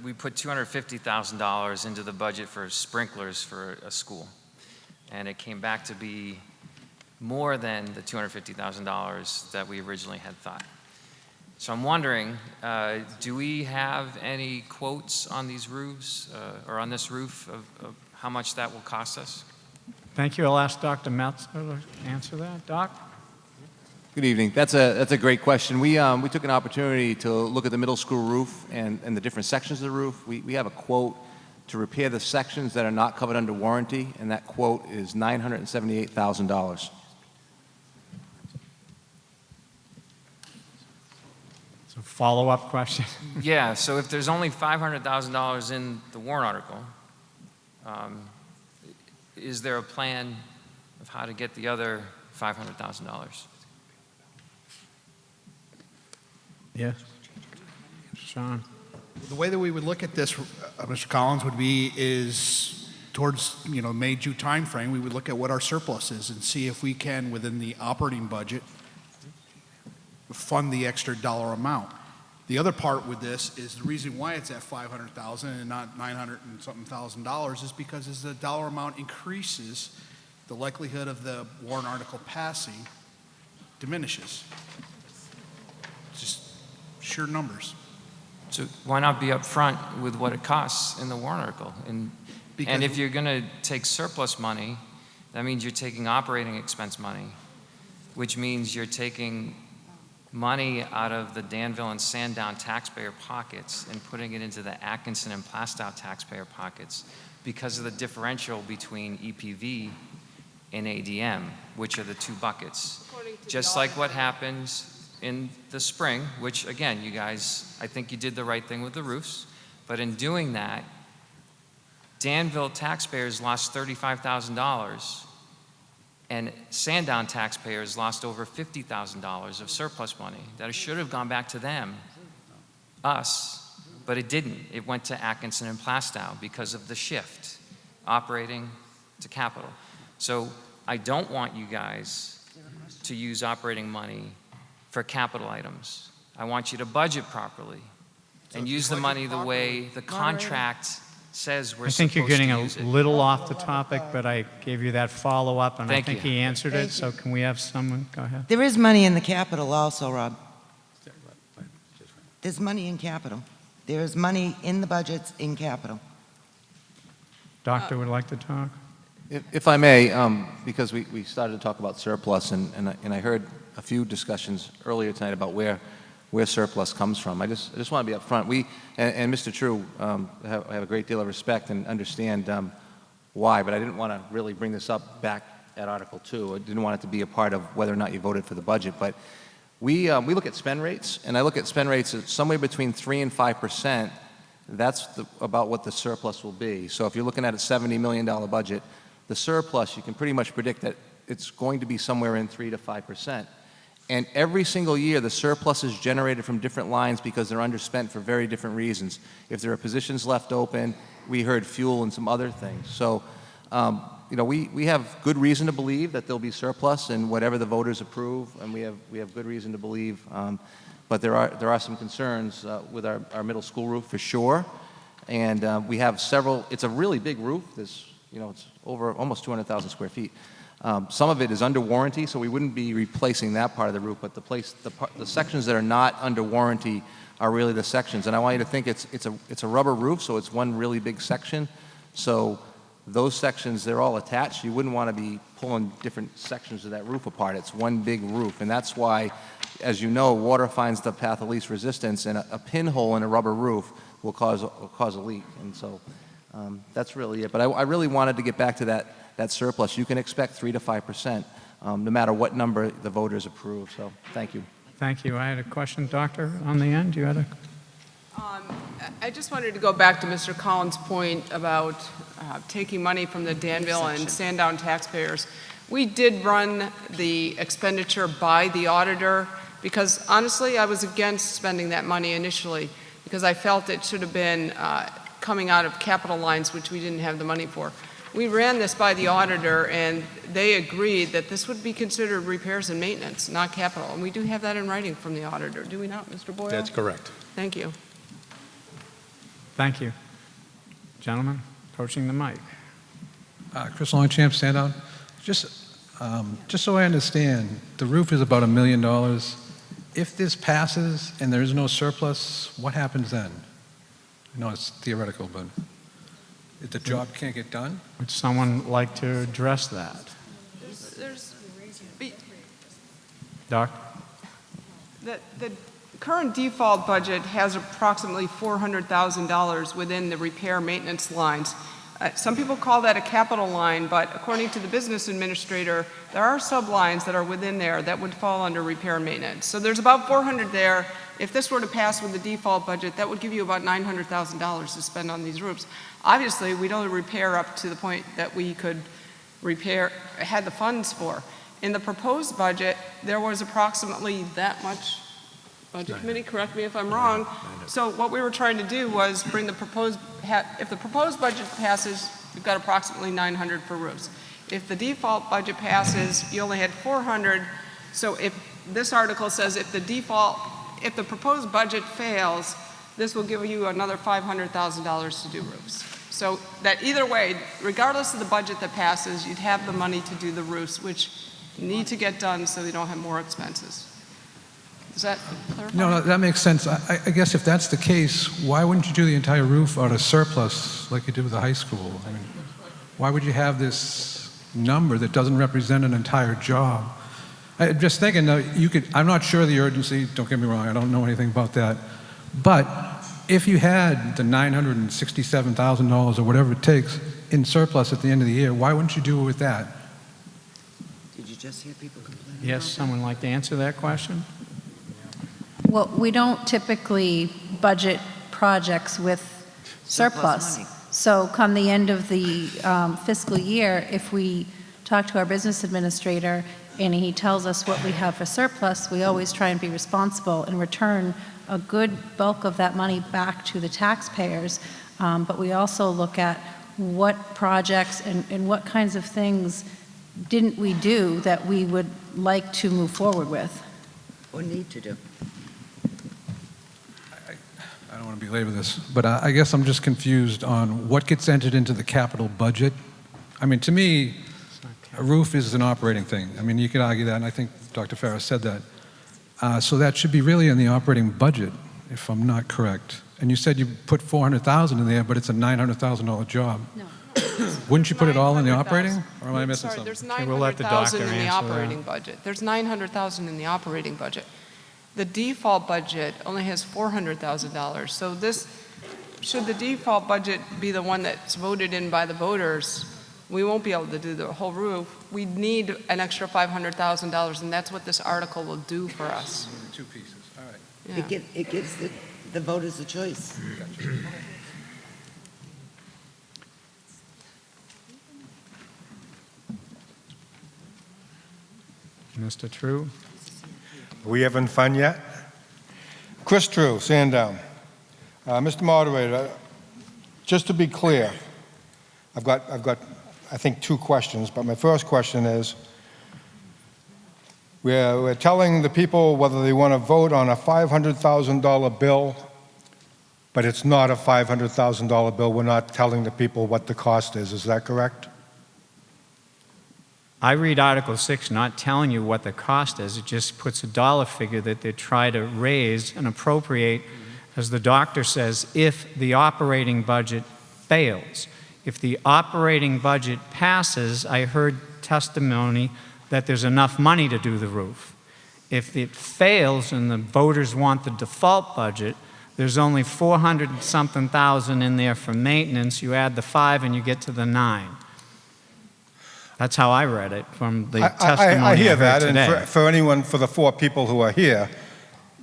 we put $250,000 into the budget for sprinklers for a school. And it came back to be more than the $250,000 that we originally had thought. So I'm wondering, do we have any quotes on these roofs, or on this roof of how much that will cost us? Thank you. I'll ask Dr. Metzler to answer that. Doc? Good evening. That's a great question. We took an opportunity to look at the middle school roof and the different sections of the roof. We have a quote to repair the sections that are not covered under warranty, and that quote is $978,000. So follow-up question. Yeah, so if there's only $500,000 in the warrant article, is there a plan of how to get the other $500,000? Yes. Sean? The way that we would look at this, Mr. Collins, would be is towards, May, June timeframe, we would look at what our surplus is and see if we can, within the operating budget, fund the extra dollar amount. The other part with this is the reason why it's at $500,000 and not $900 and something thousand is because as the dollar amount increases, the likelihood of the warrant article passing diminishes. Just sheer numbers. So why not be upfront with what it costs in the warrant article? And if you're going to take surplus money, that means you're taking operating expense money, which means you're taking money out of the Danville and Sandown taxpayer pockets and putting it into the Atkinson and Plastow taxpayer pockets because of the differential between EPV and ADM, which are the two buckets. Just like what happens in the spring, which again, you guys, I think you did the right thing with the roofs, but in doing that, Danville taxpayers lost $35,000 and Sandown taxpayers lost over $50,000 of surplus money that should have gone back to them, us, but it didn't. It went to Atkinson and Plastow because of the shift, operating to capital. So I don't want you guys to use operating money for capital items. I want you to budget properly and use the money the way the contract says we're I think you're supposed to getting a use it. little off the topic, but I gave you that follow-up, and I Thank think you. he answered it, Thank so can we have someone, go ahead. There is money in the capital also, Rob. There's money in capital. There is money in the budgets in capital. Doctor would like to talk? If I may, because we started to talk about surplus, and I heard a few discussions earlier tonight about where surplus comes from. I just want to be upfront. And Mr. True, I have a great deal of respect and understand why, but I didn't want to really bring this up back at Article 2. I didn't want it to be a part of whether or not you voted for the budget. But we look at spend rates, and I look at spend rates at somewhere between 3% and 5%. That's about what the surplus will be. So if you're looking at a $70 million budget, the surplus, you can pretty much predict that it's going to be somewhere in 3 to 5%. And every single year, the surplus is generated from different lines because they're underspent for very different reasons. If there are positions left open, we heard fuel and some other things. So, we have good reason to believe that there'll be surplus in whatever the voters approve, and we have good reason to believe. But there are some concerns with our middle school roof for sure. And we have several. It's a really big roof. It's over almost 200,000 square feet. Some of it is under warranty, so we wouldn't be replacing that part of the roof, but the sections that are not under warranty are really the sections. And I want you to think it's a rubber roof, so it's one really big section. So those sections, they're all attached. You wouldn't want to be pulling different sections of that roof apart. It's one big roof, and that's why, as you know, water finds the path of least resistance, and a pinhole in a rubber roof will cause a leak. And so that's really it. But I really wanted to get back to that surplus. You can expect 3 to 5%, no matter what number the voters approve. So thank you. Thank you. I had a question, Doctor, on the end. You had a... I just wanted to go back to Mr. Collins' point about taking money from the Danville and Sandown taxpayers. We did run the expenditure by the auditor because, honestly, I was against spending that money initially because I felt it should have been coming out of capital lines, which we didn't have the money for. We ran this by the auditor, and they agreed that this would be considered repairs and maintenance, not capital. And we do have that in writing from the auditor, do we not, Mr. Boyle? That's correct. Thank you. Thank you. Gentlemen, approaching the mic. Chris Longchamp, Sandown. Just so I understand, the roof is about $1 million. If this passes and there is no surplus, what happens then? I know it's theoretical, but if the job can't get done? Would someone like to address that? Doc? The current default budget has approximately $400,000 within the repair maintenance lines. Some people call that a capital line, but according to the business administrator, there are sublines that are within there that would fall under repair and maintenance. So there's about 400 there. If this were to pass with the default budget, that would give you about $900,000 to spend on these roofs. Obviously, we'd only repair up to the point that we could repair, had the funds for. In the proposed budget, there was approximately that much. Budget committee, correct me if I'm wrong. So what we were trying to do was bring the proposed, if the proposed budget passes, you've got approximately 900 for roofs. If the default budget passes, you only had 400. So if this article says if the proposed budget fails, this will give you another $500,000 to do roofs. So that either way, regardless of the budget that passes, you'd have the money to do the roofs, which need to get done so you don't have more expenses. Does that clarify? No, that makes sense. I guess if that's the case, why wouldn't you do the entire roof out of surplus like you did with the high school? I mean, why would you have this number that doesn't represent an entire job? I'm just thinking, I'm not sure of the urgency, don't get me wrong, I don't know anything about that. But if you had the $967,000 or whatever it takes in surplus at the end of the year, why wouldn't you do it with that? Did you just hear people complain? Yes, someone like to answer that question? Well, we don't typically budget projects with surplus. money. So come the end of the fiscal year, if we talk to our business administrator and he tells us what we have for surplus, we always try and be responsible and return a good bulk of that money back to the taxpayers. But we also look at what projects and what kinds of things didn't we do that we would like to move forward with. Or need to do. don't want to belabor this, but I guess I'm just confused on what gets entered into the capital budget. I mean, to me, a roof is an operating thing. I mean, you could argue that, and I think Dr. Farris said that. So that should be really in the operating budget, if I'm not correct. And you said you put $400,000 in there, but it's a $900,000 job. No. Wouldn't you put it all in the operating, or am I missing Sorry, something? there's Okay, we'll let the doctor $900,000 in the answer that. operating budget. There's $900,000 in the operating budget. The default budget only has $400,000. So this, should the default budget be the one that's voted in by the voters, we won't be able to do the whole roof. We need an extra $500,000, and that's what this article will do for us. Two pieces, all right. Yeah. It gives the voters a choice. Mr. True? We having fun yet? Chris True, Sandown. Mr. Moderator, just to be clear, I've got, I think, two questions, but my first question is, we're telling the people whether they want to vote on a $500,000 bill, but it's not a $500,000 bill. We're not telling the people what the cost is. Is that correct? I read Article 6 not telling you what the cost is. It just puts a dollar figure that they try to raise and appropriate, as the doctor says, if the operating budget fails. If the operating budget passes, I heard testimony that there's enough money to do the roof. If it fails and the voters want the default budget, there's only 400-something thousand in there for maintenance. You add the 5 and you get to the 9. That's how I read it from the testimony I hear heard that, today. and for anyone, for the 4 people who are here,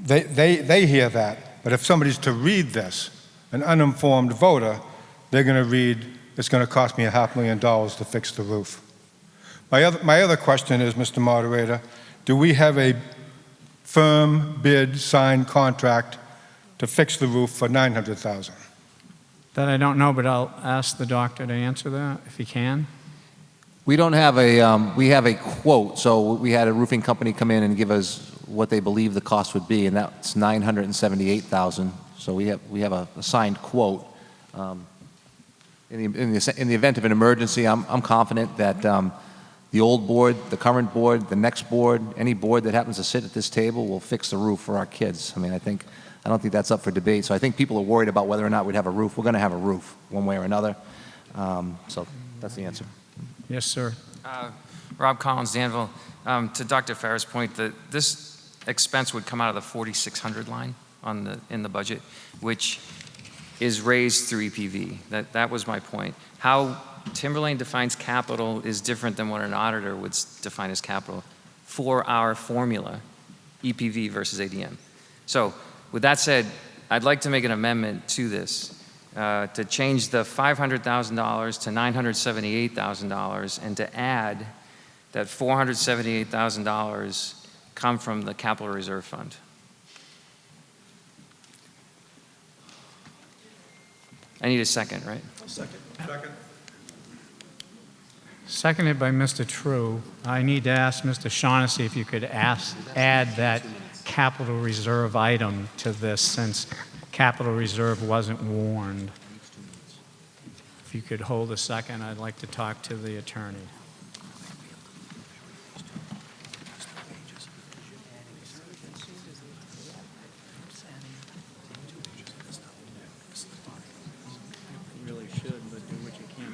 they hear that. But if somebody's to read this, an uninformed voter, they're going to read, it's going to cost me $500,000 to fix the roof. My other question is, Mr. Moderator, do we have a firm bid signed contract to fix the roof for $900,000? That I don't know, but I'll ask the doctor to answer that if he can. We don't have a, we have a quote, so we had a roofing company come in and give us what they believe the cost would be, and that's $978,000. So we have a signed quote. In the event of an emergency, I'm confident that the old board, the current board, the next board, any board that happens to sit at this table will fix the roof for our kids. I mean, I don't think that's up for debate. So I think people are worried about whether or not we'd have a roof. We're going to have a roof one way or another. So that's the answer. Yes, sir. Rob Collins, Danville. To Dr. Farris' point, that this expense would come out of the 4,600 line in the budget, which is raised through EPV. That was my point. How Timberlane defines capital is different than what an auditor would define as capital for our formula, EPV versus ADM. So with that said, I'd like to make an amendment to this to change the $500,000 to $978,000 and to add that $478,000 come from the capital reserve fund. I need a second, right? Second. Seconded by Mr. True. I need to ask Mr. Shaughnessy if you could add that capital reserve item to this, since capital reserve wasn't warned. If you could hold a second, I'd like to talk to the attorney. You really should, but do what you can.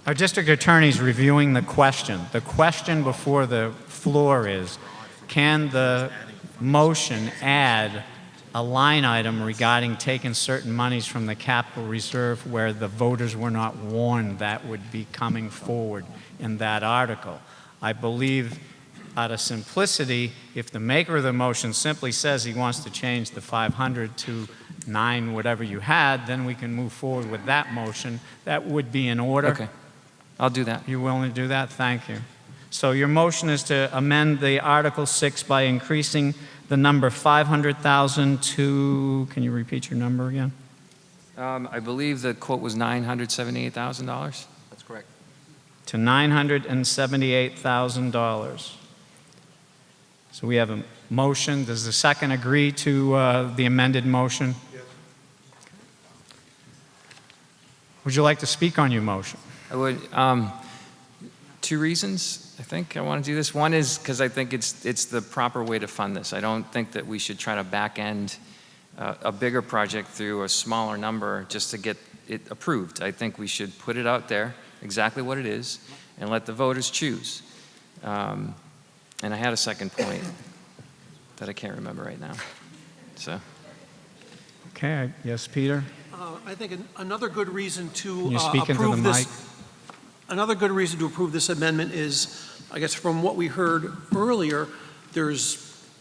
Our district attorney's reviewing the question. The question before the floor is, can the motion add a line item regarding taking certain monies from the capital reserve where the voters were not warned that would be coming forward in that article? I believe, out of simplicity, if the maker of the motion simply says he wants to change the 500 to 9 whatever you had, then we can move forward with that motion. That would be in order. Okay, I'll do that. You willing to do that? Thank you. So your motion is to amend the Article 6 by increasing the number 500,000 to, can you repeat your number again? I believe the quote was $978,000. That's correct. To $978,000. So we have a motion. Does the second agree to the amended motion? Yes. Would you like to speak on your motion? I would. 2 reasons, I think, I want to do this. One is because I think it's the proper way to fund this. I don't think that we should try to back end a bigger project through a smaller number just to get it approved. I think we should put it out there, exactly what it is, and let the voters choose. And I had a second point that I can't remember right now. So. Okay, yes, Peter? I think another good reason to Can you speak into the approve mic? this. Another good reason to approve this amendment is, I guess from what we heard earlier, there's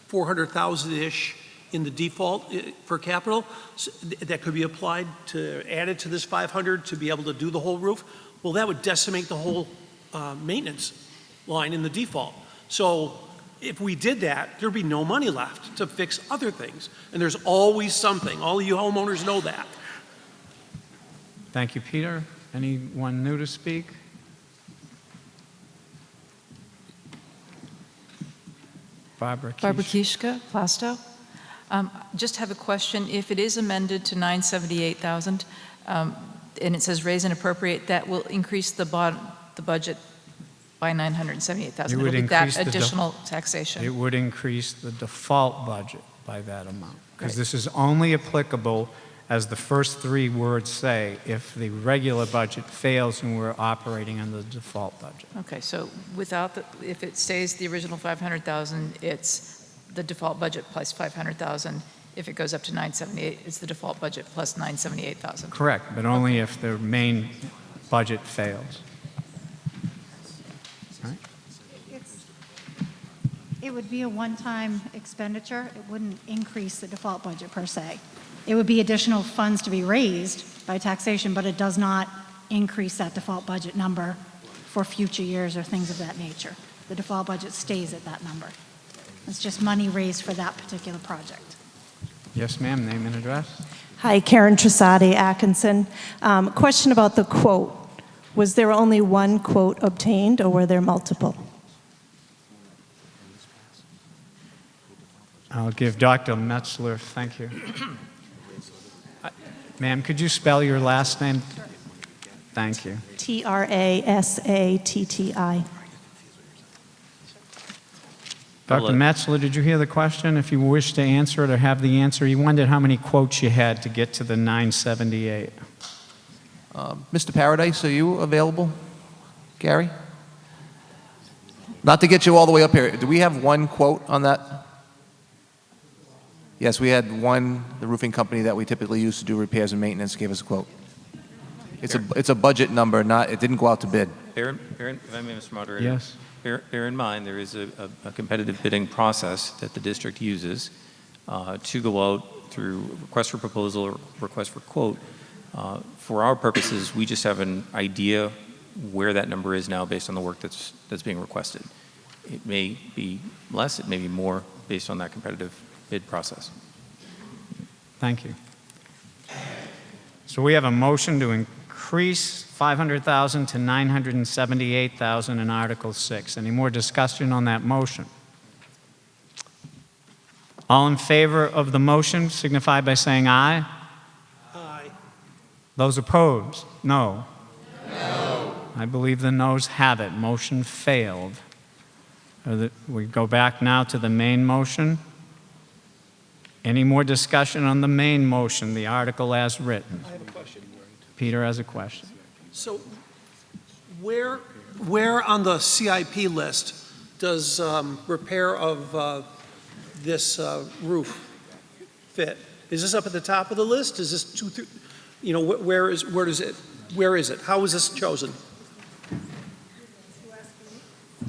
400,000-ish in the default for capital that could be applied to added to this 500 to be able to do the whole roof. Well, that would decimate the whole maintenance line in the default. So if we did that, there'd be no money left to fix other things. And there's always something. All of you homeowners know that. Thank you, Peter. Anyone new to speak? Barbara Kishka, Plasto. Just have a question. If it is amended to 978,000, and it says raise and appropriate, that will increase the budget by 978,000. It will be that additional taxation. It would increase the default budget by that amount. Because this is only applicable, as the first 3 words say, if the regular budget fails and we're operating under the default budget. Okay, so without if it stays the original 500,000, it's the default budget plus 500,000. If it goes up to 978, it's the default budget plus 978,000. Correct, but only if the main budget fails. Right? It would be a one-time expenditure. It wouldn't increase the default budget per se. It would be additional funds to be raised by taxation, but it does not increase that default budget number for future years or things of that nature. The default budget stays at that number. It's just money raised for that particular project. Yes, ma'am. Name and address. Hi, Karen Trasati, Atkinson. Question about the quote. Was there only one quote obtained, or were there multiple? I'll give Dr. Metzler, thank you. Ma'am, could you spell your last name? Thank you. Trasatti. Dr. Metzler, did you hear the question? If you wish to answer it or have the answer, he wondered how many quotes you had to get to the 978. Mr. Paradise, are you available? Gary? Not to get you all the way up here. Do we have one quote on that? Yes, we had one, the roofing company that we typically use to do repairs and maintenance gave us a quote. It's a budget number, it didn't go out to bid. Bear, if I may, Mr. Moderator. Yes. Bear in mind, there is a competitive bidding process that the district uses to go out through request for proposal or request for quote. For our purposes, we just have an idea where that number is now based on the work that's being requested. It may be less, it may be more based on that competitive bid process. Thank you. So we have a motion to increase 500,000 to 978,000 in Article 6. Any more discussion on that motion? All in favor of the motion signify by saying aye. Aye. Those opposed? No. No. I believe the noes have it. Motion failed. We go back now to the main motion. Any more discussion on the main motion, the article as written? I have a question. Peter has a question. So where on the CIP list does repair of this roof fit? Is this up at the top of the list? Is this where is it? How is this chosen?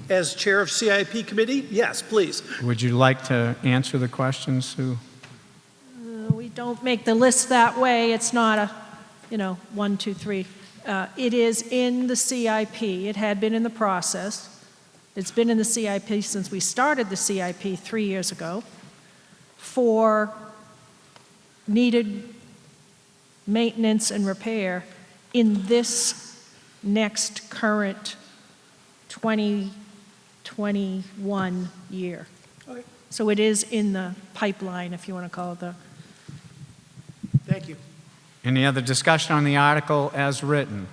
As chair of CIP committee? Yes, please. Would you like to answer the question, Sue? don't make the list that way. It's not a, 1, 2, 3. It is in the CIP. It had been in the process. It's been in the CIP since we started the CIP 3 years ago for needed maintenance and repair in this next current 2021 year. Okay. So it is in the pipeline, if you want to call it the. Thank you. Any other discussion on the article as written?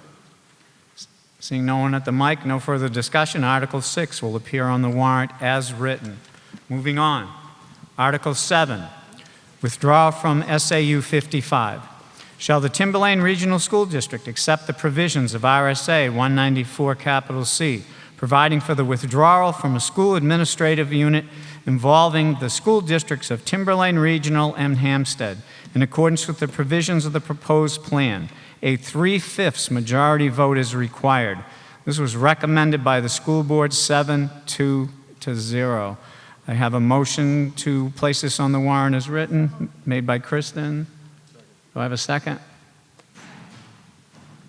Seeing no one at the mic, no further discussion. Article 6 will appear on the warrant as written. Moving on. Article 7, withdrawal from SAU 55. Shall the Timberlane Regional School District accept the provisions of RSA 194 capital C, providing for the withdrawal from a school administrative unit involving the school districts of Timberlane Regional and Hampstead, in accordance with the provisions of the proposed plan? A 3/5 majority vote is required. This was recommended by the school board 7-2-0. I have a motion to place this on the warrant as written, made by Kristen. Do I have a second?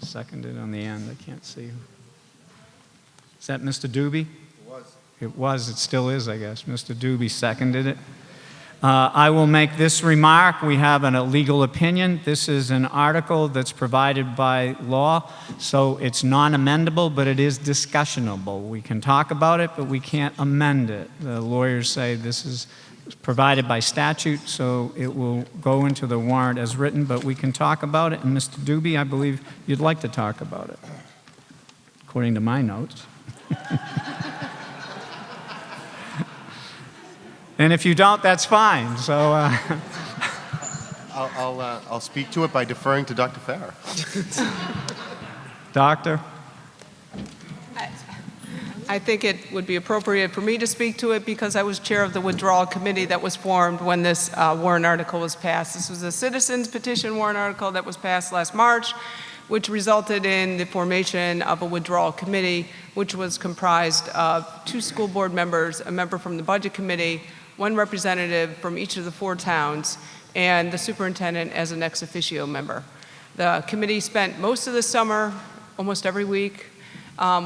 Seconded on the end. I can't see. Is that Mr. Doobie? It was. It was. It still is, I guess. Mr. Doobie seconded it. I will make this remark. We have a legal opinion. This is an article that's provided by law, so it's non-amendable, but it is discussionable. We can talk about it, but we can't amend it. The lawyers say this is provided by statute, so it will go into the warrant as written, but we can talk about it. And Mr. Doobie, I believe you'd like to talk about it, according to my notes. And if you don't, that's fine. So I'll speak to it by deferring to Dr. Farrer. Doctor? I think it would be appropriate for me to speak to it because I was chair of the withdrawal committee that was formed when this warrant article was passed. This was a citizens petition warrant article that was passed last March, which resulted in the formation of a withdrawal committee, which was comprised of 2 school board members, a member from the budget committee, 1 representative from each of the 4 towns, and the superintendent as an ex officio member. The committee spent most of the summer, almost every week,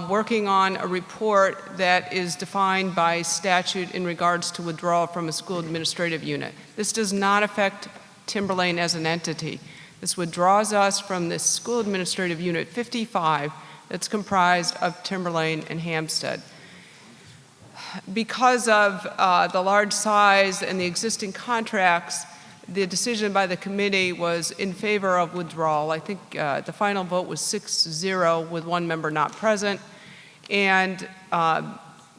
working on a report that is defined by statute in regards to withdrawal from a school administrative unit. This does not affect Timberlane as an entity. This withdraws us from this school administrative unit 55 that's comprised of Timberlane and Hampstead. Because of the large size and the existing contracts, the decision by the committee was in favor of withdrawal. I think the final vote was 6-0 with 1 member not present. And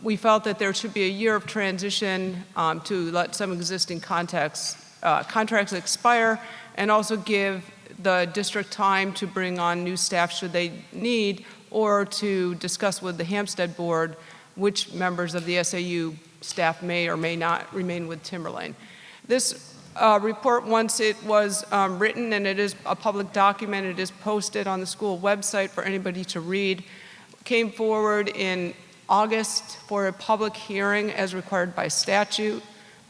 we felt that there should be a year of transition to let some existing contracts expire and also give the district time to bring on new staff should they need, or to discuss with the Hampstead board which members of the SAU staff may or may not remain with Timberlane. This report, once it was written, and it is a public document, it is posted on the school website for anybody to read, came forward in August for a public hearing as required by statute.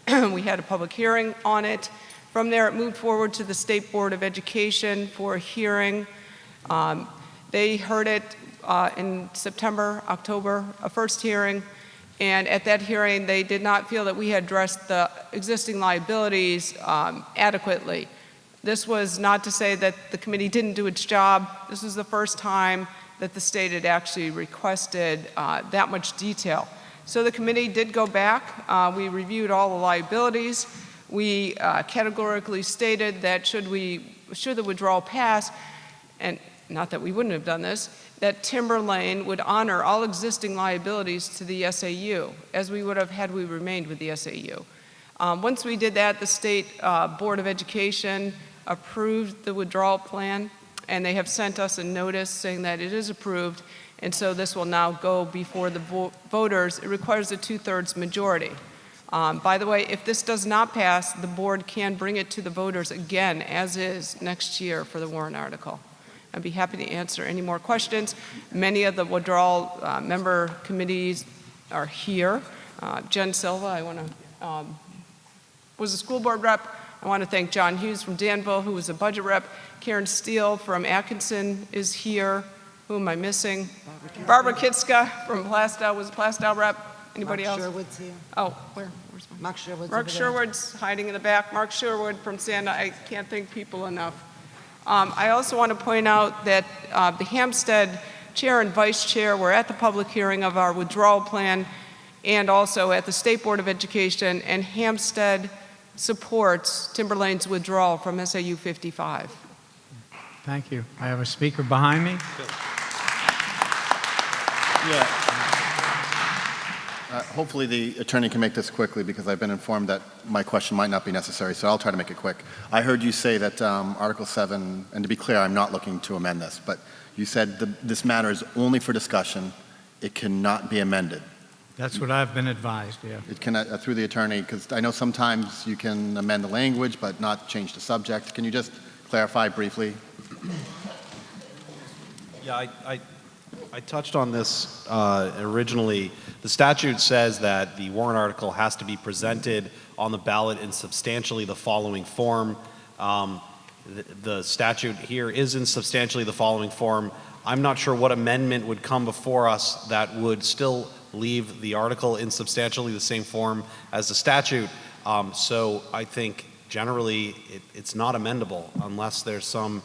We had a public hearing on it. From there, it moved forward to the State Board of Education for a hearing. They heard it in September, October, a first hearing, and at that hearing they did not feel that we had addressed the existing liabilities adequately. This was not to say that the committee didn't do its job. This was the first time that the state had actually requested that much detail. So the committee did go back. We reviewed all the liabilities. We categorically stated that should the withdrawal pass, and not that we wouldn't have done this, that Timberlane would honor all existing liabilities to the SAU, as we would have had we remained with the SAU. Once we did that, the State Board of Education approved the withdrawal plan, and they have sent us a notice saying that it is approved, and so this will now go before the voters. It requires a 2/3 majority. By the way, if this does not pass, the board can bring it to the voters again, as is, next year for the warrant article. I'd be happy to answer any more questions. Many of the withdrawal member committees are here. Jen Silva, was a school board rep I want to thank John Hughes from Danville, who was a budget rep. Karen Steele from Atkinson is here. Who am I missing? Barbara Kitska from Plastow was a Plastow rep. Anybody else? Mark Sherwood's here. Oh, where's Mark Sherwood's Mark over there. Sherwood's hiding in the back. Mark Sherwood from Sanda. I can't thank people enough. I also want to point out that the Hampstead chair and vice chair were at the public hearing of our withdrawal plan and also at the State Board of Education, and Hampstead supports Timberlane's withdrawal from SAU 55. Thank you. I have a speaker behind me. Yeah. Hopefully the attorney can make this quickly because I've been informed that my question might not be necessary, so I'll try to make it quick. I heard you say that Article 7, and to be clear, I'm not looking to amend this, but you said this matter is only for discussion. It cannot be amended. That's what I've been advised, yeah. It cannot, through the attorney, because I know sometimes you can amend the language but not change the subject. Can you just clarify briefly? Yeah, I touched on this originally. The statute says that the warrant article has to be presented on the ballot in substantially the following form. The statute here is in substantially the following form. I'm not sure what amendment would come before us that would still leave the article in substantially the same form as the statute. So I think generally it's not amendable unless there's some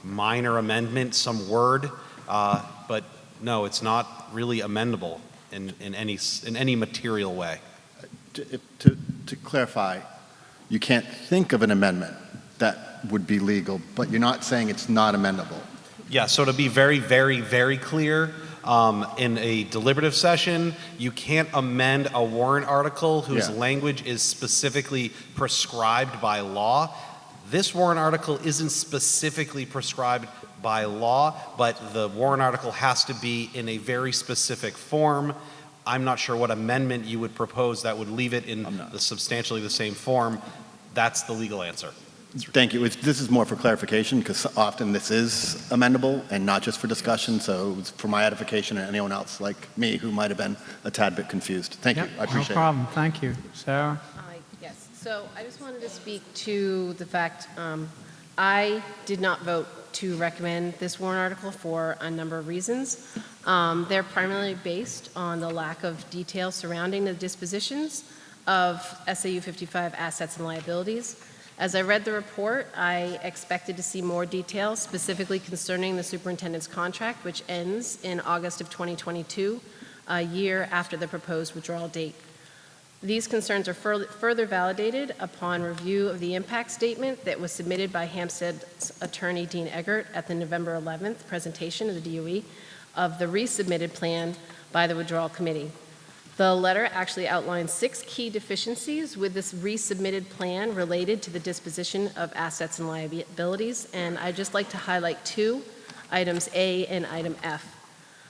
minor amendment, some word, but no, it's not really amendable in any material way. To clarify, you can't think of an amendment that would be legal, but you're not saying it's not amendable. Yeah, so to be very, very, very clear, in a deliberative session, you can't amend a warrant article whose language is specifically prescribed by law. This warrant article isn't specifically prescribed by law, but the warrant article has to be in a very specific form. I'm not sure what amendment you would propose that would leave it in the substantially the same form. That's the legal answer. Thank you. This is more for clarification because often this is amendable and not just for discussion. So it's for my edification and anyone else like me who might have been a tad bit confused. Thank you. I appreciate it. No problem. Thank you. Sarah? Yes. So I just wanted to speak to the fact I did not vote to recommend this warrant article for a number of reasons. They're primarily based on the lack of detail surrounding the dispositions of SAU 55 assets and liabilities. As I read the report, I expected to see more details, specifically concerning the superintendent's contract, which ends in August of 2022, a year after the proposed withdrawal date. These concerns are further validated upon review of the impact statement that was submitted by Hampstead's attorney, Dean Eggert, at the November 11th presentation of the DOE of the resubmitted plan by the withdrawal committee. The letter actually outlines 6 key deficiencies with this resubmitted plan related to the disposition of assets and liabilities, and I'd just like to highlight 2, items A and item F.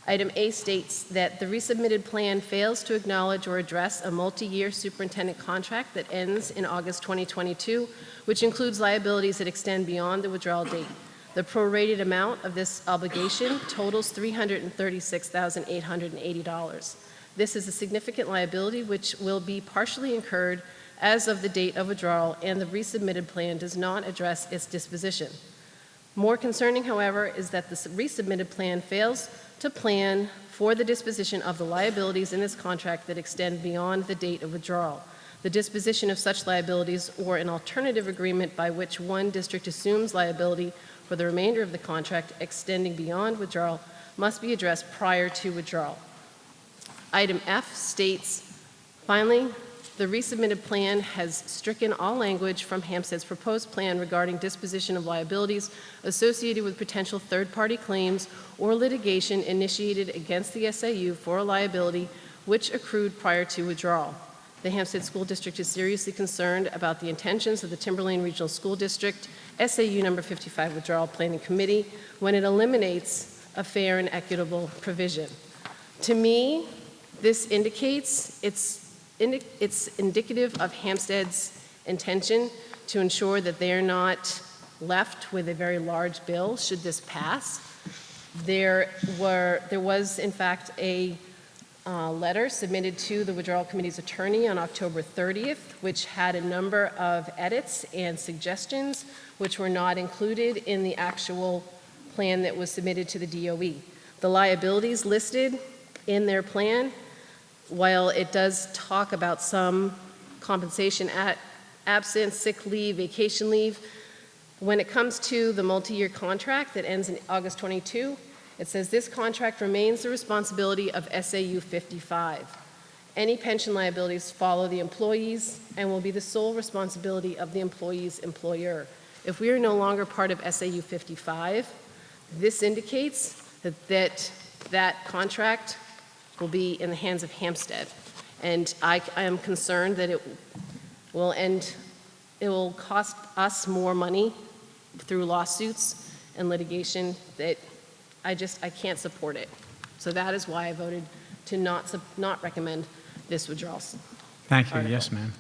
Item A states that the resubmitted plan fails to acknowledge or address a multi-year superintendent contract that ends in August 2022, which includes liabilities that extend beyond the withdrawal date. The prorated amount of this obligation totals $336,880. This is a significant liability which will be partially incurred as of the date of withdrawal, and the resubmitted plan does not address its disposition. More concerning, however, is that the resubmitted plan fails to plan for the disposition of the liabilities in this contract that extend beyond the date of withdrawal. The disposition of such liabilities or an alternative agreement by which one district assumes liability for the remainder of the contract extending beyond withdrawal must be addressed prior to withdrawal. Item F states, finally, the resubmitted plan has stricken all language from Hampstead's proposed plan regarding disposition of liabilities associated with potential third-party claims or litigation initiated against the SAU for a liability which accrued prior to withdrawal. The Hampstead School District is seriously concerned about the intentions of the Timberlane Regional School District SAU number 55 Withdrawal Planning Committee when it eliminates a fair and equitable provision. To me, this indicates it's indicative of Hampstead's intention to ensure that they're not left with a very large bill should this pass. There was, in fact, a letter submitted to the withdrawal committee's attorney on October 30th, which had a number of edits and suggestions which were not included in the actual plan that was submitted to the DOE. The liabilities listed in their plan, while it does talk about some compensation at absence, sick leave, vacation leave, when it comes to the multi-year contract that ends in August 22, it says this contract remains the responsibility of SAU 55. Any pension liabilities follow the employees and will be the sole responsibility of the employee's employer. If we are no longer part of SAU 55, this indicates that contract will be in the hands of Hampstead. And I am concerned that it will cost us more money through lawsuits and litigation that I can't support it. So that is why I voted to not recommend this withdrawal. Thank you. article. Yes, ma'am.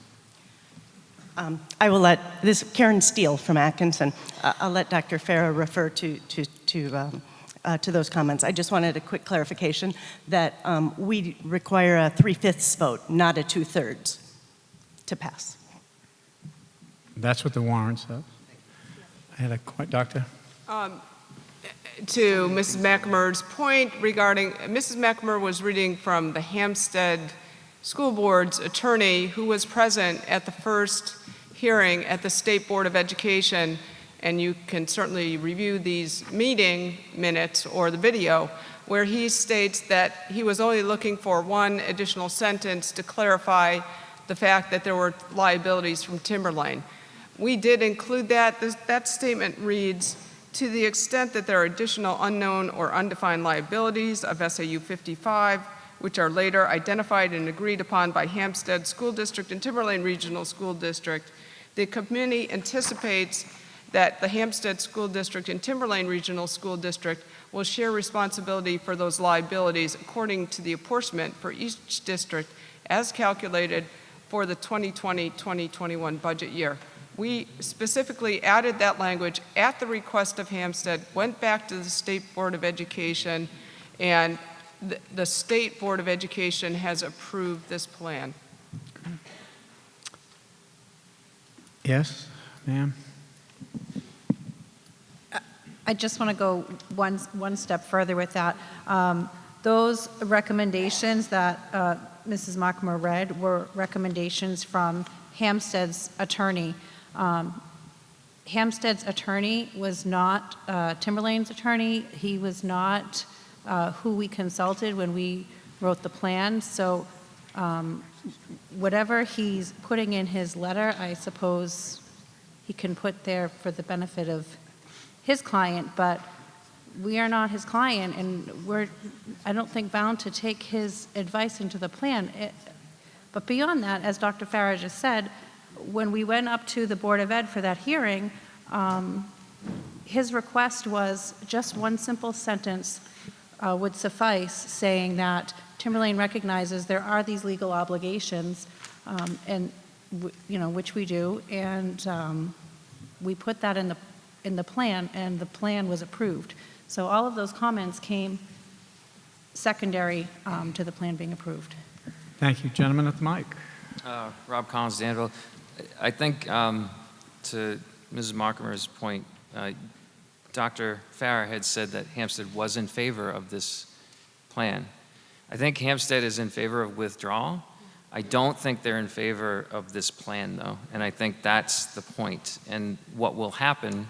I will this is Karen Steele from Atkinson. I'll let Dr. Farah refer to those comments. I just wanted a quick clarification that we require a 3/5 vote, not a 2/3 to pass. That's what the warrant says. I had a doctor. To Mrs. McNamara's point regarding, Mrs. McNamara was reading from the Hampstead School Board's attorney who was present at the first hearing at the State Board of Education, and you can certainly review these meeting minutes or the video, where he states that he was only looking for one additional sentence to clarify the fact that there were liabilities from Timberlane. We did include that. That statement reads, to the extent that there are additional unknown or undefined liabilities of SAU 55, which are later identified and agreed upon by Hampstead School District and Timberlane Regional School District, the committee anticipates that the Hampstead School District and Timberlane Regional School District will share responsibility for those liabilities according to the apportionment for each district as calculated for the 2020-2021 budget year. We specifically added that language at the request of Hampstead, went back to the State Board of Education, and the State Board of Education has approved this plan. Yes, ma'am. I just want to go one step further with that. Those recommendations that Mrs. McNamara read were recommendations from Hampstead's attorney. Hampstead's attorney was not Timberlane's attorney. He was not who we consulted when we wrote the plan. So whatever he's putting in his letter, I suppose he can put there for the benefit of his client, but we are not his client, and we're, I don't think, bound to take his advice into the plan. But beyond that, as Dr. Farah just said, when we went up to the Board of Ed for that hearing, his request was just one simple sentence would suffice, saying that Timberlane recognizes there are these legal obligations, and which we do, and we put that in the plan, and the plan was approved. So all of those comments came secondary to the plan being approved. Thank you. Gentleman at the mic. Rob Collins, Danville. I think to Mrs. McNamara's point, Dr. Farah had said that Hampstead was in favor of this plan. I think Hampstead is in favor of withdrawal. I don't think they're in favor of this plan, though, and I think that's the point. And what will happen,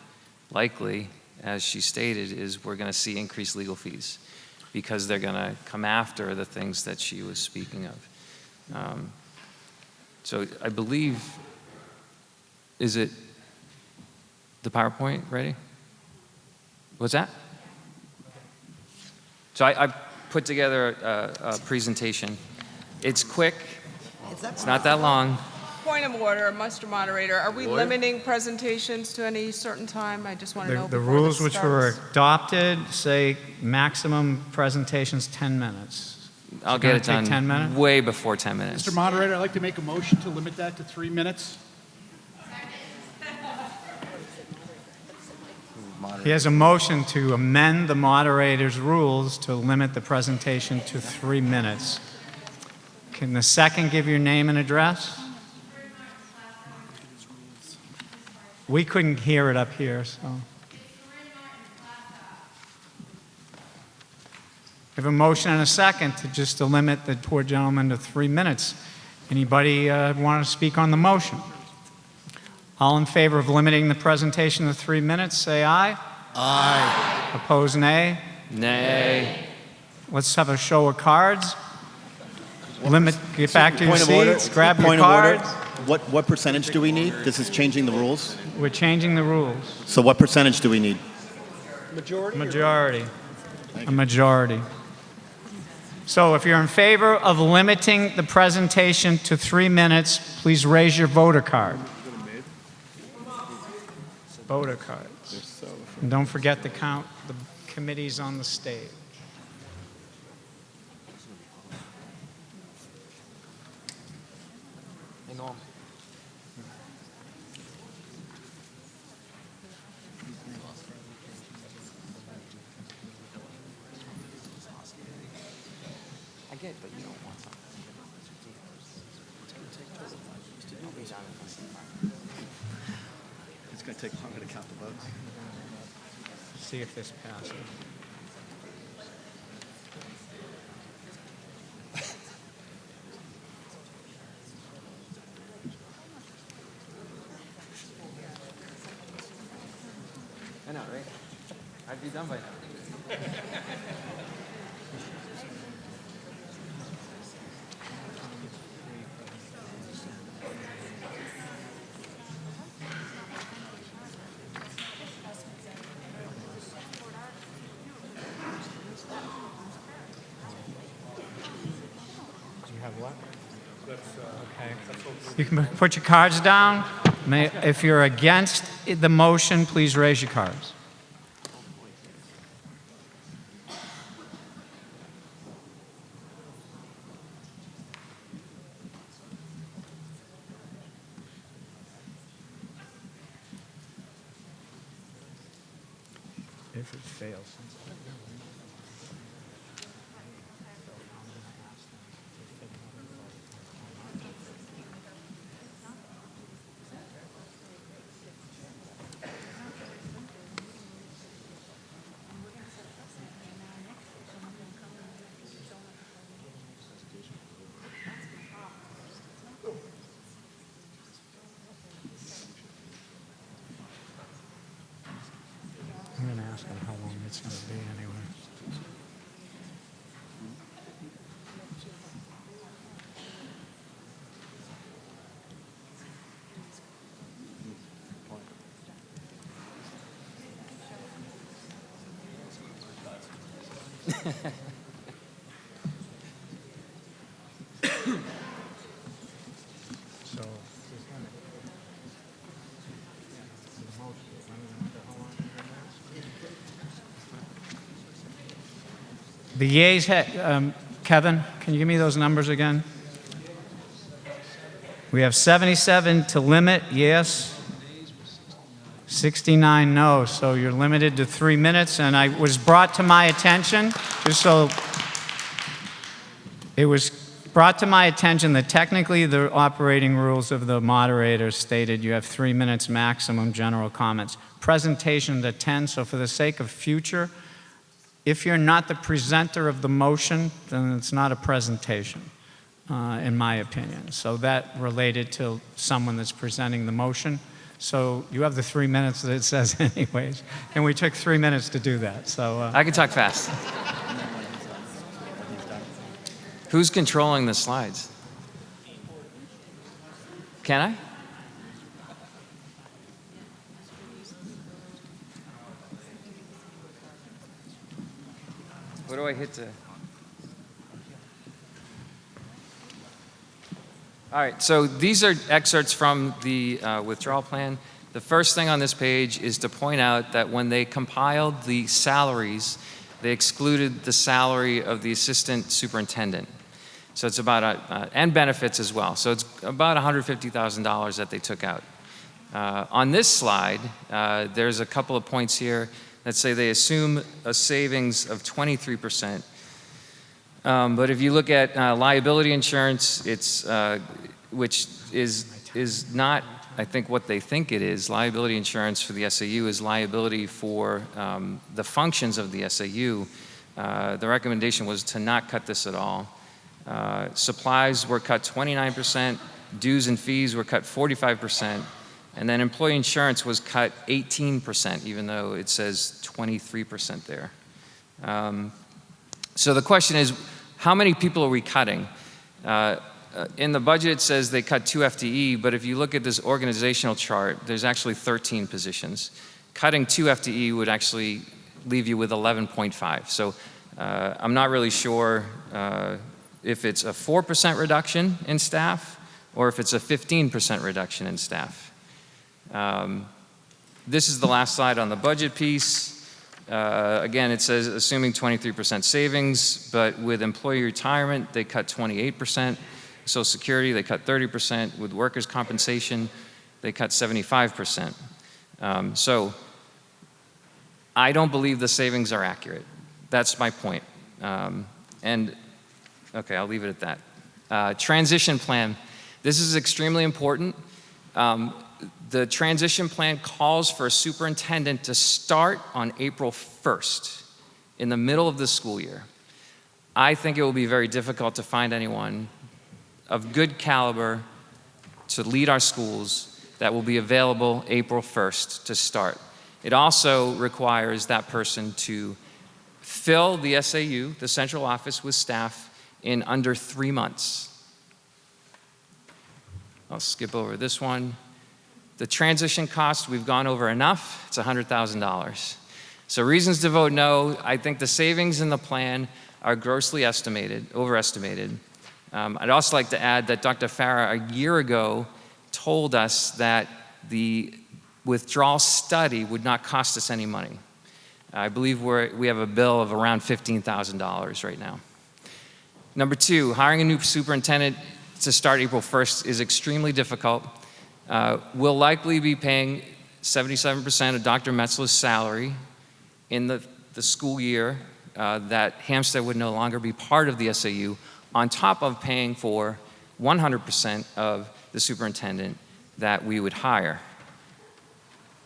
likely, as she stated, is we're going to see increased legal fees because they're going to come after the things that she was speaking of. So I believe, is it the PowerPoint ready? What's that? So I put together a presentation. It's quick. It's not that long. Point of order, Mr. Moderator. Are we limiting presentations to any certain time? I just want to know. The before rules this which were starts. adopted say maximum presentations 10 minutes. I'll It's get gonna it take done 10 minutes? way before 10 minutes. Mr. Moderator, I'd like to make a motion to limit that to 3 minutes. He has a motion to amend the moderator's rules to limit the presentation to 3 minutes. Can the second give your name and address? We couldn't hear it up here, so. We have a motion and a second to limit the poor gentleman to 3 minutes. Anybody want to speak on the motion? All in favor of limiting the presentation to 3 minutes, say aye. Aye. Opposed, nay? Nay. Let's have a show of cards. Get back to your Point of order. seats, grab your Point of order. cards. What percentage do we need? This is changing the rules. We're changing the rules. So what percentage do we need? Majority. A majority. So if you're in favor of limiting the presentation to 3 minutes, please raise your voter card. Voter cards. And don't forget to count the committees on the stage. I get, but you don't want something. It's going to take longer to count the votes. See if this passes. I know, right? I'd be done by now. Do you have what? Okay. You can put your cards down. If you're against the motion, please raise your cards. If it fails. I'm going to ask him how long it's going to be anyway. So, the yeas, Kevin, can you give me those numbers again? We have 77 to limit, yes. 69 no, so you're limited to 3 minutes. And I was brought to my attention, just so it was brought to my attention that technically the operating rules of the moderator stated you have 3 minutes maximum general comments. Presentation to 10, so for the sake of future, if you're not the presenter of the motion, then it's not a presentation, in my opinion. So that related to someone that's presenting the motion. So you have the 3 minutes that it says anyways, and we took 3 minutes to do that. So I can talk fast. Who's controlling the slides? Can I? What do I hit to? All right, so these are excerpts from the withdrawal plan. The first thing on this page is to point out that when they compiled the salaries, they excluded the salary of the assistant superintendent. So it's about, and benefits as well. So it's about $150,000 that they took out. On this slide, there's a couple of points here that say they assume a savings of 23%. But if you look at liability insurance, it's, which is not, I think, what they think it is. Liability insurance for the SAU is liability for the functions of the SAU. The recommendation was to not cut this at all. Supplies were cut 29%, dues and fees were cut 45%, and then employee insurance was cut 18%, even though it says 23% there. So the question is, how many people are we cutting? In the budget, it says they cut 2 FTE, but if you look at this organizational chart, there's actually 13 positions. Cutting 2 FTE would actually leave you with 11.5. So I'm not really sure if it's a 4% reduction in staff or if it's a 15% reduction in staff. This is the last slide on the budget piece. Again, it says assuming 23% savings, but with employee retirement, they cut 28%. Social Security, they cut 30%. With workers' compensation, they cut 75%. So I don't believe the savings are accurate. That's my point. And okay, I'll leave it at that. Transition plan. This is extremely important. The transition plan calls for a superintendent to start on April 1st, in the middle of the school year. I think it will be very difficult to find anyone of good caliber to lead our schools that will be available April 1st to start. It also requires that person to fill the SAU, the central office, with staff in under 3 months. I'll skip over this one. The transition cost, we've gone over enough. It's $100,000. So reasons to vote no. I think the savings in the plan are grossly overestimated. I'd also like to add that Dr. Farah a year ago told us that the withdrawal study would not cost us any money. I believe we have a bill of around $15,000 right now. Number 2, hiring a new superintendent to start April 1st is extremely difficult. We'll likely be paying 77% of Dr. Metzler's salary in the school year that Hampstead would no longer be part of the SAU, on top of paying for 100% of the superintendent that we would hire.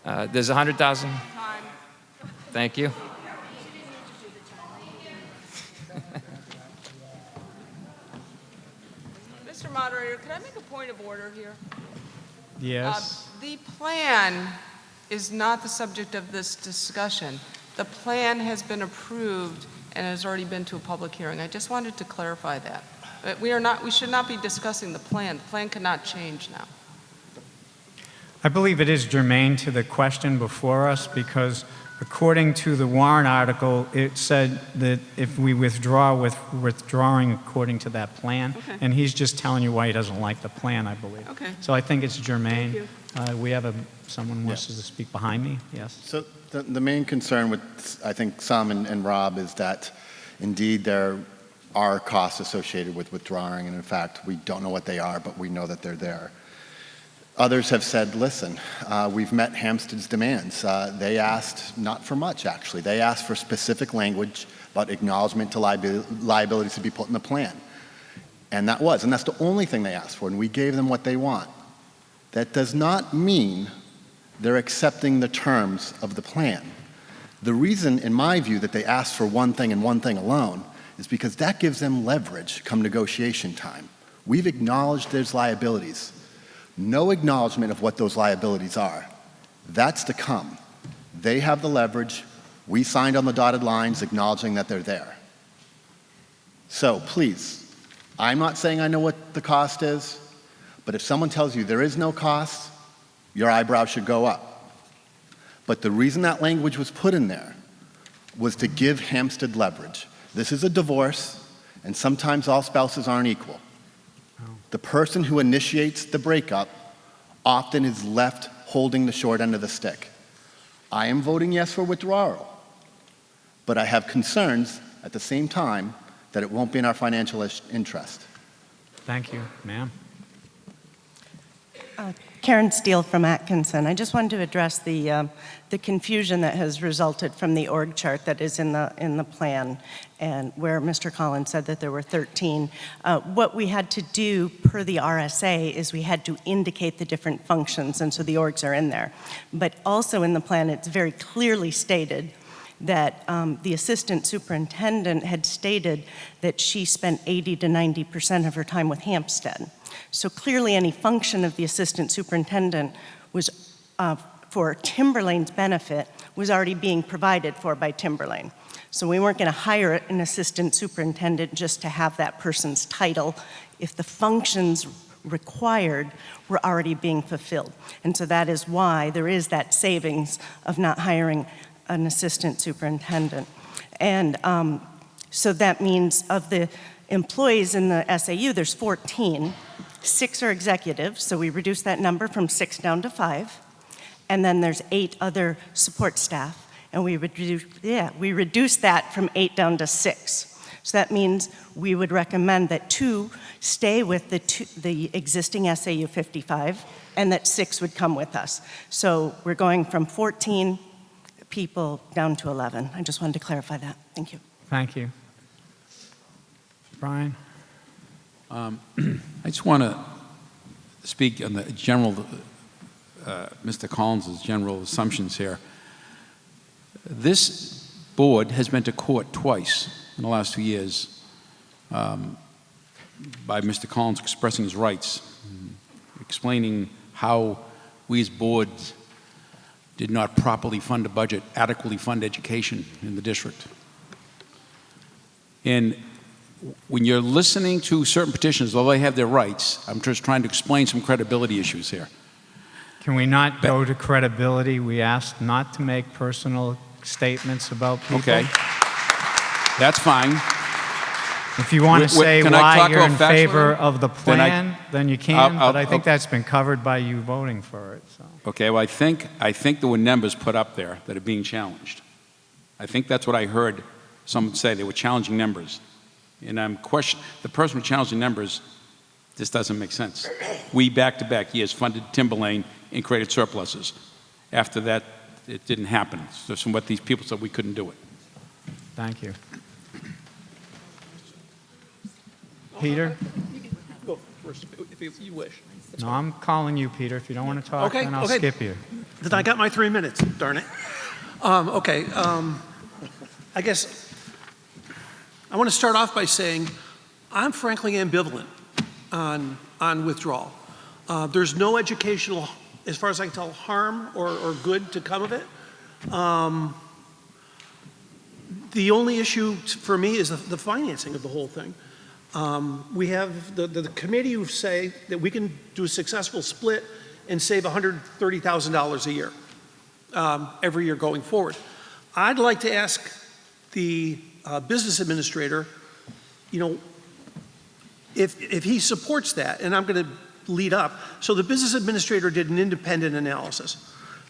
There's 100,000. Thank you. Mr. Moderator, can I make a point of order here? Yes. The plan is not the subject of this discussion. The plan has been approved and has already been to a public hearing. I just wanted to clarify that. But we should not be discussing the plan. The plan cannot change now. I believe it is germane to the question before us because according to the warrant article, it said that if we withdraw, withdrawing according to that plan, Okay. and he's just telling you why he doesn't like the plan, I believe. Okay. So I think it's germane. Thank you. We have someone wants to speak behind me. Yes. So the main concern with, I think, some and Rob is that indeed there are costs associated with withdrawing, and in fact, we don't know what they are, but we know that they're there. Others have said, listen, we've met Hampstead's demands. They asked not for much, actually. They asked for specific language about acknowledgement to liabilities to be put in the plan. And that's the only thing they asked for, and we gave them what they want. That does not mean they're accepting the terms of the plan. The reason, in my view, that they asked for one thing and one thing alone is because that gives them leverage come negotiation time. We've acknowledged there's liabilities. No acknowledgement of what those liabilities are. That's to come. They have the leverage. We signed on the dotted lines acknowledging that they're there. So please, I'm not saying I know what the cost is, but if someone tells you there is no cost, your eyebrow should go up. But the reason that language was put in there was to give Hampstead leverage. This is a divorce, and sometimes all spouses aren't equal. The person who initiates the breakup often is left holding the short end of the stick. I am voting yes for withdrawal, but I have concerns at the same time that it won't be in our financial interest. Thank you, ma'am. Karen Steele from Atkinson. I just wanted to address the confusion that has resulted from the org chart that is in the plan, and where Mr. Collins said that there were 13. What we had to do per the RSA is we had to indicate the different functions, and so the orgs are in there. But also in the plan, it's very clearly stated that the assistant superintendent had stated that she spent 80 to 90% of her time with Hampstead. So clearly any function of the assistant superintendent was, for Timberlane's benefit, was already being provided for by Timberlane. So we weren't going to hire an assistant superintendent just to have that person's title if the functions required were already being fulfilled. And so that is why there is that savings of not hiring an assistant superintendent. And so that means of the employees in the SAU, there's 14. 6 are executives, so we reduced that number from 6 down to 5. And then there's 8 other support staff, and we reduced that from 8 down to 6. So that means we would recommend that 2 stay with the existing SAU 55, and that 6 would come with us. So we're going from 14 people down to 11. I just wanted to clarify that. Thank you. Thank you. Brian? I just want to speak on the general, Mr. Collins' general assumptions here. This board has been to court twice in the last 2 years by Mr. Collins expressing his rights, explaining how we as boards did not properly fund a budget, adequately fund education in the district. And when you're listening to certain petitions, although they have their rights, I'm just trying to explain some credibility issues here. Can we not go to credibility? We asked not to make personal statements about people. Okay. That's fine. If you want to say why you're in favor of the Then plan, then you can, but I think that's been covered by you voting for it. So. Okay, well, I think there were numbers put up there that are being challenged. I think that's what I heard someone say. They were challenging numbers. And I'm questioning, the person who challenged the numbers, this doesn't make sense. We, back-to-back years, funded Timberlane and created surpluses. After that, it didn't happen. So from what these people said, we couldn't do it. Thank you. Peter? Go first, if you wish. No, I'm calling you, Peter. If you don't want to talk, then I'll skip you. Then I got my 3 minutes, darn it. I guess I want to start off by saying I'm frankly ambivalent on withdrawal. There's no educational, as far as I can tell, harm or good to come of it. The only issue for me is the financing of the whole thing. We have the committee who say that we can do a successful split and save $130,000 a year every year going forward. I'd like to ask the business administrator, if he supports that, and I'm going to lead up. So the business administrator did an independent analysis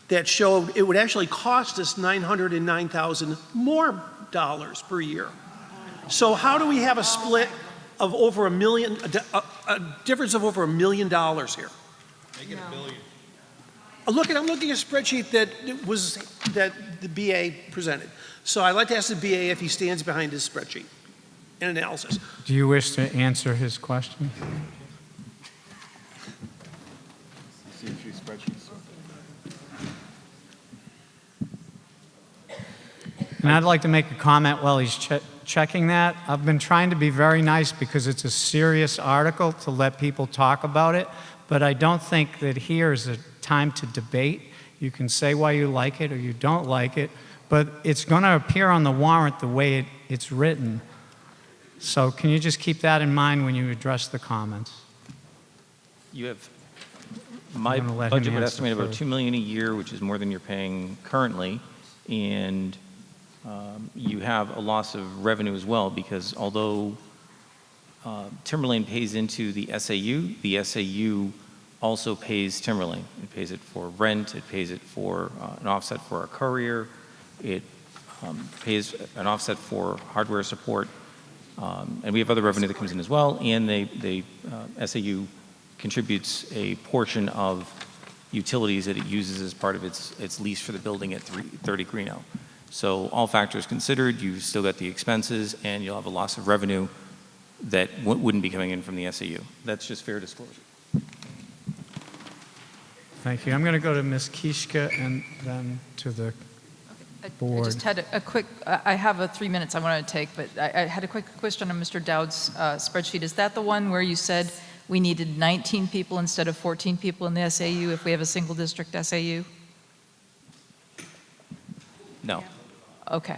that showed it would actually cost us $909,000 more dollars per year. So how do we have a split of over $1 million, a difference of over $1 million here? Make it $1 billion. I'm looking at a spreadsheet that the BA presented. So I'd like to ask the BA if he stands behind his spreadsheet and analysis. Do you wish to answer his question? See a few spreadsheets. And I'd like to make a comment while he's checking that. I've been trying to be very nice because it's a serious article to let people talk about it, but I don't think that here is a time to debate. You can say why you like it or you don't like it, but it's going to appear on the warrant the way it's written. So can you just keep that in mind when you address the comments? You have, my budget would estimate about $2 million a year, which is more than you're paying currently, and you have a loss of revenue as well, because although Timberlane pays into the SAU also pays Timberlane. It pays it for rent, it pays it for an offset for our courier, it pays an offset for hardware support, and we have other revenue that comes in as well, and SAU contributes a portion of utilities that it uses as part of its lease for the building at 30 Greeno. So all factors considered, you've still got the expenses, and you'll have a loss of revenue that wouldn't be coming in from the SAU. That's just fair disclosure. Thank you. I'm going to go to Ms. Kishka and then to the board. I just had a quick, I have 3 minutes I wanted to take, but I had a quick question on Mr. Dowd's spreadsheet. Is that the one where you said we needed 19 people instead of 14 people in the SAU if we have a single district SAU? No. Okay.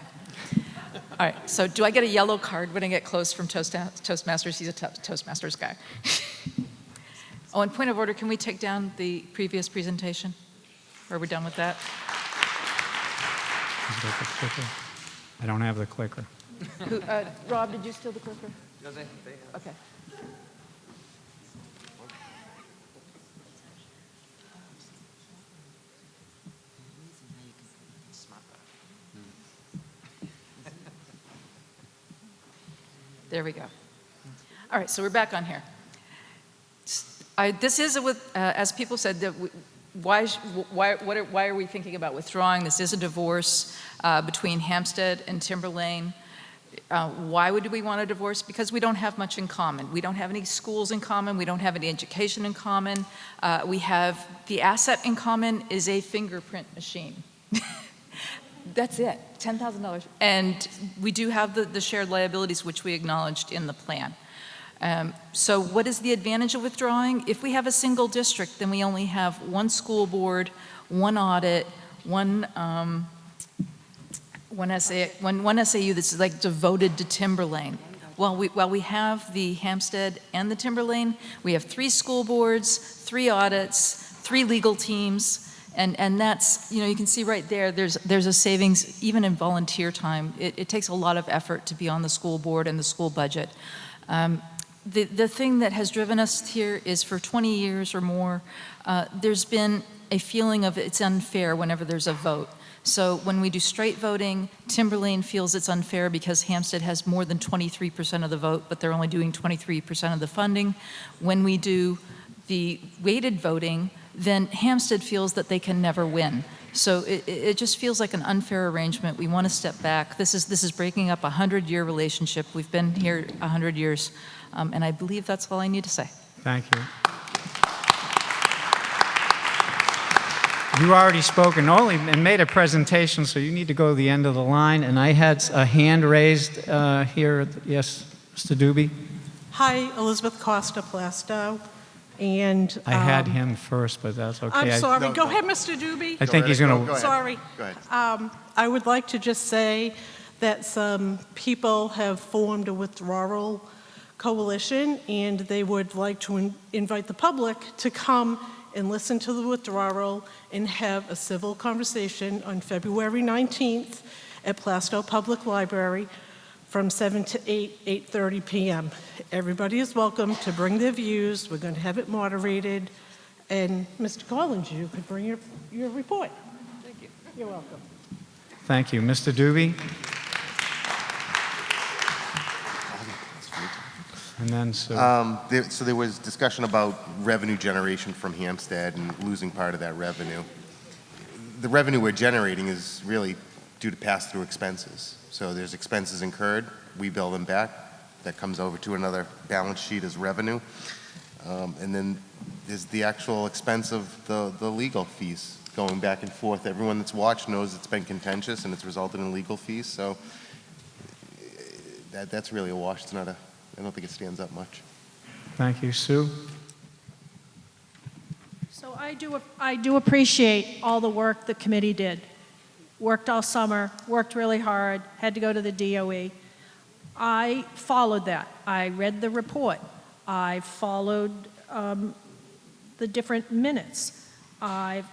All right, so do I get a yellow card when I get close from Toastmasters? He's a Toastmasters guy. Oh, and point of order, can we take down the previous presentation? Or are we done with that? Is that the clicker? I don't have the clicker. Rob, did you steal the clicker? No, they have. Okay. There we go. All right, so we're back on here. This is, as people said, that why are we thinking about withdrawing? This is a divorce between Hampstead and Timberlane. Why would we want a divorce? Because we don't have much in common. We don't have any schools in common. We don't have any education in common. We have the asset in common is a fingerprint machine. That's it, $10,000. And we do have the shared liabilities, which we acknowledged in the plan. So what is the advantage of withdrawing? If we have a single district, then we only have one school board, one audit, one SAU that's like devoted to Timberlane. While we have the Hampstead and the Timberlane, we have 3 school boards, 3 audits, 3 legal teams, and that's, you can see right there, there's a savings even in volunteer time. It takes a lot of effort to be on the school board and the school budget. The thing that has driven us here is for 20 years or more, there's been a feeling of it's unfair whenever there's a vote. So when we do straight voting, Timberlane feels it's unfair because Hampstead has more than 23% of the vote, but they're only doing 23% of the funding. When we do the weighted voting, then Hampstead feels that they can never win. So it just feels like an unfair arrangement. We want to step back. This is breaking up a 100-year relationship. We've been here 100 years, and I believe that's all I need to say. Thank you. You already spoke and made a presentation, so you need to go to the end of the line. And I had a hand raised here. Yes, Mr. Doobie? Hi, Elizabeth Costa Plastow. And I had him first, but that's okay. I'm sorry. Go ahead, Mr. Doobie. I think he's going to. Sorry. Go ahead. I would like to just say that some people have formed a withdrawal coalition, and they would like to invite the public to come and listen to the withdrawal and have a civil conversation on February 19th at Plastow Public Library from 7 to 8:30 p.m. Everybody is welcome to bring their views. We're going to have it moderated. And Mr. Collins, you could bring your report. Thank you. You're welcome. Thank you. Mr. Doobie? And then Sue. So there was discussion about revenue generation from Hampstead and losing part of that revenue. The revenue we're generating is really due to pass-through expenses. So there's expenses incurred, we bill them back. That comes over to another balance sheet as revenue. And then there's the actual expense of the legal fees going back and forth. Everyone that's watched knows it's been contentious and it's resulted in legal fees. So that's really a wash. It's not I don't think it stands up much. Thank you. Sue? So I do appreciate all the work the committee did. Worked all summer, worked really hard, had to go to the DOE. I followed that. I read the report. I followed the different minutes. I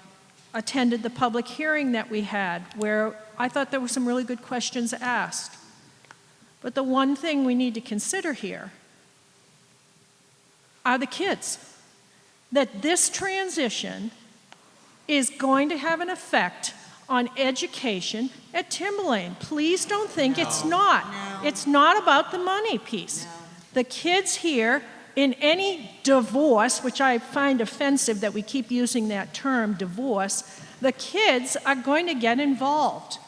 attended the public hearing that we had where I thought there were some really good questions asked. But the one thing we need to consider here are the kids. That this transition is going to have an effect on education at Timberlane. Please don't think it's not. No. It's not about the money piece. No. The kids here in any divorce, which I find offensive that we keep using that term, divorce, the kids are going to get involved.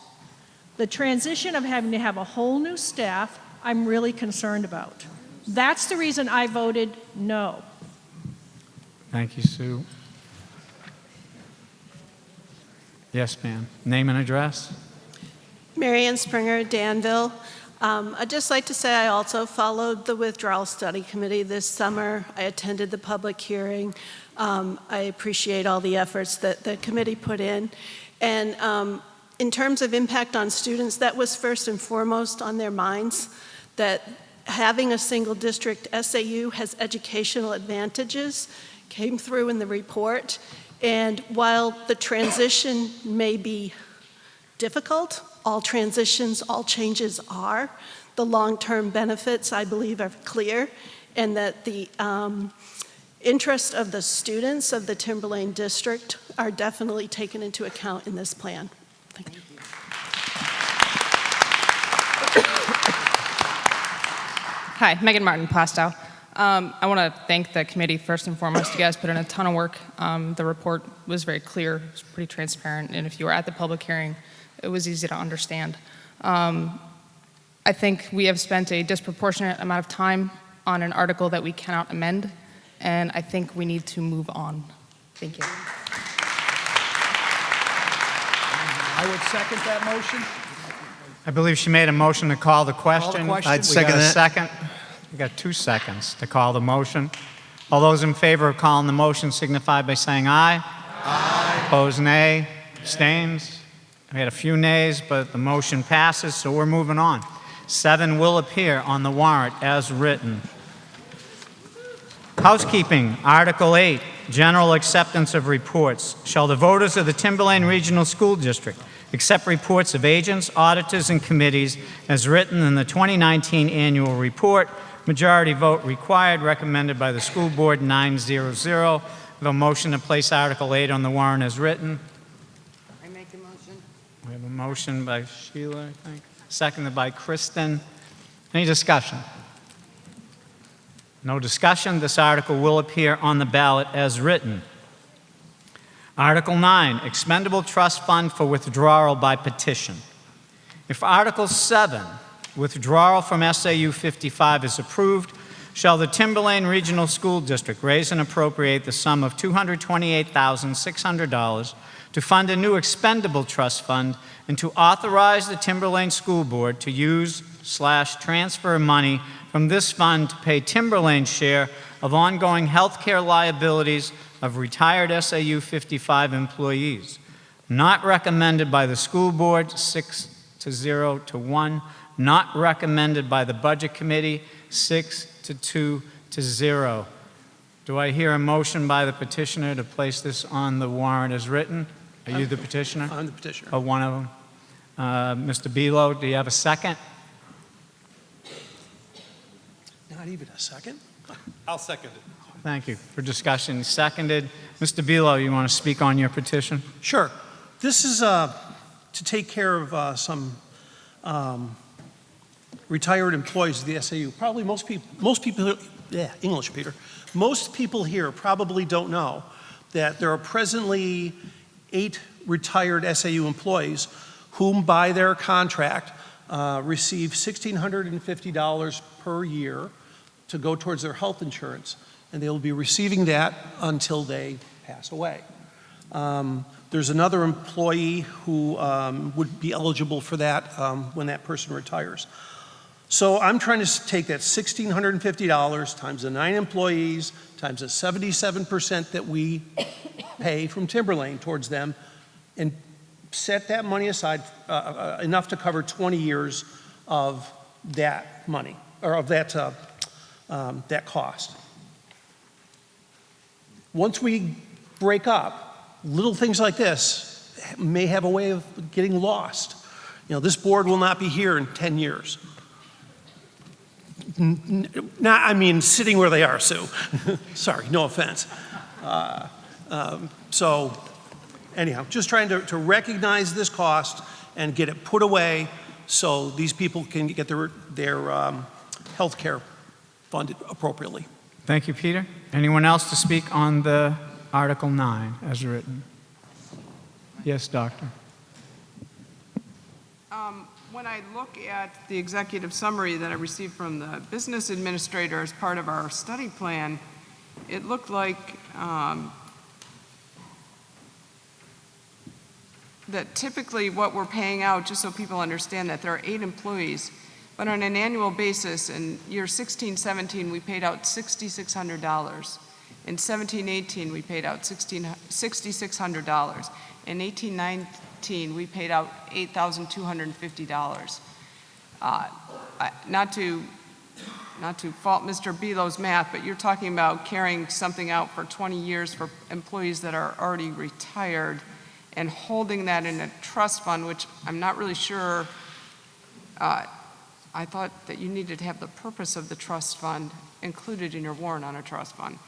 The transition of having to have a whole new staff, I'm really concerned about. That's the reason I voted no. Thank you, Sue. Yes, ma'am. Name and address? Marianne Springer, Danville. I'd just like to say I also followed the withdrawal study committee this summer. I attended the public hearing. I appreciate all the efforts that the committee put in. And in terms of impact on students, that was first and foremost on their minds, that having a single district SAU has educational advantages, came through in the report. And while the transition may be difficult, all transitions, all changes are, the long-term benefits, I believe, are clear, and that the interest of the students of the Timberlane District are definitely taken into account in this plan. Thank you. Hi, Megan Martin, Plastow. I want to thank the committee first and foremost. You guys put in a ton of work. The report was very clear, it was pretty transparent, and if you were at the public hearing, it was easy to understand. I think we have spent a disproportionate amount of time on an article that we cannot amend, and I think we need to move on. Thank you. I would second that motion. I believe she made a motion to call the question. I'd second that. Second. We got 2 seconds to call the motion. All those in favor of calling the motion signify by saying aye. Aye. Opposed, nay. Abstains. We had a few nays, but the motion passes, so we're moving on. 7 will appear on the warrant as written. Housekeeping, Article 8, General Acceptance of Reports. Shall the voters of the Timberlane Regional School District accept reports of agents, auditors, and committees as written in the 2019 annual report? Majority vote required, recommended by the school board 900. We have a motion to place Article 8 on the warrant as written. I make a motion. We have a motion by Sheila, I think, seconded by Kristen. Any discussion? No discussion. This article will appear on the ballot as written. Article 9, Expendable Trust Fund for Withdrawal by Petition. If Article 7, Withdrawal from SAU 55 is approved, shall the Timberlane Regional School District raise and appropriate the sum of $228,600 to fund a new expendable trust fund and to authorize the Timberlane School Board to use/transfer money from this fund to pay Timberlane's share of ongoing health care liabilities of retired SAU 55 employees. Not recommended by the school board, 6-0 to 1. Not recommended by the Budget Committee, 6-2 to 0. Do I hear a motion by the petitioner to place this on the warrant as written? Are you the petitioner? I'm the petitioner. Oh, one of them. Mr. Belo, do you have a second? Not even a second? I'll second it. Thank you. For discussion, seconded. Mr. Belo, you want to speak on your petition? Sure. This is to take care of some retired employees of the SAU. Probably most people, yeah, English, Peter. Most people here probably don't know that there are presently 8 retired SAU employees whom by their contract receive $1,650 per year to go towards their health insurance, and they will be receiving that until they pass away. There's another employee who would be eligible for that when that person retires. So I'm trying to take that $1,650 times the 9 employees times the 77% that we pay from Timberlane towards them and set that money aside enough to cover 20 years of that money, or of that, that cost. Once we break up, little things like this may have a way of getting lost. You know, this board will not be here in 10 years. Not, I mean, sitting where they are, Sue. Sorry, no offense. So, anyhow, just trying to recognize this cost and get it put away so these people can get their health care funded appropriately. Thank you, Peter. Anyone else to speak on the Article 9 as written? Yes, Doctor. When I look at the executive summary that I received from the business administrator as part of our study plan, it looked like that typically what we're paying out, just so people understand that there are 8 employees, but on an annual basis, in year 16-17, we paid out $6,600. In 17-18, we paid out $6,600. In 18-19, we paid out $8,250. Not to fault Mr. Belo's math, but you're talking about carrying something out for 20 years for employees that are already retired and holding that in a trust fund, which I'm not really sure. I thought that you needed to have the purpose of the trust fund included in your warrant on a trust fund.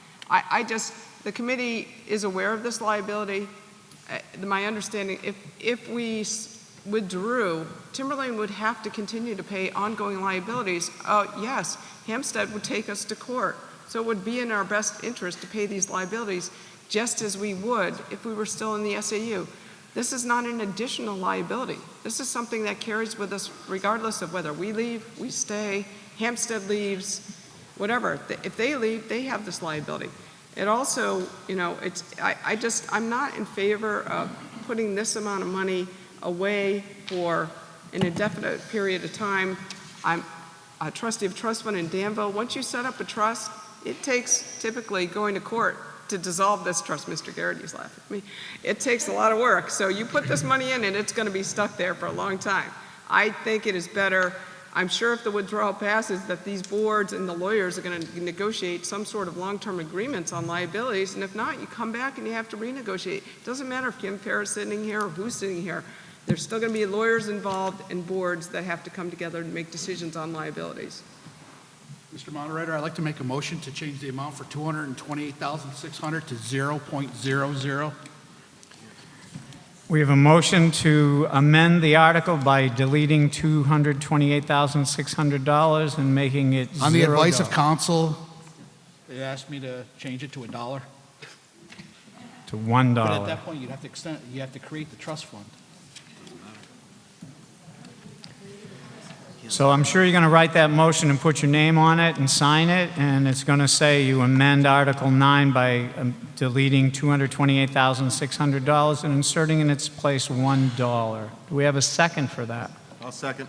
The committee is aware of this liability. My understanding, if we withdrew, Timberlane would have to continue to pay ongoing liabilities. Yes, Hampstead would take us to court. So it would be in our best interest to pay these liabilities just as we would if we were still in the SAU. This is not an additional liability. This is something that carries with us regardless of whether we leave, we stay, Hampstead leaves, whatever. If they leave, they have this liability. It also, I'm not in favor of putting this amount of money away for an indefinite period of time. I'm a trustee of trust fund in Danville. Once you set up a trust, it takes typically going to court to dissolve this trust. Mr. Garrity's laughing at me. It takes a lot of work. So you put this money in and it's going to be stuck there for a long time. I think it is better. I'm sure if the withdrawal passes that these boards and the lawyers are going to negotiate some sort of long-term agreements on liabilities, and if not, you come back and you have to renegotiate. It doesn't matter if Kim Farr's sitting here or who's sitting here. There's still going to be lawyers involved and boards that have to come together and make decisions on liabilities. Mr. Moderator, I'd like to make a motion to change the amount for $228,600 to 0.00. We have a motion to amend the article by deleting $228,600 and making it $0. On the advice of counsel, they asked me to change it to $1. To $1. But at that point, you have to create the trust fund. So I'm sure you're going to write that motion and put your name on it and sign it, and it's going to say you amend Article 9 by deleting $228,600 and inserting in its place $1. Do we have a second for that? I'll second.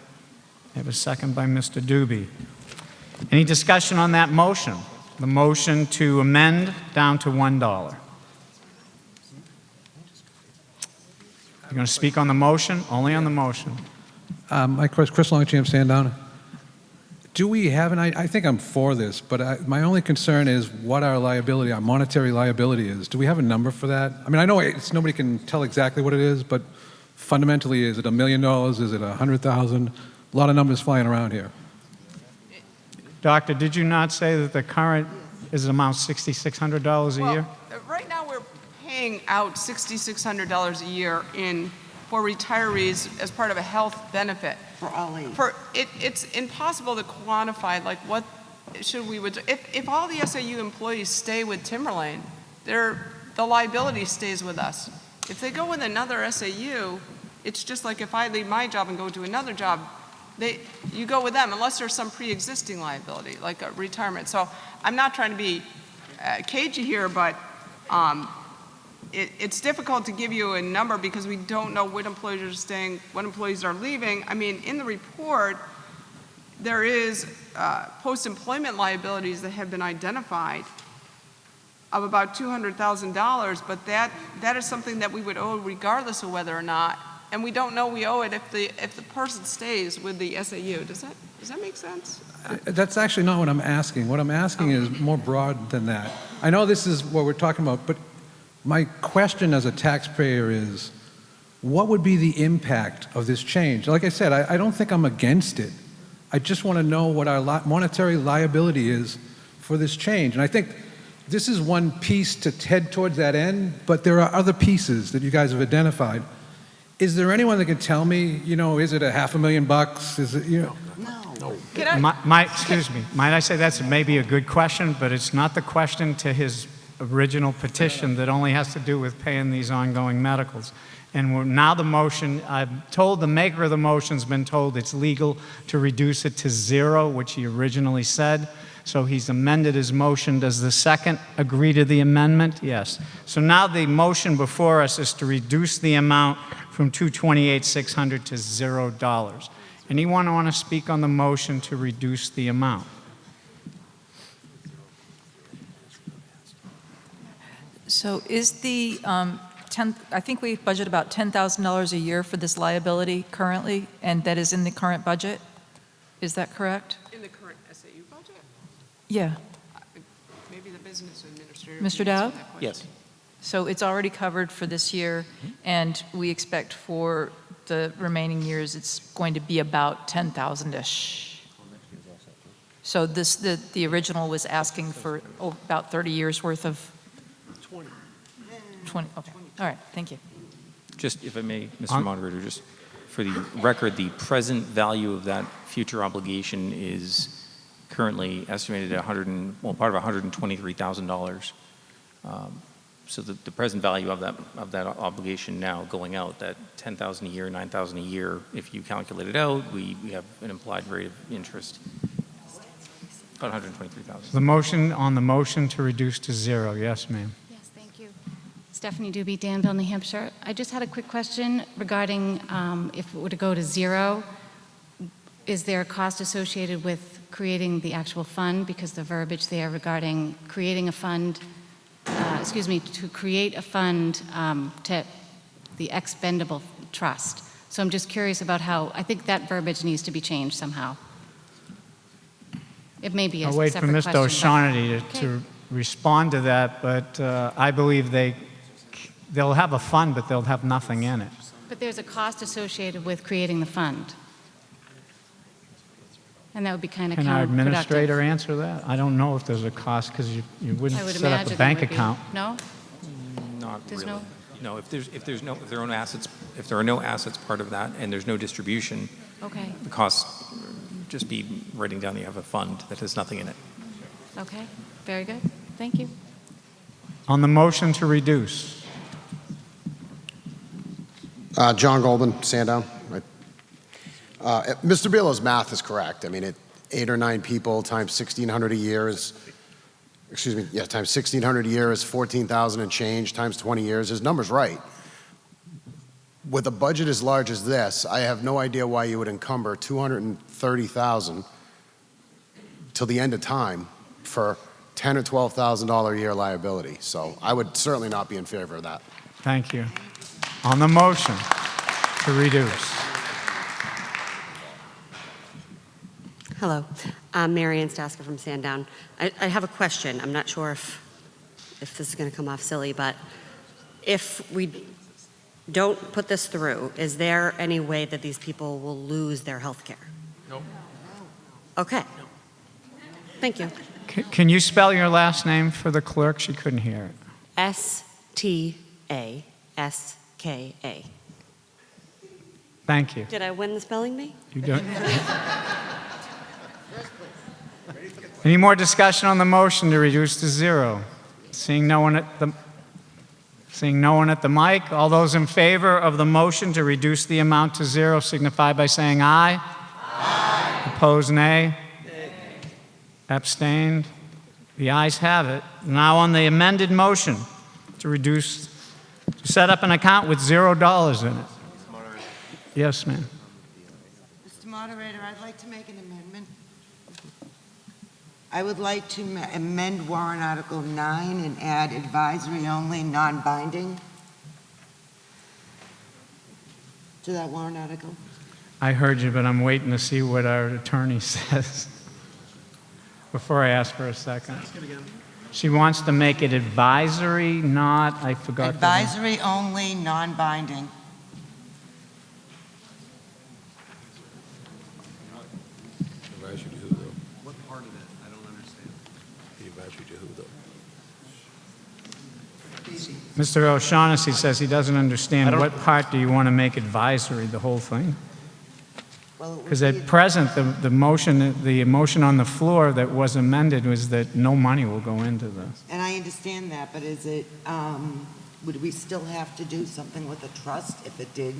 We have a second by Mr. Doobie. Any discussion on that motion? The motion to amend down to $1. You're going to speak on the motion? Only on the motion. Chris Longchamp, Sandown. Do we have I think I'm for this, but my only concern is what our liability, our monetary liability is. Do we have a number for that? I mean, I know nobody can tell exactly what it is, but fundamentally, is it $1 million? Is it 100,000? A lot of numbers flying around here. Doctor, did you not say that the current is amount $6,600 a year? Right now, we're paying out $6,600 a year for retirees as part of a health benefit. For all age. It's impossible to quantify, like, what should we would, if all the SAU employees stay with Timberlane, the liability stays with us. If they go with another SAU, it's just like if I leave my job and go to another job, you go with them unless there's some pre-existing liability, like a retirement. So I'm not trying to be cagey here, but it's difficult to give you a number because we don't know what employees are staying, what employees are leaving. I mean, in the report, there is post-employment liabilities that have been identified of about $200,000, but that is something that we would owe regardless of whether or not, and we don't know we owe it if the person stays with the SAU. Does that make sense? That's actually not what I'm asking. What I'm asking is more broad than that. I know this is what we're talking about, but my question as a taxpayer is, what would be the impact of this change? Like I said, I don't think I'm against it. I just want to know what our monetary liability is for this change. And I think this is one piece to head towards that end, but there are other pieces that you guys have identified. Is there anyone that can tell me, is it $500,000? Is it, No. Excuse me, might I say that's maybe a good question, but it's not the question to his original petition that only has to do with paying these ongoing medicals. And now the motion, I'm told the maker of the motion's been told it's legal to reduce it to 0, which he originally said. So he's amended his motion. Does the second agree to the amendment? Yes. So now the motion before us is to reduce the amount from $228,600 to $0. Anyone want to speak on the motion to reduce the amount? So is the I think we budget about $10,000 a year for this liability currently, and that is in the current budget? Is that correct? In the current SAU budget? Yeah. Maybe the business administrator. Mr. can Dowd? answer that question. Yes. So it's already covered for this year, and we expect for the remaining years, it's going to be about 10,000-ish. So the original was asking for about 30 years worth of 20, okay. All right, thank you. Just, if I may, Mr. Moderator, just for the record, the present value of that future obligation is currently estimated at part of $123,000. So the present value of that obligation now going out, that $10,000 a year, $9,000 a year, if you calculate it out, we have an implied rate of interest, about $123,000. The motion on the motion to reduce to 0. Yes, ma'am. Yes, thank you. Stephanie Doobie, Danville, New Hampshire. I just had a quick question regarding if it were to go to 0, is there a cost associated with creating the actual fund? Because the verbiage there regarding creating a fund, to create a fund to the expendable trust. So I'm just curious about how, I think that verbiage needs to be changed somehow. It may be a I'll wait for separate Mr. question, O'Shaughnessy but- to respond to that, but I believe they'll have a fund, but they'll have nothing in it. But there's a cost associated with creating the fund. And that would be kind of Can our counterproductive. administrator answer that? I don't know if there's a cost because you wouldn't I would set up imagine a there bank would be. account. No? Not There's really. no- No, if there are no assets part of that and there's no distribution, Okay. the cost just be writing down you have a fund that has nothing in it. Okay, very good. Thank you. On the motion to reduce. John Goldman, Sandown. Mr. Bielow's math is correct. I mean, 8 or 9 people times 1,600 a year is, times 1,600 a year is 14,000 and change times 20 years. His number's right. With a budget as large as this, I have no idea why you would encumber 230,000 till the end of time for $10,000 or $12,000 a year liability. So I would certainly not be in favor of that. Thank you. On the motion to reduce. Hello, I'm Marian Staska from Sandown. I have a question. I'm not sure if this is going to come off silly, but if we don't put this through, is there any way that these people will lose their health care? No. Okay. Thank you. Can you spell your last name for the clerk? She couldn't hear it. S-T-A-S-K-A. Thank you. Did I win the spelling bee? You don't. Any more discussion on the motion to reduce to 0? Seeing no one at the mic, all those in favor of the motion to reduce the amount to 0 signify by saying aye. Aye. Opposed, nay. Nay. Abstained. The ayes have it. Now on the amended motion to set up an account with $0 in it. Yes, ma'am. Mr. Moderator, I'd like to make an amendment. I would like to amend warrant Article 9 and add advisory only, non-binding to that warrant article. I heard you, but I'm waiting to see what our attorney says before I ask for a second. Ask it again. She wants to make it advisory, not, I forgot. Advisory only, non-binding. Advisory to who, though? What part of it? I don't understand. The advisory to who, though? Mr. O'Shaughnessy says he doesn't understand what part do you want to make advisory, the whole thing? Well, it would Because be- at present, the motion on the floor that was amended was that no money will go into this. And I understand that, but is it, would we still have to do something with a trust if it did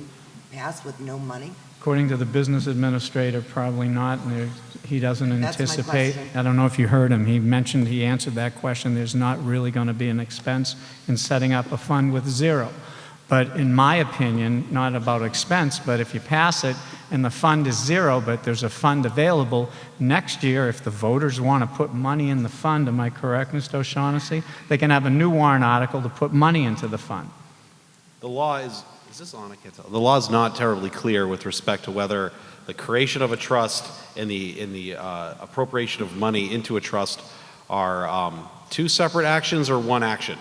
pass with no money? According to the business administrator, probably not, and he doesn't That's my anticipate. question. I don't know if you heard him. He answered that question. There's not really going to be an expense in setting up a fund with zero. But in my opinion, not about expense, but if you pass it and the fund is zero, but there's a fund available, next year, if the voters want to put money in the fund, am I correct, Mr. O'Shaughnessy? They can have a new warrant article to put money into the fund. The law is this on? I can't tell. The law is not terribly clear with respect to whether the creation of a trust and the appropriation of money into a trust are two separate actions or one action.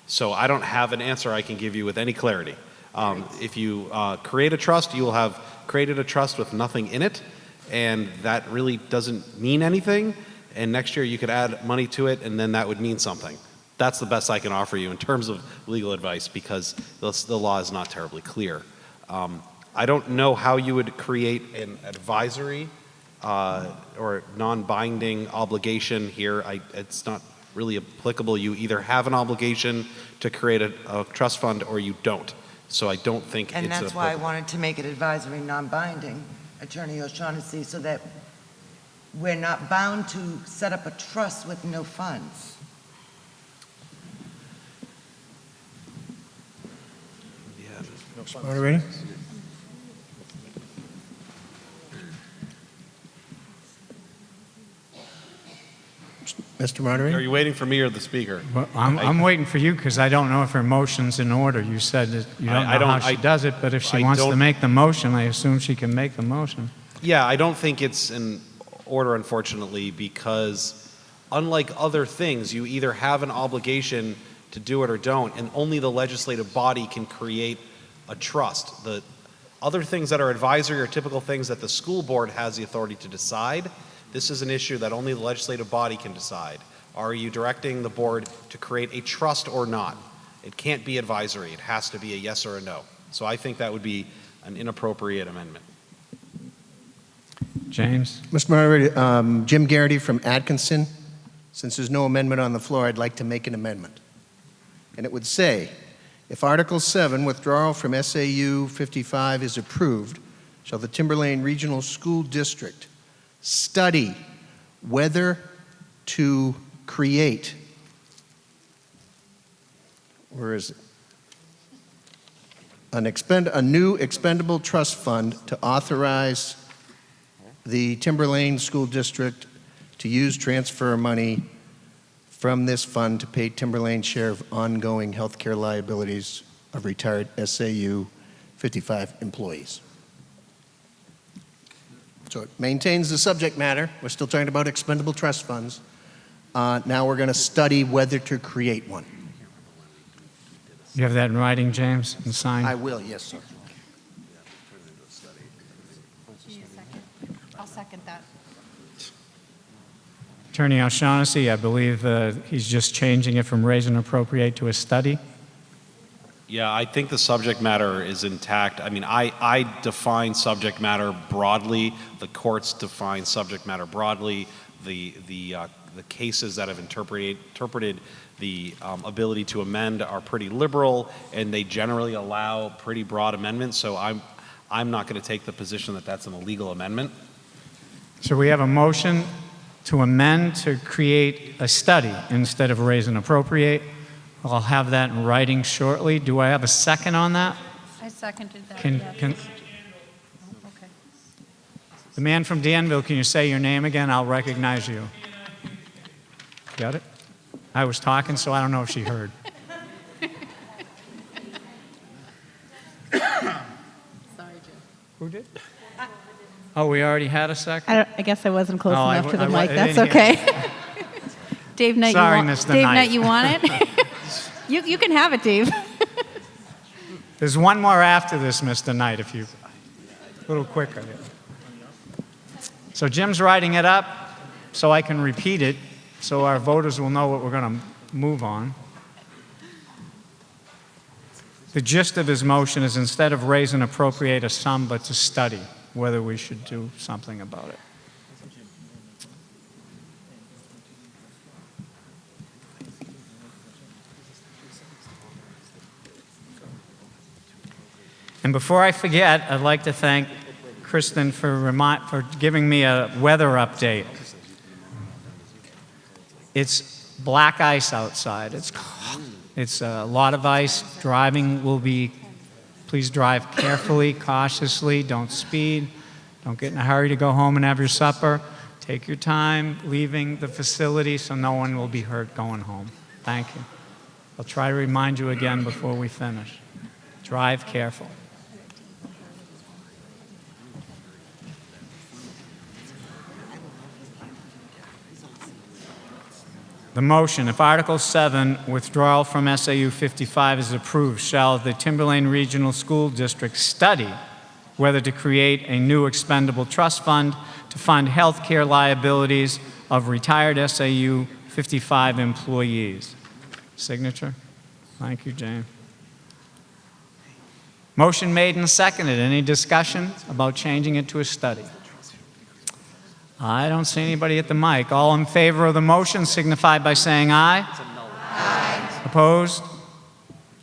So I don't have an answer I can give you with any clarity. If you create a trust, you will have created a trust with nothing in it, and that really doesn't mean anything. And next year you could add money to it, and then that would mean something. That's the best I can offer you in terms of legal advice, because the law is not terribly clear. I don't know how you would create an advisory or non-binding obligation here. It's not really applicable. You either have an obligation to create a trust fund or you don't. So I don't think And it's that's why I wanted to make it advisory, non-binding, Attorney O'Shaughnessy, so that we're not bound to set up a trust with no funds. Moderator? Mr. Moderator? Are you waiting for me or the speaker? Well, I'm waiting for you because I don't know if her motion's in order. You said that you don't know how she does it, but if she wants to make the motion, I assume she can make the motion. Yeah, I don't think it's in order, unfortunately, because unlike other things, you either have an obligation to do it or don't, and only the legislative body can create a trust. The other things that are advisory are typical things that the school board has the authority to decide. This is an issue that only the legislative body can decide. Are you directing the board to create a trust or not? It can't be advisory. It has to be a yes or a no. So I think that would be an inappropriate amendment. James? Mr. Moderator, Jim Garrity from Atkinson. Since there's no amendment on the floor, I'd like to make an amendment. And it would say, if Article 7, withdrawal from SAU 55 is approved, shall the Timberlane Regional School District study whether to create, where is it? A new expendable trust fund to authorize the Timberlane School District to use transfer money from this fund to pay Timberlane's share of ongoing healthcare liabilities of retired SAU 55 employees. So it maintains the subject matter. We're still talking about expendable trust funds. Now we're going to study whether to create one. You have that in writing, James, and signed? I will, yes, sir. I'll second that. Attorney O'Shaughnessy, I believe he's just changing it from raise and appropriate to a study. Yeah, I think the subject matter is intact. I mean, I define subject matter broadly. The courts define subject matter broadly. The cases that have interpreted the ability to amend are pretty liberal, and they generally allow pretty broad amendments. So I'm not going to take the position that that's an illegal amendment. So we have a motion to amend to create a study instead of raise and appropriate. I'll have that in writing shortly. Do I have a second on that? I seconded that. Can Okay. the man from Danville, can you say your name again? I'll recognize you. Got it? I was talking, so I don't know if she heard. Sorry, Jim. Who did? Oh, we already had a second? I guess I wasn't close Oh, enough to the I mic. didn't That's hear. okay. Dave Knight, Sorry, you want, Mr. Dave Knight. Knight, you want it? you can have it, Dave. There's one more after this, Mr. Knight, if you, a little quicker. So Jim's writing it up so I can repeat it so our voters will know what we're going to move on. The gist of his motion is instead of raise and appropriate a sum, but to study. whether we should do something about it. And before I forget, I'd like to thank Kristen for giving me a weather update. It's black ice outside. It's a lot of ice. Driving will be, please drive carefully, cautiously, don't speed, don't get in a hurry to go home and have your supper. Take your time leaving the facility so no one will be hurt going home. Thank you. I'll try to remind you again before we finish. Drive careful. The motion, if Article 7, withdrawal from SAU 55 is approved, shall the Timberlane Regional School District study whether to create a new expendable trust fund to fund health care liabilities of retired SAU 55 employees. Signature? Thank you, Jane. Motion made and seconded. Any discussion about changing it to a study? I don't see anybody at the mic. All in favor of the motion signify by saying aye. Aye. Opposed?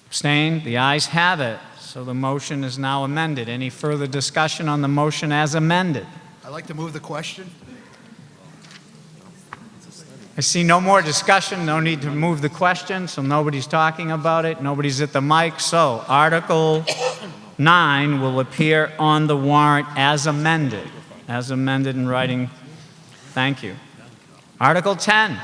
Abstained? The ayes have it. So the motion is now amended. Any further discussion on the motion as amended? I'd like to move the question. I see no more discussion. No need to move the question, so nobody's talking about it. Nobody's at the mic. So Article 9 will appear on the warrant as amended in writing. Thank you. Article 10,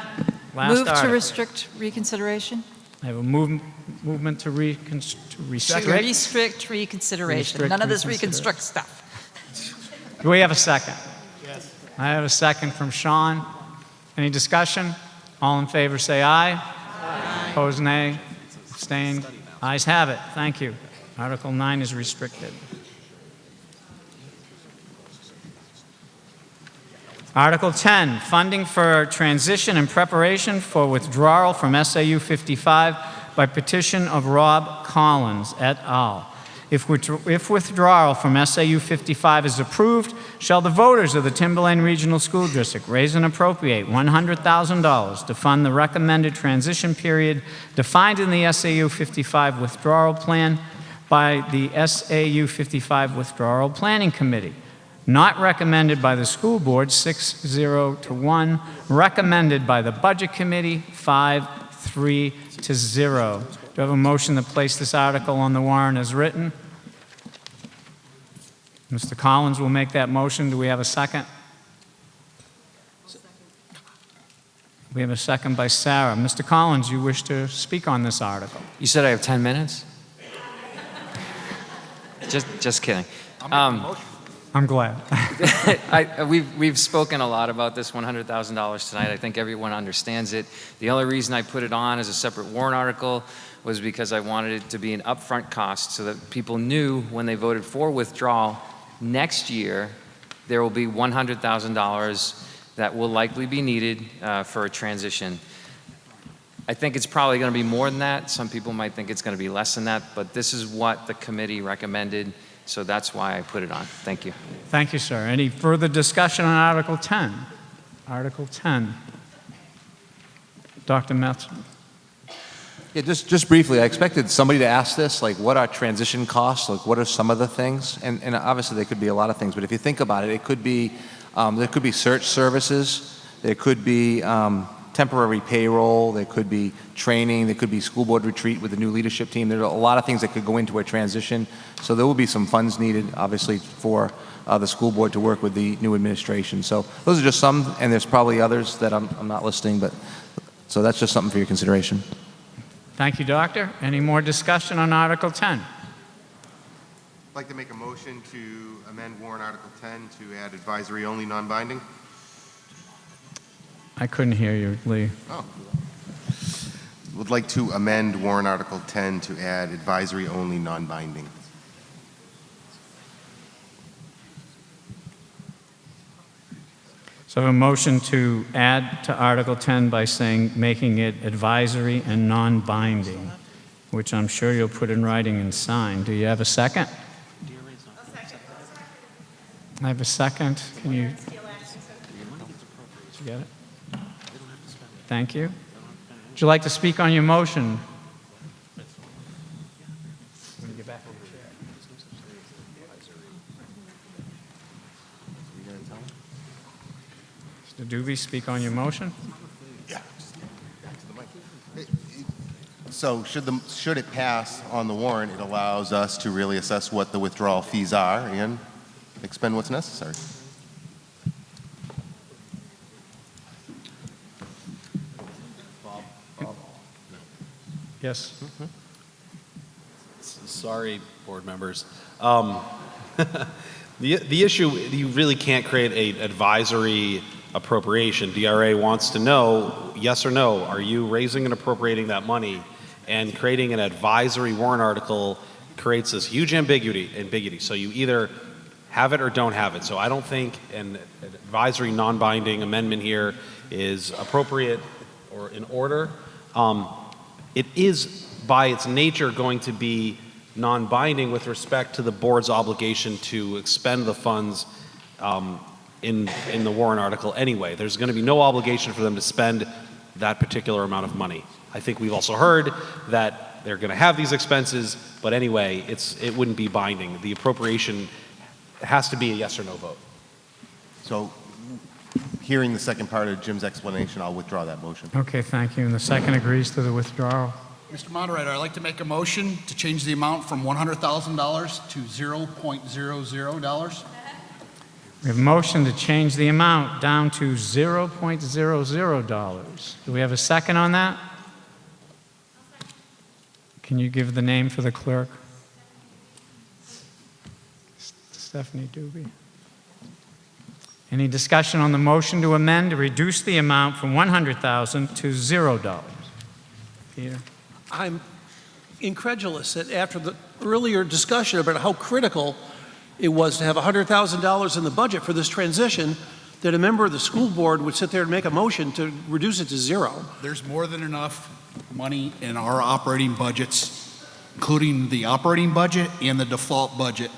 last Move article. to restrict reconsideration? I have a movement to restrict. Restrict reconsideration. Restrict None of this reconsideration. reconstruct stuff. Do we have a second? Yes. I have a second from Sean. Any discussion? All in favor say aye. Aye. Opposed, nay. Abstained. Ayes have it. Thank you. Article 9 is restricted. Article 10, funding for transition and preparation for withdrawal from SAU 55 by petition of Rob Collins et al. If withdrawal from SAU 55 is approved, shall the voters of the Timberlane Regional School District raise and appropriate $100,000 to fund the recommended transition period defined in the SAU 55 withdrawal plan by the SAU 55 Withdrawal Planning Committee. Not recommended by the school board, 6-0 to 1. Recommended by the budget committee, 5-3 to 0. Do I have a motion to place this article on the warrant as written? Mr. Collins will make that motion. Do we have a second? We have a second by Sarah. Mr. Collins, you wish to speak on this article? You said I have 10 minutes? Just kidding. I'm glad. We've spoken a lot about this $100,000 tonight. I think everyone understands it. The only reason I put it on as a separate warrant article was because I wanted it to be an upfront cost so that people knew when they voted for withdrawal next year, there will be $100,000 that will likely be needed for a transition. I think it's probably going to be more than that. Some people might think it's going to be less than that, but this is what the committee recommended. So that's why I put it on. Thank you. Thank you, sir. Any further discussion on Article 10? Article 10. Dr. Metz. Yeah, just briefly, I expected somebody to ask this, like what are transition costs? Like what are some of the things? And obviously there could be a lot of things, but if you think about it, it could be, there could be search services, there could be temporary payroll, there could be training, there could be school board retreat with the new leadership team. There are a lot of things that could go into a transition. So there will be some funds needed, obviously, for the school board to work with the new administration. So those are just some, and there's probably others that I'm not listing, but so that's just something for your consideration. Thank you, Doctor. Any more discussion on Article 10? I'd like to make a motion to amend warrant Article 10 to add advisory only non-binding. I couldn't hear you, Lee. Oh. Would like to amend warrant Article 10 to add advisory only non-binding. So I have a motion to add to Article 10 by saying, making it advisory and non-binding, which I'm sure you'll put in writing and sign. Do you have a second? I have a second. Can you? Did you get it? Thank you. Would you like to speak on your motion? When you get back over here. Mr. Doobie, speak on your motion. So should it pass on the warrant, it allows us to really assess what the withdrawal fees are and expend what's necessary. Yes. Sorry, board members. The issue, you really can't create an advisory appropriation. DRA wants to know, yes or no, are you raising and appropriating that money? And creating an advisory warrant article creates this huge ambiguity. So you either have it or don't have it. So I don't think an advisory non-binding amendment here is appropriate or in order. It is by its nature going to be non-binding with respect to the board's obligation to expend the funds in the warrant article anyway. There's going to be no obligation for them to spend that particular amount of money. I think we've also heard that they're going to have these expenses, but anyway, it wouldn't be binding. The appropriation has to be a yes or no vote. So hearing the second part of Jim's explanation, I'll withdraw that motion. Okay, thank you. And the second agrees to the withdrawal. Mr. Moderator, I'd like to make a motion to change the amount from $100,000 to $0.00. We have a motion to change the amount down to $0.00. Do we have a second on that? Can you give the name for the clerk? Stephanie Doobie. Any discussion on the motion to amend to reduce the amount from $100,000 to $0? Peter? I'm incredulous that after the earlier discussion about how critical it was to have $100,000 in the budget for this transition, that a member of the school board would sit there and make a motion to reduce it to zero. There's more than enough money in our operating budgets, including the operating budget and the default budget.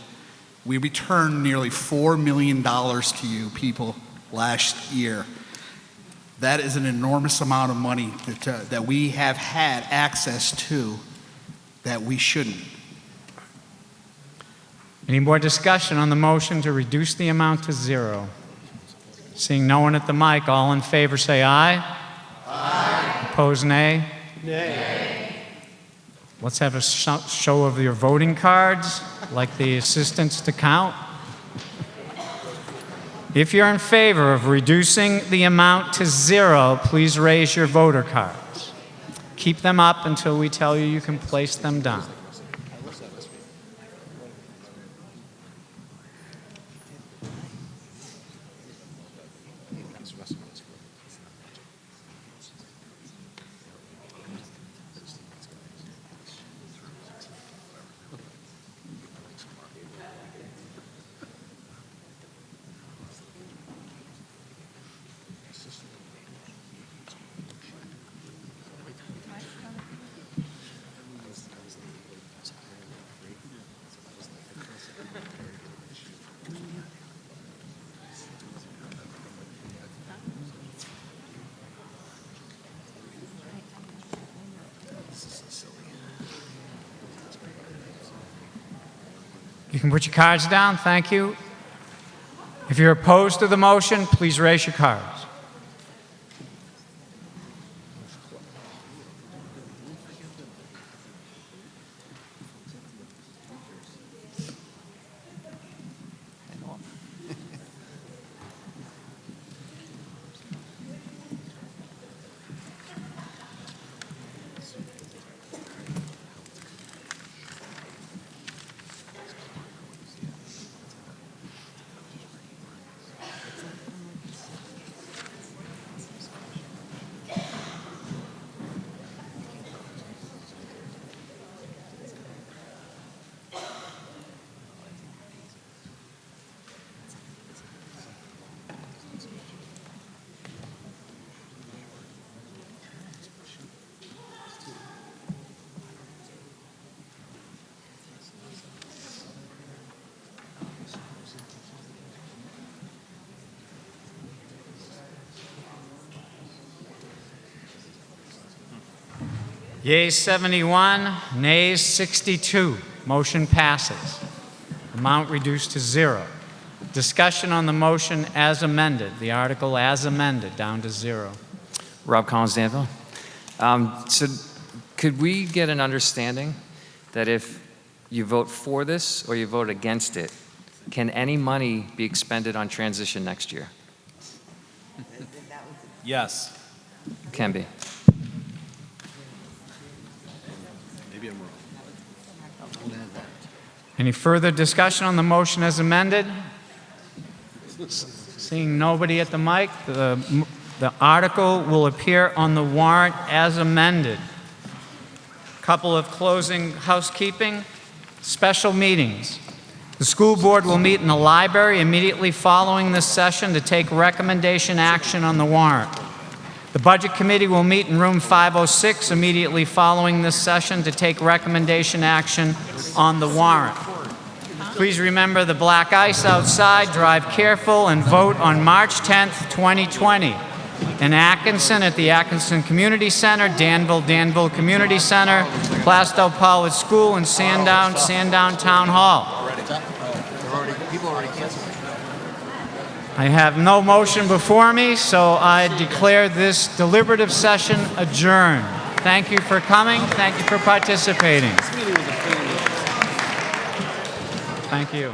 We returned nearly $4 million to you people last year. That is an enormous amount of money that we have had access to that we shouldn't. Any more discussion on the motion to reduce the amount to $0? Seeing no one at the mic, all in favor say aye. Aye. Opposed, nay? Nay. Let's have a show of your voting cards, like the assistants to count. If you're in favor of reducing the amount to $0, please raise your voter cards. Keep them up until we tell you you can place them down. You can put your cards down, thank you. If you're opposed to the motion, please raise your cards. Yeas 71, nays 62. Motion passes. Amount reduced to 0. Discussion on the motion as amended, the article as amended, down to 0. Rob Collins, Danville. So could we get an understanding that if you vote for this or you vote against it, can any money be expended on transition next year? Yes. Can be. Maybe I'm wrong. Any further discussion on the motion as amended? Seeing nobody at the mic, the article will appear on the warrant as amended. Couple of closing housekeeping. Special meetings. The school board will meet in the library immediately following this session to take recommendation action on the warrant. The Budget Committee will meet in room 506 immediately following this session to take recommendation action on the warrant. Please remember the black ice outside, drive careful, and vote on March 10th, 2020. In Atkinson at the Atkinson Community Center, Danville Community Center, Plastow Powell School, and Sandown Town Hall. I have no motion before me, so I declare this deliberative session adjourned. Thank you for coming. Thank you for participating. Thank you.